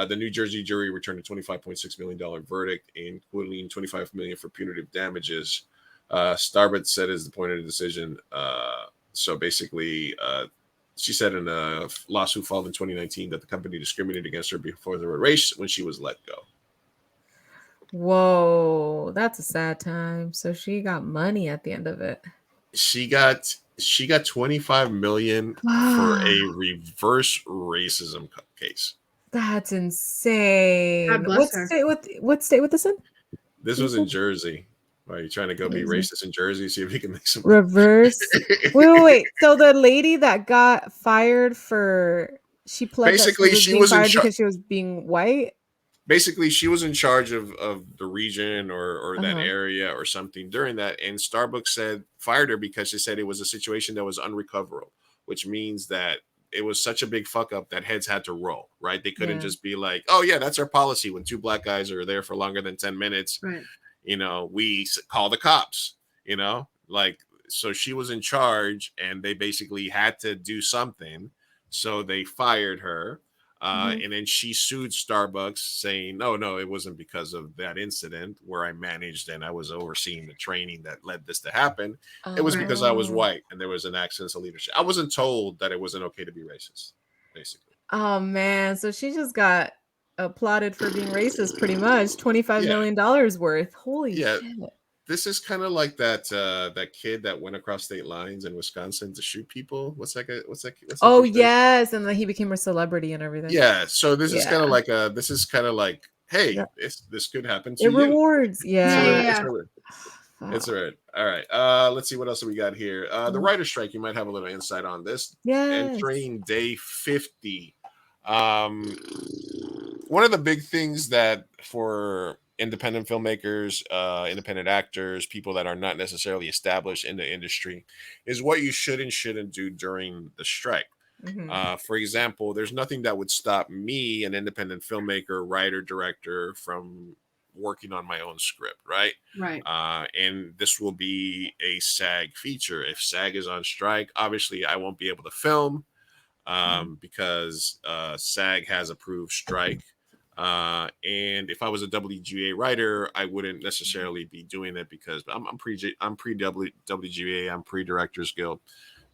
The New Jersey jury returned a $25.6 million verdict, including $25 million for punitive damages. Starbucks said is the point of the decision. So basically, she said in a lawsuit filed in 2019 that the company discriminated against her before the race when she was let go. Whoa, that's a sad time. So she got money at the end of it. She got $25 million for a reverse racism case. That's insane. God bless her. What state with this in? This was in Jersey. Are you trying to go be racist in Jersey? See if you can make some reverse. wait. So the lady that got fired she pled basically that she was being fired because she was being white. Basically, she was in charge of the region or that area or something during that, and Starbucks fired her because she said it was a situation that was unrecoverable, which means that it was such a big fuck up that heads had to roll, right? They couldn't just be like, oh yeah, that's our policy. When two black guys are there for longer than 10 minutes, right? We call the cops, so she was in charge and they basically had to do something. So they fired her. And then she sued Starbucks saying, no, it wasn't because of that incident where I managed and I was overseeing the training that led this to happen. It was because I was white and there was an absence of leadership. I wasn't told that it wasn't okay to be racist, basically. Oh man, so she just got applauded for being racist pretty much. $25 million worth. Holy shit. This is kind of like that kid that went across state lines in Wisconsin to shoot people. What's that? Oh yes, and then he became a celebrity and everything. Yeah, so this is kind of like hey, this could happen to you. It rewards. Yeah. It's all right. All right. Let's see what else we got here. The writer's strike. You might have a little insight on this. Entering day 50. One of the big things that for independent filmmakers, independent actors, people that are not necessarily established in the industry, is what you should and shouldn't do during the strike. For example, there's nothing that would stop me, an independent filmmaker, writer, director, from working on my own script, right? Right. And this will be a SAG feature. If SAG is on strike, obviously I won't be able to film because SAG has approved strike. And if I was a WGA writer, I wouldn't necessarily be doing it because I'm pre WGA, I'm pre Directors Guild.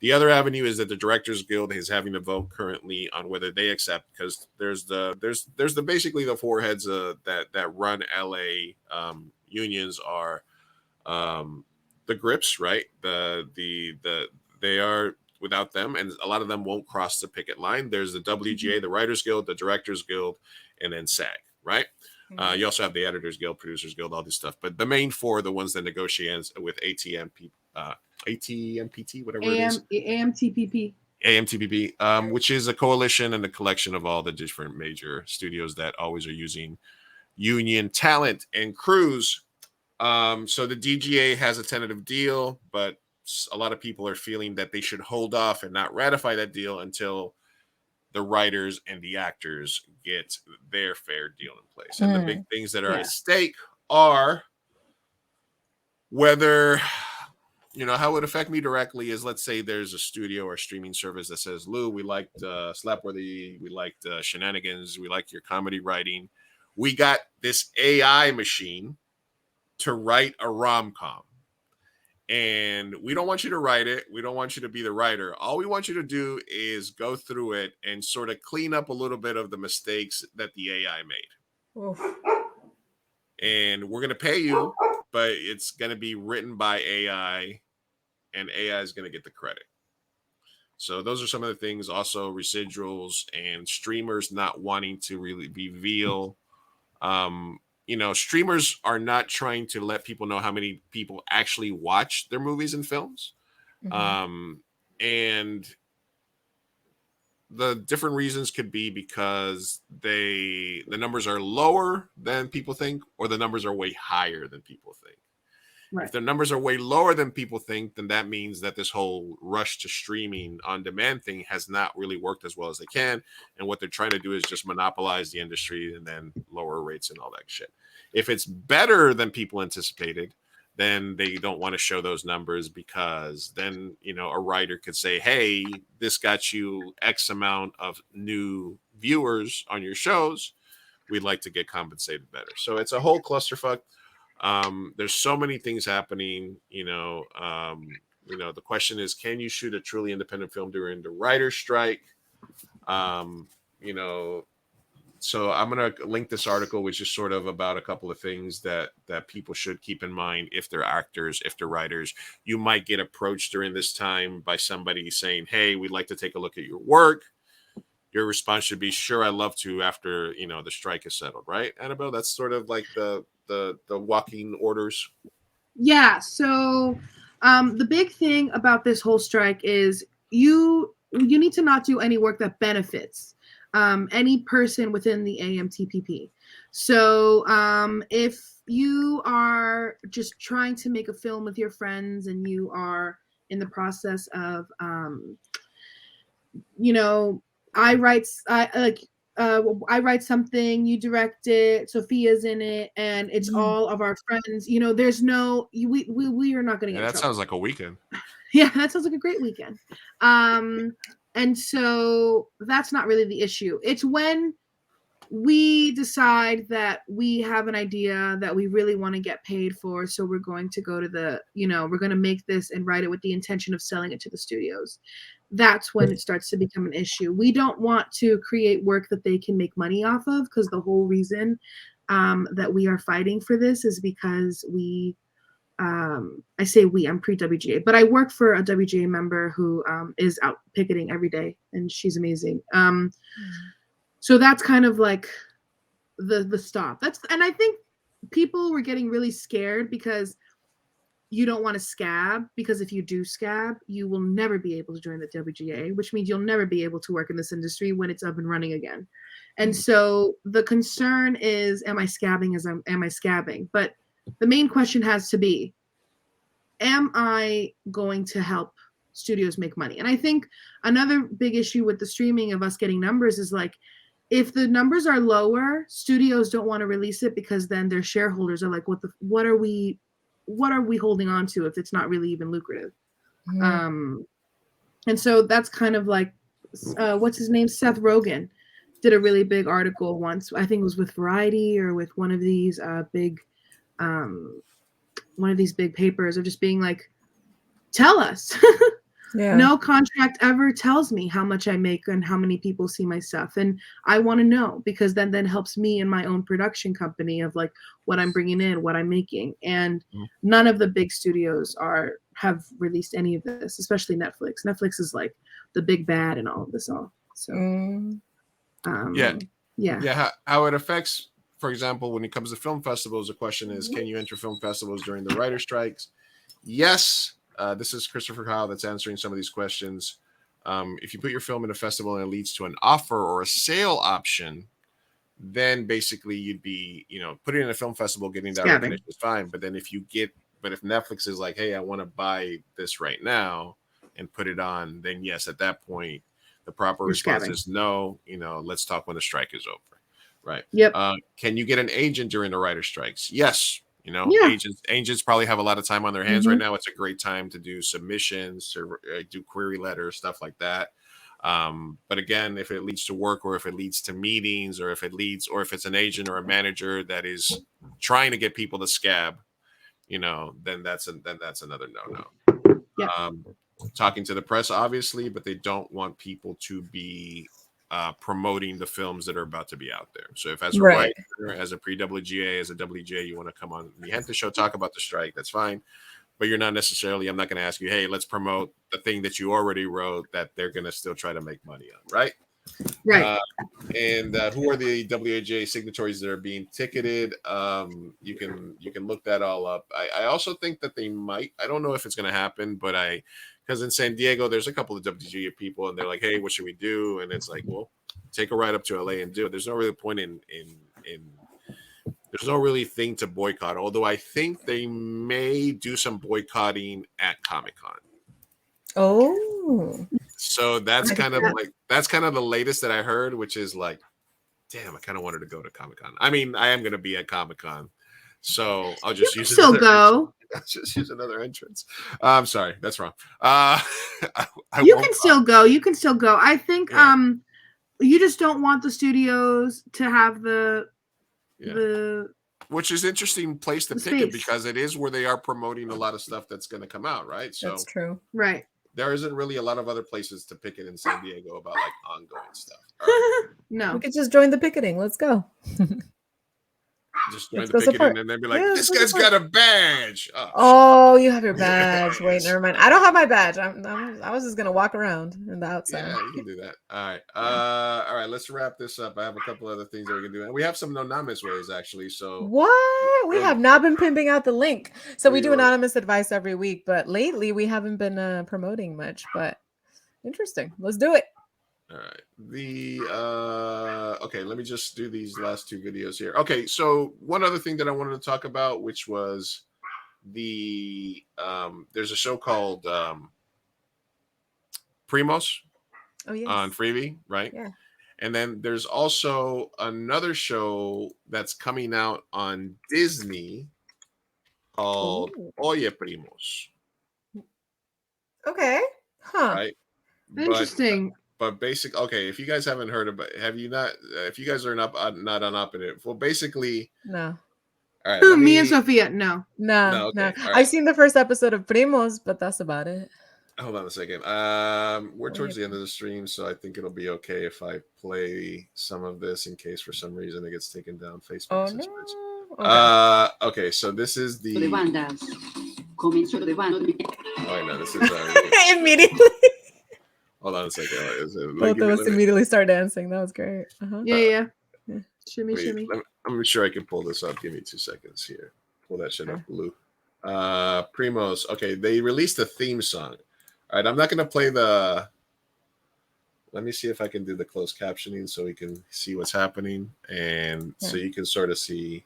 The other avenue is that the Directors Guild is having a vote currently on whether they accept, because there's basically the four heads that run LA unions are the grips, right? They are without them, and a lot of them won't cross the picket line. There's the WGA, the Writers Guild, the Directors Guild, and then SAG, right? You also have the Editors Guild, Producers Guild, all this stuff. But the main four are the ones that negotiate with ATMPT, whatever it is. AMTPP, which is a coalition and a collection of all the different major studios that always are using union talent and crews. So the DGA has a tentative deal, but a lot of people are feeling that they should hold off and not ratify that deal until the writers and the actors get their fair deal in place. And the big things that are at stake are whether, how it would affect me directly is, let's say there's a studio or streaming service that says, Lou, we liked Slapworthy, we liked Shenanigans, we like your comedy writing. We got this AI machine to write a rom-com. And we don't want you to write it. We don't want you to be the writer. All we want you to do is go through it and sort of clean up a little bit of the mistakes that the AI made. Oof. And we're going to pay you, but it's going to be written by AI, and AI is going to get the credit. So those are some of the things. Also, residuals and streamers not wanting to really reveal. Streamers are not trying to let people know how many people actually watch their movies and films. And the different reasons could be because the numbers are lower than people think, or the numbers are way higher than people think. Right. If the numbers are way lower than people think, then that means that this whole rush to streaming on demand thing has not really worked as well as they can. And what they're trying to do is just monopolize the industry and then lower rates and all that shit. If it's better than people anticipated, then they don't want to show those numbers, because then, you know, a writer could say, hey, this got you X amount of new viewers on your shows. We'd like to get compensated better. So it's a whole clusterfuck. There's so many things happening, the question is, can you shoot a truly independent film during the writer's strike? So I'm going to link this article, which is sort of about a couple of things that people should keep in mind if they're actors, if they're writers. You might get approached during this time by somebody saying, hey, we'd like to take a look at your work. Your response should be, sure, I'd love to, after, the strike is settled, right, Anabel? That's sort of like the walking orders. Yeah. So the big thing about this whole strike is you need to not do any work that benefits any person within the AMTPP. So if you are just trying to make a film with your friends and you are in the process of, I write something, you direct it, Sophia's in it, and it's all of our friends. There's no, we are not going to get in that trouble. sounds like a weekend. Yeah, that sounds like a great weekend. And so that's not really the issue. It's when we decide that we have an idea that we really want to get paid for. So we're going to go to we're going to make this and write it with the intention of selling it to the studios. That's when it starts to become an issue. We don't want to create work that they can make money off of, because the whole reason that we are fighting for this is because I say we, I'm pre-WGA, but I work for a WGA member who is out picketing every day, and she's amazing. So that's kind of like the stop. And I think people were getting really scared because you don't want to scab, because if you do scab, you will never be able to join the WGA, which means you'll never be able to work in this industry when it's up and running again. And so the concern is, am I scabbing? But the main question has to be, am I going to help studios make money? And I think another big issue with the streaming of us getting numbers is, like, if the numbers are lower, studios don't want to release it, because then their shareholders are like, what are we holding on to if it's not really even lucrative? And so that's kind of like, what's his name? Seth Rogen did a really big article once. I think it was with Variety or with one of these big papers, of just being like, tell us. Yeah. No contract ever tells me how much I make and how many people see my stuff. And I want to know, because then helps me in my own production company of like what I'm bringing in, what I'm making. And none of the big studios have released any of this, especially Netflix. Netflix is like the big bad and all of this all. So How it affects, for example, when it comes to film festivals, the question is, can you enter film festivals during the writer strikes? Yes. This is Christopher Kyle that's answering some of these questions. If you put your film in a festival and it leads to an offer or a sale option, then basically you'd be, putting in a film festival, getting that recognition is fine. But then if Netflix is like, hey, I want to buy this right now and put it on, then yes, at that point, the proper response is no, let's talk when the strike is over. Right. Yep. Can you get an agent during the writer strikes? Yes. Yeah. Agents probably have a lot of time on their hands right now. It's a great time to do submissions or do query letters, stuff like that. But again, if it leads to work, or if it leads to meetings, or if it's an agent or a manager that is trying to get people to scab, then that's another no-no. Yeah. Talking to the press, obviously, but they don't want people to be promoting the films that are about to be out there. So if as a writer, as a pre-WGA, as a WGA, you want to come on the Gente Show, talk about the strike, that's fine. But you're not necessarily, I'm not going to ask you, hey, let's promote the thing that you already wrote that they're going to still try to make money on, right? Right. And who are the WGA signatories that are being ticketed? You can look that all up. I also think that they might, I don't know if it's going to happen, but I because in San Diego, there's a couple of WGA people, and they're like, "Hey, what should we do?" And it's like, "Well, take a ride up to LA and do it." There's no really point in there's no really thing to boycott. Although I think they may do some boycotting at Comic-Con. Oh, so that's kind of the latest that I heard, which is like, damn, I kind of wanted to go to Comic-Con. I mean, I am going to be at Comic-Con, so I'll just use still go. I'll just use another entrance. I'm sorry, that's wrong. You can still go. You can still go. I think you just don't want the studios to have the which is interesting place to pick it, because it is where they are promoting a lot of stuff that's going to come out, right? So that's true. Right. There isn't really a lot of other places to pick it in San Diego about like ongoing stuff. No, we could just join the picketing. Let's go. Just join the picketing and then be like, this guy's got a badge. Oh, you have your badge. Wait, never mind. I don't have my badge. I was just gonna walk around in the outside. Yeah, you can do that. All right. All right. Let's wrap this up. I have a couple other things that we can do, and we have some anonymous ways actually. So what? We have not been pimping out the link. So we do anonymous advice every week, but lately we haven't been promoting much. But interesting. Let's do it. All right. Okay, let me just do these last two videos here. Okay, so one other thing that I wanted to talk about, which was there's a show called Primos on Freevee, right? Yeah. And then there's also another show that's coming out on Disney called Oye Primos. Okay. Huh. Right. Interesting. But basic, okay. If you guys haven't heard about, if you guys are not up in it, well, basically, no. All right. Me and Sophia, no. No. Okay. Right. I've seen the first episode of Primos, but that's about it. Hold on a second. We're towards the end of the stream, so I think it'll be okay if I play some of this in case for some reason it gets taken down Facebook. Oh no. Okay. So this is the. Oh no, this is immediately. Hold on a second. Both of us immediately start dancing. That was great. Yeah. Shimmy, shimmy. I'm sure I can pull this up. Give me 2 seconds here. Pull that shit up, Blue. Primos. Okay, they released a theme song. All right, I'm not gonna play the. Let me see if I can do the closed captioning so we can see what's happening, and so you can sort of see.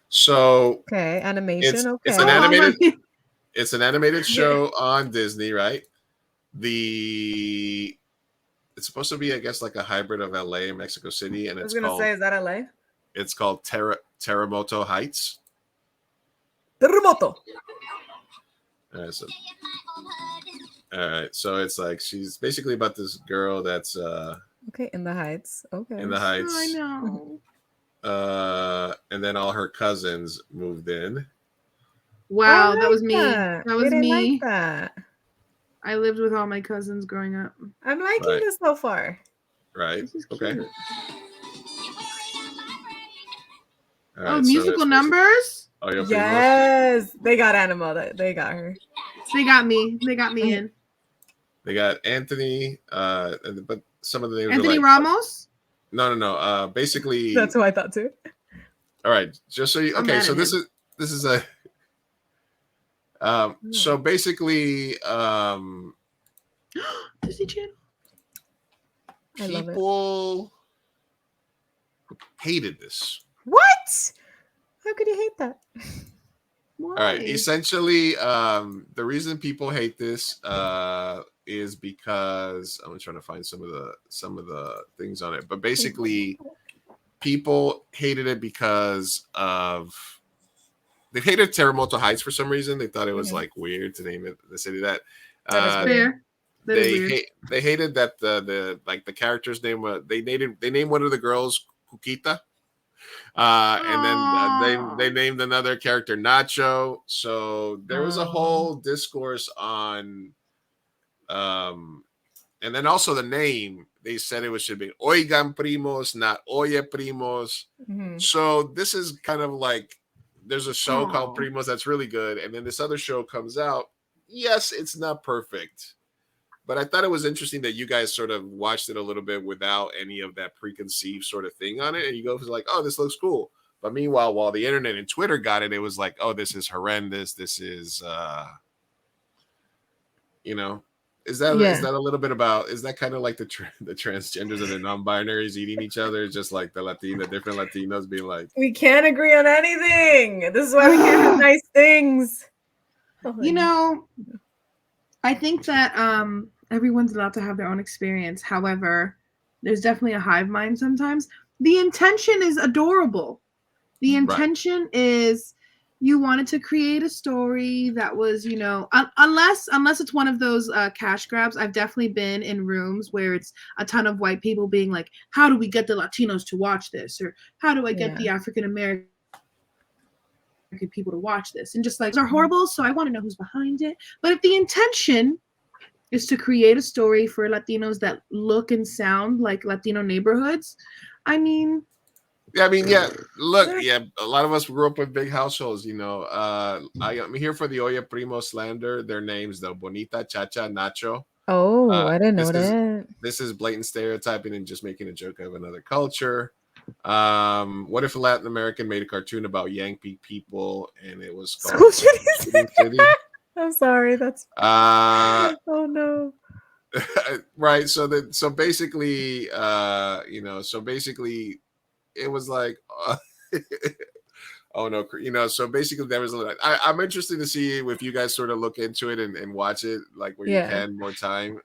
So okay, animation. It's an animated. It's an animated show on Disney, right? It's supposed to be, I guess, like a hybrid of LA and Mexico City, and it's called. Say, is that LA? It's called Terremoto Heights. Terremoto. All right, so it's like she's basically about this girl that's okay, in the Heights. Okay. In the Heights. I know. And then all her cousins moved in. Wow, that was me. That was me. Like that. I lived with all my cousins growing up. I'm liking this so far. Right. Okay. Right, musical numbers? Oh, yes. They got Anabel. They got her. They got me. They got me in. They got Anthony, but some of the names Anthony are like, Ramos? No. Basically, that's who I thought too. All right, just so you. Okay, so this is a. So basically, Disney Channel. People hated this. What? How could you hate that? Why? All right. Essentially, the reason people hate this is because I'm trying to find some of the things on it, but basically, people hated it because of they hated Terremoto Heights for some reason. They thought it was like weird to name it the city that. That is fair. They hated that the character's name they named one of the girls Cuquita. And then they named another character Nacho. So there was a whole discourse on and then also the name, they said it should be Oigan Primos, not Oye Primos. Mm-hmm. So this is kind of like there's a show called Primos that's really good, and then this other show comes out. Yes, it's not perfect, but I thought it was interesting that you guys sort of watched it a little bit without any of that preconceived sort of thing on it. And you go like, oh, this looks cool. But meanwhile, while the internet and Twitter got it, it was like, oh, this is horrendous. This is You know, is that a little bit about? Is that kind of like the transgenders and the non-binaries eating each other? Just like the different Latinos being like, we can't agree on anything. This is why we can't have nice things. You know, I think that everyone's allowed to have their own experience. However, there's definitely a hive mind sometimes. The intention is adorable. The intention is you wanted to create a story that was, you know, unless it's one of those cash grabs. I've definitely been in rooms where it's a ton of white people being like, how do we get the Latinos to watch this? Or how do I get the African American people to watch this? And just like, these are horrible, so I want to know who's behind it. But if the intention is to create a story for Latinos that look and sound like Latino neighborhoods, I mean, look, a lot of us grew up with big households, you know. I'm here for the Oye Primo slander. Their names, though: Bonita, Chacha, Nacho. Oh, I didn't know that. This is blatant stereotyping and just making a joke of another culture. What if a Latin American made a cartoon about Yankee people and it was called City? I'm sorry, that's oh no. Right. So basically, it was like, oh no, you know. So basically, there was. I'm interested to see if you guys sort of look into it and watch it, like where you can more time.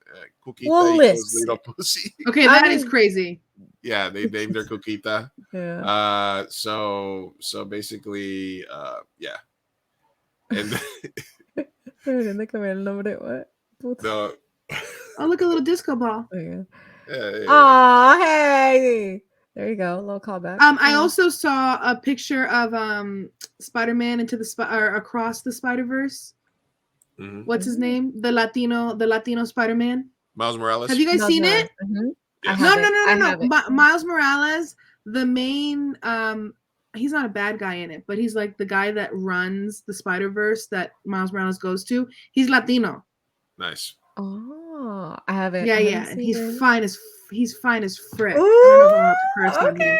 Cuquita equals little pussy. Okay, that is crazy. Yeah, they named her Cuquita. Yeah. So basically, yeah. And what? No. Oh, look, a little disco ball. Oh, yeah. Yeah. Oh, hey. There you go. A little callback. I also saw a picture of Spider-Man into or across the Spider-Verse. Mm-hmm. What's his name? The Latino Spider-Man. Miles Morales. Have you guys seen it? Mm-hmm. Yes. No. Miles Morales, the main he's not a bad guy in it, but he's like the guy that runs the Spider-Verse that Miles Morales goes to. He's Latino. Nice. Oh, I haven't. Yeah, and he's fine as frick. Ooh, I don't know if I'm allowed to curse on here.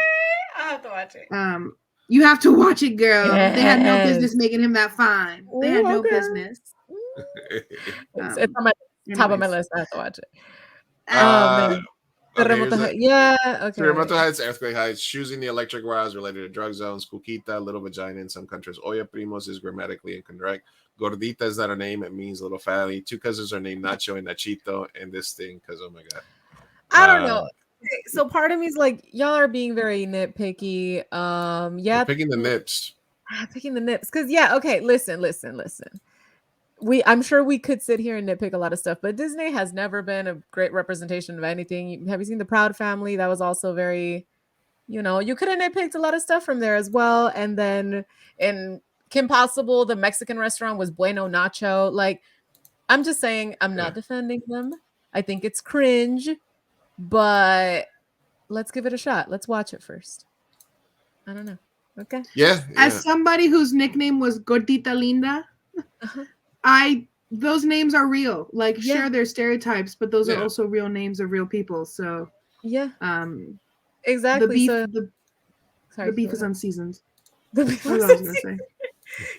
I have to watch it. You have to watch it, girl. Yes. They had no business making him that fine. They had no okay. business. It's on my top of my list. I have to watch it. Yeah, okay. Terremoto Heights, Earthquake Heights, choosing the electric wires related to drug zones, Cuquita, little vagina in some countries. Oya Primos is grammatically incorrect. Gordita is not a name, it means little fatty. Two cousins are named Nacho and Nachito, and this thing, because oh my god. I don't know. Okay, so part of me is like, y'all are being very nitpicky. Picking the nips. Picking the nips. Because okay, listen. I'm sure we could sit here and nitpick a lot of stuff, but Disney has never been a great representation of anything. Have you seen The Proud Family? That was also very, you could have nitpicked a lot of stuff from there as well. And then in Kim Possible, the Mexican restaurant was Bueno Nacho. Like, I'm just saying, I'm not defending them. I think it's cringe, but let's give it a shot. Let's watch it first. I don't know. Okay. Yeah. As somebody whose nickname was Gordita Linda, those names are real. Like, sure, they're stereotypes, but those are also real names of real people. So exactly. The beef is unseasoned. The beef is unseasoned.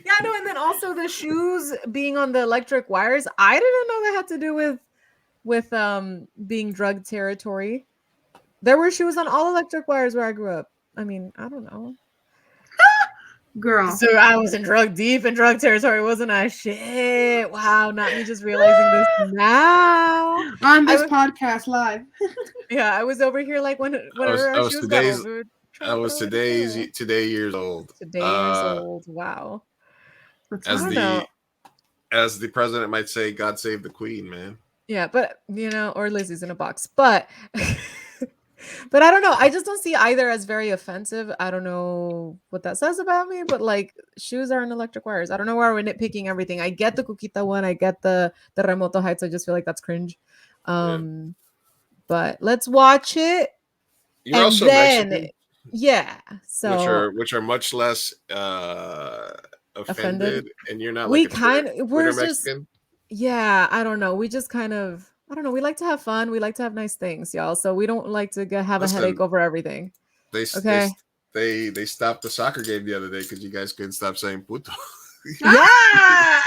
And then also the shoes being on the electric wires. I didn't know that had to do with being drug territory. There were shoes on all electric wires where I grew up. I mean, I don't know. Girl. So I was in drug territory, wasn't I? Shit. Wow. Not me just realizing this now. On this podcast live. I was over here like when I was today years old. Today years old. Wow. As the president might say, God save the queen, man. Yeah, but or Lizzie's in a box. But but I don't know. I just don't see either as very offensive. I don't know what that says about me, but like, shoes are on electric wires. I don't know why we're nitpicking everything. I get the Cuquita one. I get the Remoto Heights. I just feel like that's cringe. But let's watch it. You're also Mexican. So which are much less offended, and you're not. We're just Mexican. I don't know. We just kind of. I don't know. We like to have fun. We like to have nice things, y'all. So we don't like to have a headache over everything. They stopped the soccer game the other day because you guys couldn't stop saying puto. Yeah.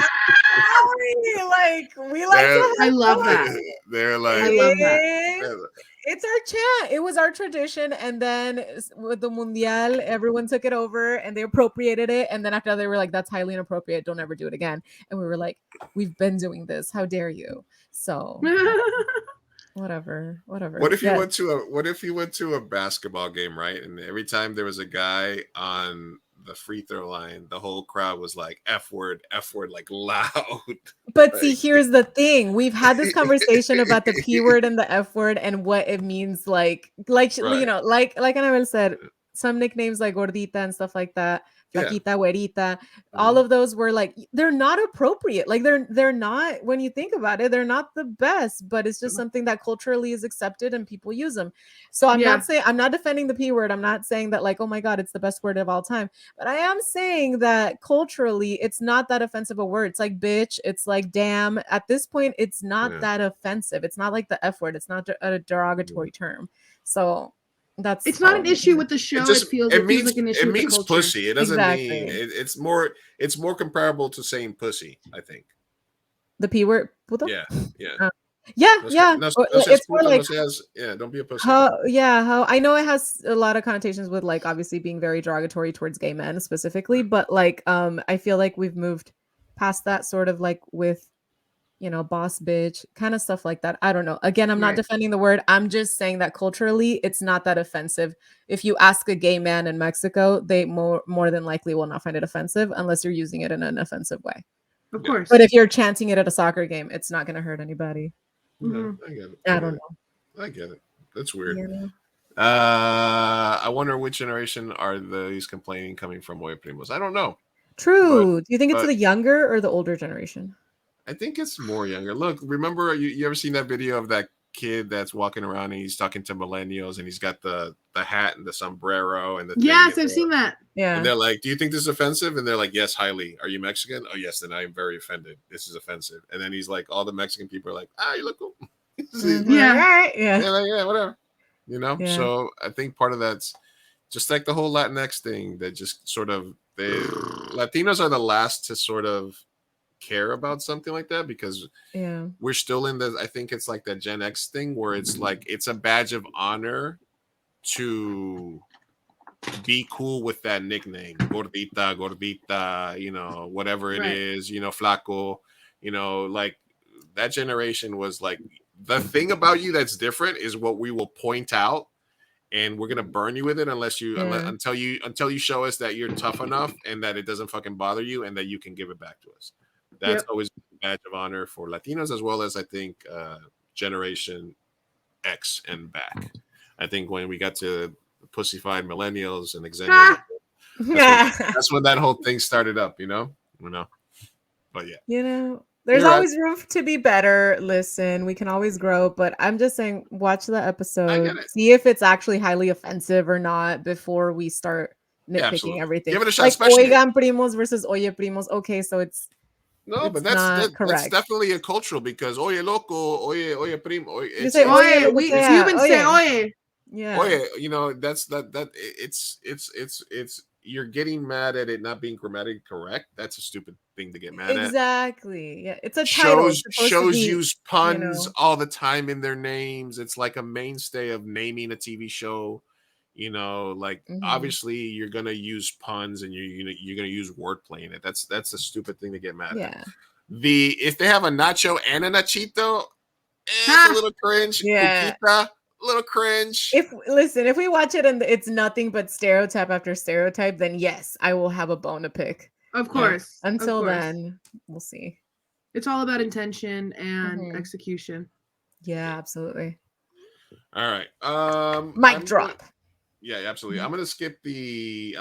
Like we like to I love that. They're like, I love that. It's our chant. It was our tradition, and then with the Mundial, everyone took it over and they appropriated it. And then after that, they were like, "That's highly inappropriate. Don't ever do it again." And we were like, "We've been doing this. How dare you?" So whatever. What if you went to a basketball game, right? And every time there was a guy on the free throw line, the whole crowd was like F word, like loud. But Like, see, here's the thing. We've had this conversation about the P word and the F word and what it means, like Right. you know, like Anabel said, some nicknames like gordita and stuff like that, flaquita, güerita, all of those were like, they're not appropriate. Like they're not, when you think about it, they're not the best, but it's just something that culturally is accepted and people use them. So I'm not defending the P word. I'm not saying that like, oh my God, it's the best word of all time. But I am saying that culturally, it's not that offensive a word. It's like bitch. It's like damn. At this point, it's not that offensive. It's not like the F word. It's not a derogatory term. So it's not an issue with the show. It feels like an issue with the culture. Pussy. It doesn't mean it's more comparable to saying pussy, I think. The P word? Puto? Yeah. It's more like don't be a pussy. How I know it has a lot of connotations with like obviously being very derogatory towards gay men specifically, but like I feel like we've moved past that sort of like with, you know, boss bitch kind of stuff like that. I don't know. Again, I'm not defending the word. I'm just saying that culturally it's not that offensive. If you ask a gay man in Mexico, they more than likely will not find it offensive unless you're using it in an offensive way. Of course. But if you're chanting it at a soccer game, it's not going to hurt anybody. I get it. I don't know. I get it. That's weird. Yeah. I wonder which generation are these complaining coming from, Oye Primos? I don't know. True. Do you think it's the younger or the older generation? I think it's more younger. Look, remember you ever seen that video of that kid that's walking around and he's talking to millennials and he's got the hat and the sombrero and the Yes, I've seen that. Yeah. And they're like, "Do you think this is offensive?" And they're like, "Yes, highly." "Are you Mexican?" "Oh, yes." "Then I am very offended. This is offensive." And then he's like, all the Mexican people are like, "Ah, you look cool." Yeah. They're like, yeah, whatever. You know. Yeah. So I think part of that's just like the whole Latinx thing that just sort of Latinos are the last to sort of care about something like that because we're still in I think it's like that Gen X thing where it's like it's a badge of honor to be cool with that nickname, gordita, you know, whatever it is, you know, flaco, you know, like that generation was like the thing about you that's different is what we will point out, and we're gonna burn you with it until you show us that you're tough enough and that it doesn't fucking bother you and that you can give it back to us. That's always a badge of honor for Latinos as well as I think Generation X and back. I think when we got to pussyfied millennials and exennials, that's when that whole thing started up, you know. But yeah, you know, there's always room to be better. Listen, we can always grow, but I'm just saying, watch the episode, see if it's actually highly offensive or not before we start nitpicking everything. Give it a shot. Like oigan primos versus oye primos. Okay, so it's but that's definitely a cultural because oye loco, oye primo. You say oye, Cubans say oye. Yeah. Oye, you know, it's you're getting mad at it not being grammatically correct. That's a stupid thing to get mad at. Exactly. Yeah. It's a title. Shows use puns all the time in their names. It's like a mainstay of naming a TV show. You know, like obviously you're gonna use puns and you're gonna use wordplay in it. That's a stupid thing to get mad at. If they have a nacho and a nachito, it's a little cringe. Yeah. Cuquita, a little cringe. If we watch it and it's nothing but stereotype after stereotype, then yes, I will have a bone to pick. Of course. Until then, we'll see. It's all about intention and execution. Yeah, absolutely. All right. Mic drop. Yeah, absolutely. I'm gonna skip the.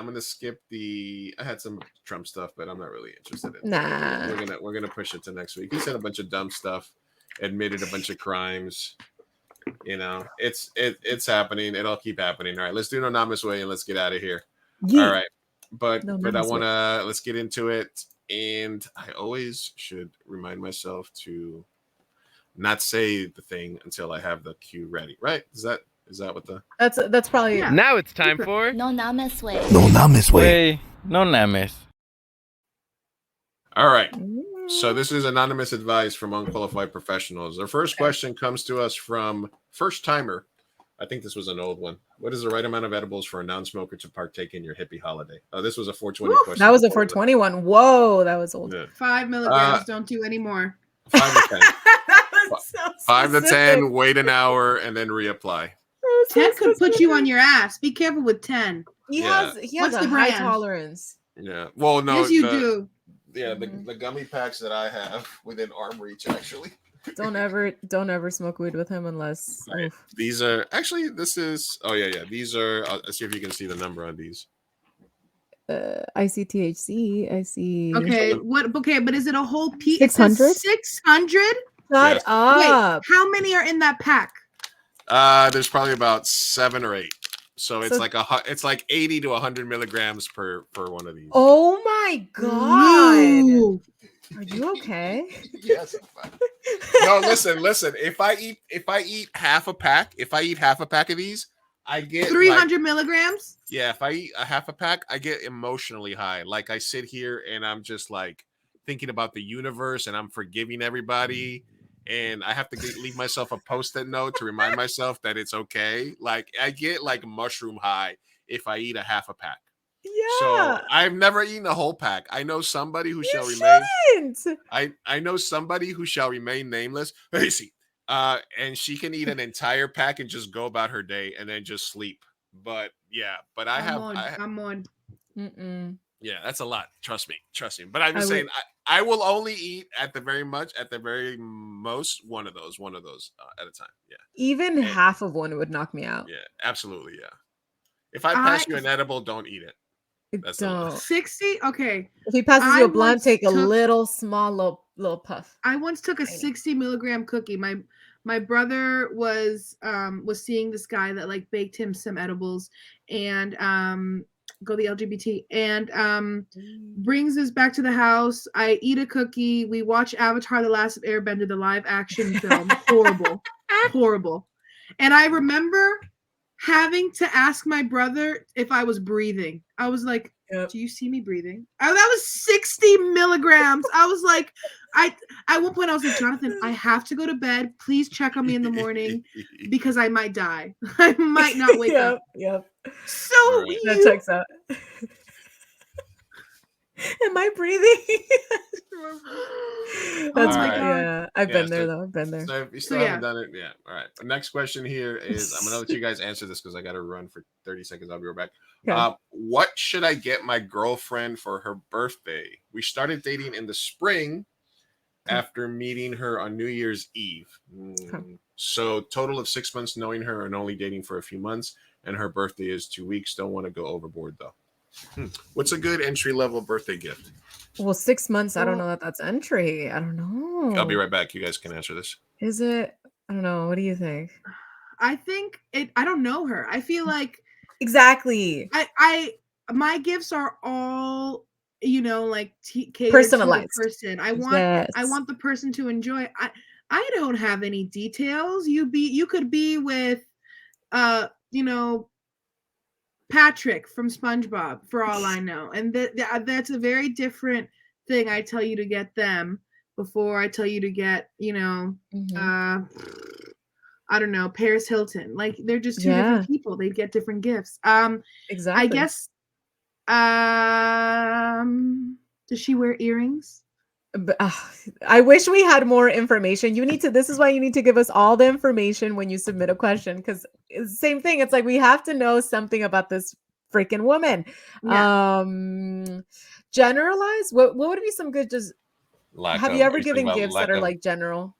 I had some Trump stuff, but I'm not really interested in. Nah. We're gonna push it to next week. He said a bunch of dumb stuff, admitted a bunch of crimes. You know, it's happening. It'll keep happening. All right, let's do No Names Way and let's get out of here. Yeah. All right, but I wanna let's get into it. And I always should remind myself to not say the thing until I have the cue ready. Right? Is that what the? That's probably. Yeah. Now it's time for No Names Way. No Names Way. No Names. All right. So this is anonymous advice from unqualified professionals. Our first question comes to us from first timer. I think this was an old one. What is the right amount of edibles for a non-smoker to partake in your hippie holiday? Oh, this was a 420 question. That was a 420 one. Whoa, that was old. Yeah. 5 milligrams. Don't do any more. 5 to 10. That was so 5 to specific. 10, wait an hour, and then reapply. 10 could put you on your ass. Be careful with 10. He Yeah. has a high tolerance. Yeah. Well, no. Yes, you do. Yeah, the gummy packs that I have within arm reach, actually. Don't ever smoke weed with him unless. Right. These are actually. This is. Oh yeah. These are. Let's see if you can see the number on these. I see THC. I see. Okay. What? Okay, but is it a whole piece? 600? 600. Shut up. Wait, how many are in that pack? There's probably about 7 or 8. So it's like 80 to 100 milligrams per one of these. Oh my god. Ooh. Are you okay? Yes. No, listen. If I eat half a pack of these, I get 300 milligrams. Yeah, if I eat a half a pack, I get emotionally high. Like I sit here and I'm just like thinking about the universe and I'm forgiving everybody. And I have to leave myself a post-it note to remind myself that it's okay. Like I get like mushroom high if I eat a half a pack. Yeah. So I've never eaten a whole pack. I know somebody who shall remain. I know somebody who shall remain nameless. Hey, see, and she can eat an entire pack and just go about her day and then just sleep. But yeah, but I'm on. Yeah, that's a lot. Trust me. But I'm just saying, I will only eat at the very most one of those at a time. Yeah. Even half of one would knock me out. Yeah, absolutely. Yeah. If I pass you an edible, don't eat it. That's Don't. 60. Okay. If he passes you a blunt, take a little puff. I once took a 60 milligram cookie. My brother was seeing this guy that like baked him some edibles and go the LGBT and brings us back to the house. I eat a cookie. We watch Avatar: The Last Airbender, the live action film. Horrible. And I remember having to ask my brother if I was breathing. I was like, do you see me breathing? Oh, that was 60 milligrams. I was like, at one point I was like, Jonathan, I have to go to bed. Please check on me in the morning because I might die. I might not wake up. Yep. So that checks out. Am I breathing? That's my God. Yeah, I've been there though. I've been there. So if you still haven't done it, yeah. All right. The next question here is I'm gonna let you guys answer this because I gotta run for 30 seconds. I'll be right back. Okay. What should I get my girlfriend for her birthday? We started dating in the spring after meeting her on New Year's Eve. So total of 6 months knowing her and only dating for a few months, and her birthday is 2 weeks. Don't want to go overboard though. What's a good entry-level birthday gift? Well, 6 months. I don't know that that's entry. I don't know. I'll be right back. You guys can answer this. Is it? I don't know. What do you think? I think I don't know her. I feel like exactly. My gifts are all like catered personalized. to the person. I want the person to enjoy. I don't have any details. You could be with Patrick from SpongeBob for all I know, and that's a very different thing. I tell you to get them before I tell you to get I don't know, Paris Hilton. Like they're just two different people. They get different gifts. Exactly. I guess. Does she wear earrings? I wish we had more information. This is why you need to give us all the information when you submit a question, because it's the same thing. It's like we have to know something about this freaking woman. Yeah. Generalize. What would be some good have you ever given gifts that are like general?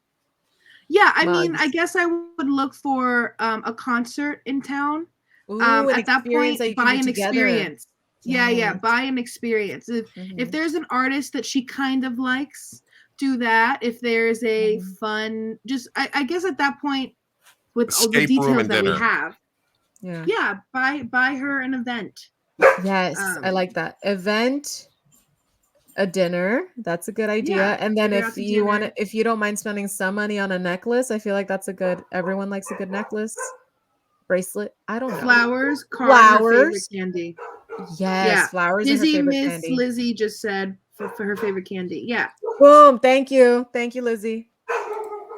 Yeah, I mean, I guess I would look for a concert in town. At that point, buy an experience. Yeah, buy an experience. If there's an artist that she kind of likes, do that. If there's a fun, I guess at that point, with all the details that we have, buy her an event. Yes, I like that event. A dinner, that's a good idea. Yeah, and then if you don't mind spending some money on a necklace, I feel like that's everyone likes a good necklace, bracelet. I don't know. Flowers, her favorite candy. Yes, flowers. Miss Lizzie just said for her favorite candy. Yeah. Boom. Thank you, Lizzie.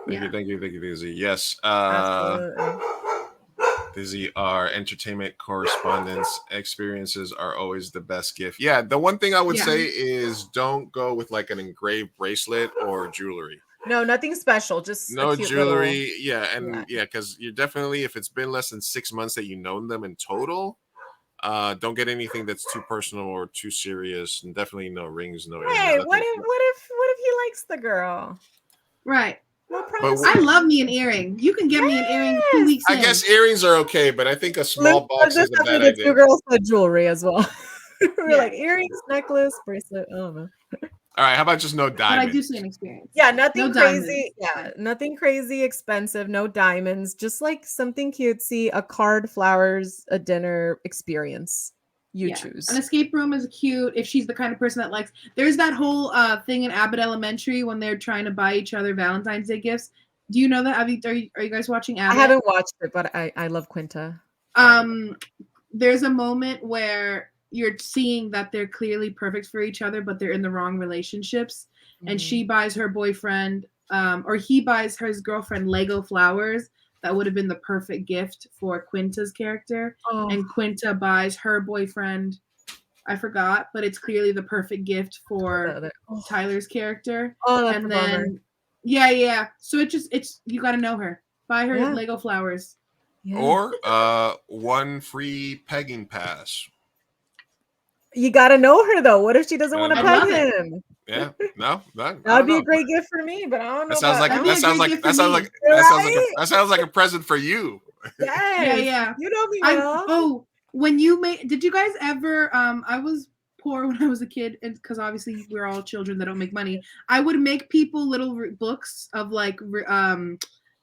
Thank you, Lizzie. Yes. Absolutely. Lizzie, our entertainment correspondence experiences are always the best gift. Yeah, the one thing I would say is don't go with like an engraved bracelet or jewelry. No, nothing special. Just no a cute jewelry. Little... Yeah, and because you're definitely, if it's been less than 6 months that you've known them in total, don't get anything that's too personal or too serious, and definitely no rings, no earrings. Hey, what if he likes the girl? Right. No problem. I love me an earring. You can give me an earring 2 weeks I in. guess earrings are okay, but I think a small box is a bad the idea. two girls said jewelry as well. We're Yeah. like earrings, necklace, bracelet. I don't know. All right, how about just no diamonds? But I do see an experience. Yeah, nothing No crazy. diamonds. Yeah, nothing crazy expensive. No diamonds. Just like something cutesy, a card, flowers, a dinner experience. You choose. An escape room is cute if she's the kind of person that likes. There's that whole thing in Abbott Elementary when they're trying to buy each other Valentine's Day gifts. Do you know that? Are you guys watching Abbott? I haven't watched it, but I love Quinta. There's a moment where you're seeing that they're clearly perfect for each other, but they're in the wrong relationships. And she buys her boyfriend, or he buys his girlfriend Lego flowers that would have been the perfect gift for Quinta's character. Oh. And Quinta buys her boyfriend, I forgot, but it's clearly the perfect gift for Tyler's character. Oh, that's and a then bummer. yeah. So it's you got to know her. Buy her Yeah. Lego flowers. Yeah. Or one free pegging pass. You gotta know her though. What if she doesn't want to I peg love it. him? Yeah, no, That would be a great gift for me, but I don't know. That sounds like about- that sounds like a present for you. Yes. Yeah. You know me well. When you made, did you guys ever? I was poor when I was a kid, and because obviously we're all children that don't make money. I would make people little books of like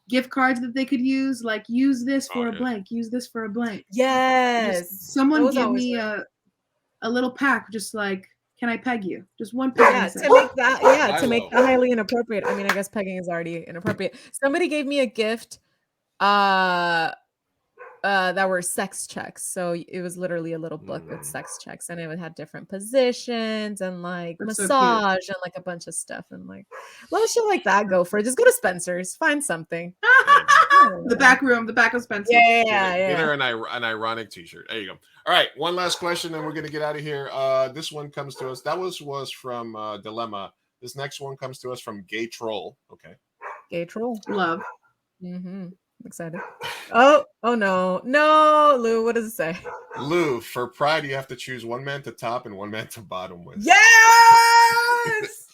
gift cards that they could use, like use this for a blank, use this for a blank. Yes. Someone Those give always me work. a little pack, just like, can I peg you? Just one peg. Yeah, to make that that highly inappropriate. I mean, I guess pegging is already inappropriate. Somebody gave me a gift that were sex checks. So it was literally a little book with sex checks, and it had different positions and like That's so massage and like a bunch of stuff. And like, let shit like that go for it. Just go to Spencer's, find something. The back of Spencer's. Yeah. Get her an ironic t-shirt. There you go. All right, one last question, and we're gonna get out of here. This one comes to us. That was from Dilemma. This next one comes to us from Gay Troll. Okay. Gay Troll. Love. I'm excited. Oh no, Lou. What does it say? Lou, for Pride, you have to choose one man to top and one man to bottom with. Yes.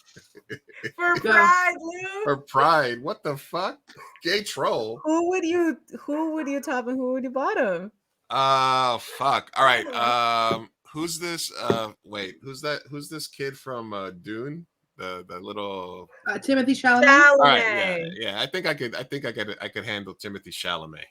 For Pride, Lou. For Pride, what the fuck? Gay Troll. Who would you top and who would you bottom? Fuck. All right. Who's this? Wait, who's that? Who's this kid from Dune? The little Timothy Chalamet. All right, yeah. I think I could handle Timothy Chalamet.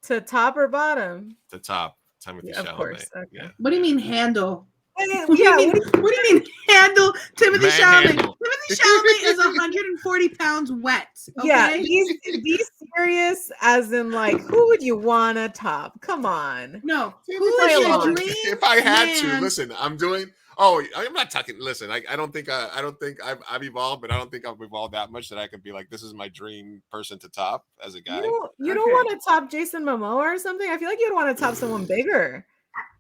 To top or bottom? To top Timothy Chalamet. Of course. Okay. Yeah. What do you mean handle? Yeah, What do you mean handle Timothy Chalamet? Manhandle. Timothy Chalamet is 140 pounds wet. Okay? Yeah, be serious, as in like, who would you want to top? Come on. No, who is your along. dream If I had man? to, listen, I'm doing. Oh, I'm not talking. Listen, I don't think I've evolved, but I don't think I've evolved that much that I could be like, this is my dream person to top as a guy. You don't want to top Jason Momoa or something? I feel like you'd want to top someone bigger.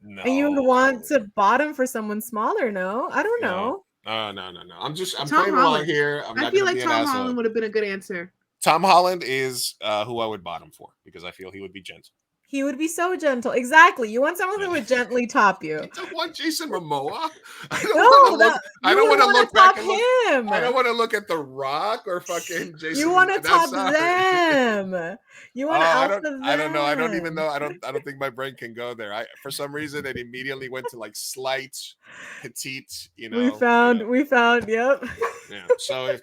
No. And you would want to bottom for someone smaller, no? I don't know. No. I'm Tom playing along Holland. here. I'm I not feel gonna like be an Tom asshole. Holland would have been a good answer. Tom Holland is who I would bottom for because I feel he would be gentle. He would be so gentle. Exactly. You want someone who would gently top you. I don't want Jason Momoa. I don't want to look back and him. I don't want to look at The Rock or fucking Jason. You want to top sorry. them. You want to alpha them. I don't know. I don't even know. I don't think my brain can go there. For some reason it immediately went to like slight, petite. We found. Yep. Yeah. So if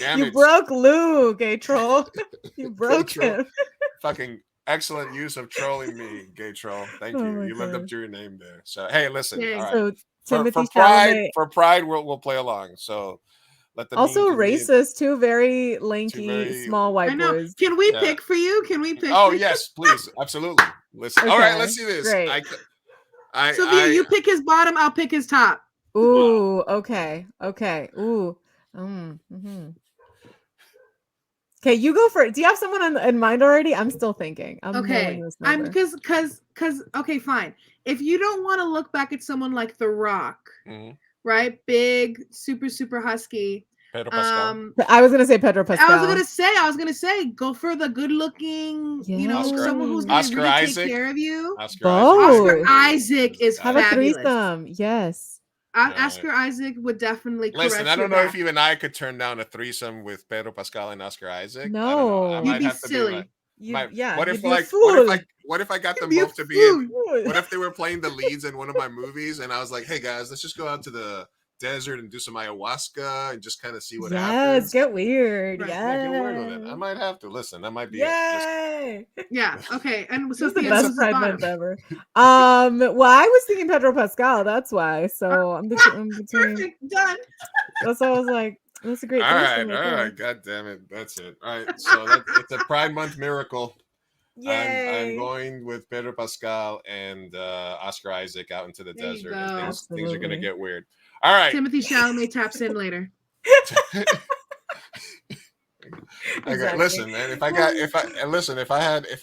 damn you it, broke Lou, gay troll. You broke him. Fucking. Excellent use of trolling me, Gay Troll. Thank you. my You lived up God. to your name there. So hey, listen. Yeah, all right. so Timothy for Pride, we'll play along. So let the also memes racist, two very lanky, small white I know. boys. Can we pick for you? Can we pick? Oh for you? yes, please, absolutely. Listen. All right, let's see this. Great. Sylvia, you pick his bottom. I'll pick his top. Ooh, okay. Ooh. Mm-hmm. Okay, you go for it. Do you have someone in mind already? I'm still thinking. I'm mulling this I'm over. because okay, fine. If you don't want to look back at someone like The Rock, right? Big, super husky. Pedro Pascal. I was gonna say Pedro Pascal. I was gonna say, go for the good-looking, someone who's gonna Oscar really Isaac. take care of you. Oscar Isaac is have a fabulous. threesome. Yes. Oscar Isaac would definitely correct Listen, I don't your know back. if even I could turn down a threesome with Pedro Pascal and Oscar Isaac. No, I don't know. I you'd might be have to silly. be like, Yeah. what you'd if be a like fool. what if I got them be a both to be in, fool. what if they were playing the leads in one of my movies and I was like, hey guys, let's just go out to the desert and do some ayahuasca and just kind of see what happens. Get weird. Right. Yeah, get weird with it. I might have to listen. That might be Yay! Yeah. Okay. And This is the Sophia, best who's Pride bottom? Month ever. Well, I was thinking Pedro Pascal. That's why. So I'm between. Perfect. Done. That's why I was like, that's a great. All threesome right. there. God damn it. That's it. All right. So it's a Pride Month miracle. I'm going with Pedro Pascal and Oscar Isaac out into the There you desert. go. And things are gonna Absolutely. get weird. All right. Timothy Chalamet taps in later. Okay, Exactly. listen, man. If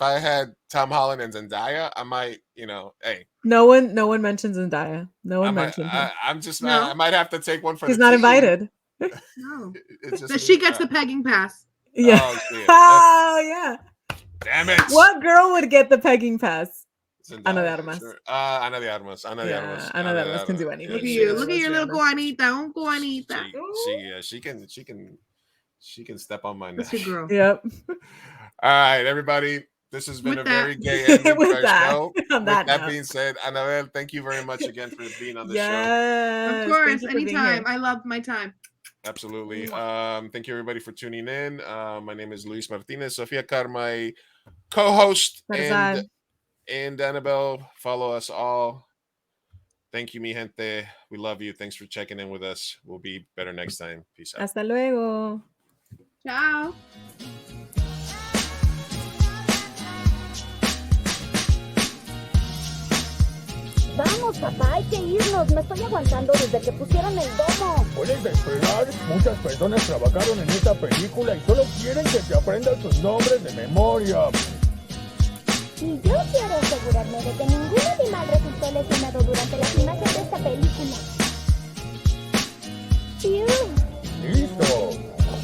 I had Tom Holland and Zendaya, I might, hey. No one mentions Zendaya. No one mentioned him. I might have to take one for He's the not team. invited. No. It's just That me. she gets the pegging pass. Yeah. Oh, shit. Oh yeah. Damn it. What girl would get the pegging pass? Zendaya, Ana de Armas. sure. Ana de Armas. Ana de Armas. Ana de Armas can do anything. Look at you. Look at your little guanita. She can step on my neck. That's your girl. Yep. All right, everybody. This has been With a that- very gay ending With to our that- show. on With that that note. being said, Anabel, thank you very much again for being on the show. Yes. Of course. Thank you for being Anytime. here. I loved my time. Absolutely. Thank you everybody for tuning in. My name is Luis Martinez. Sofia Car, my co-host, and Anabel. Follow us all. Thank you, mi gente. We love you. Thanks for checking in with us. We'll be better next time. Peace out. Hasta luego. Ciao. Vamos, papá, hay que irnos. Me estoy aguantando desde que pusieron el domo. Puedes esperar. Muchas personas trabajaron en esta película y solo quieren que te aprendas sus nombres de memoria. Y yo quiero asegurarme de que ningún animal resultó lesionado durante la filmación de esta película. ¡Piu!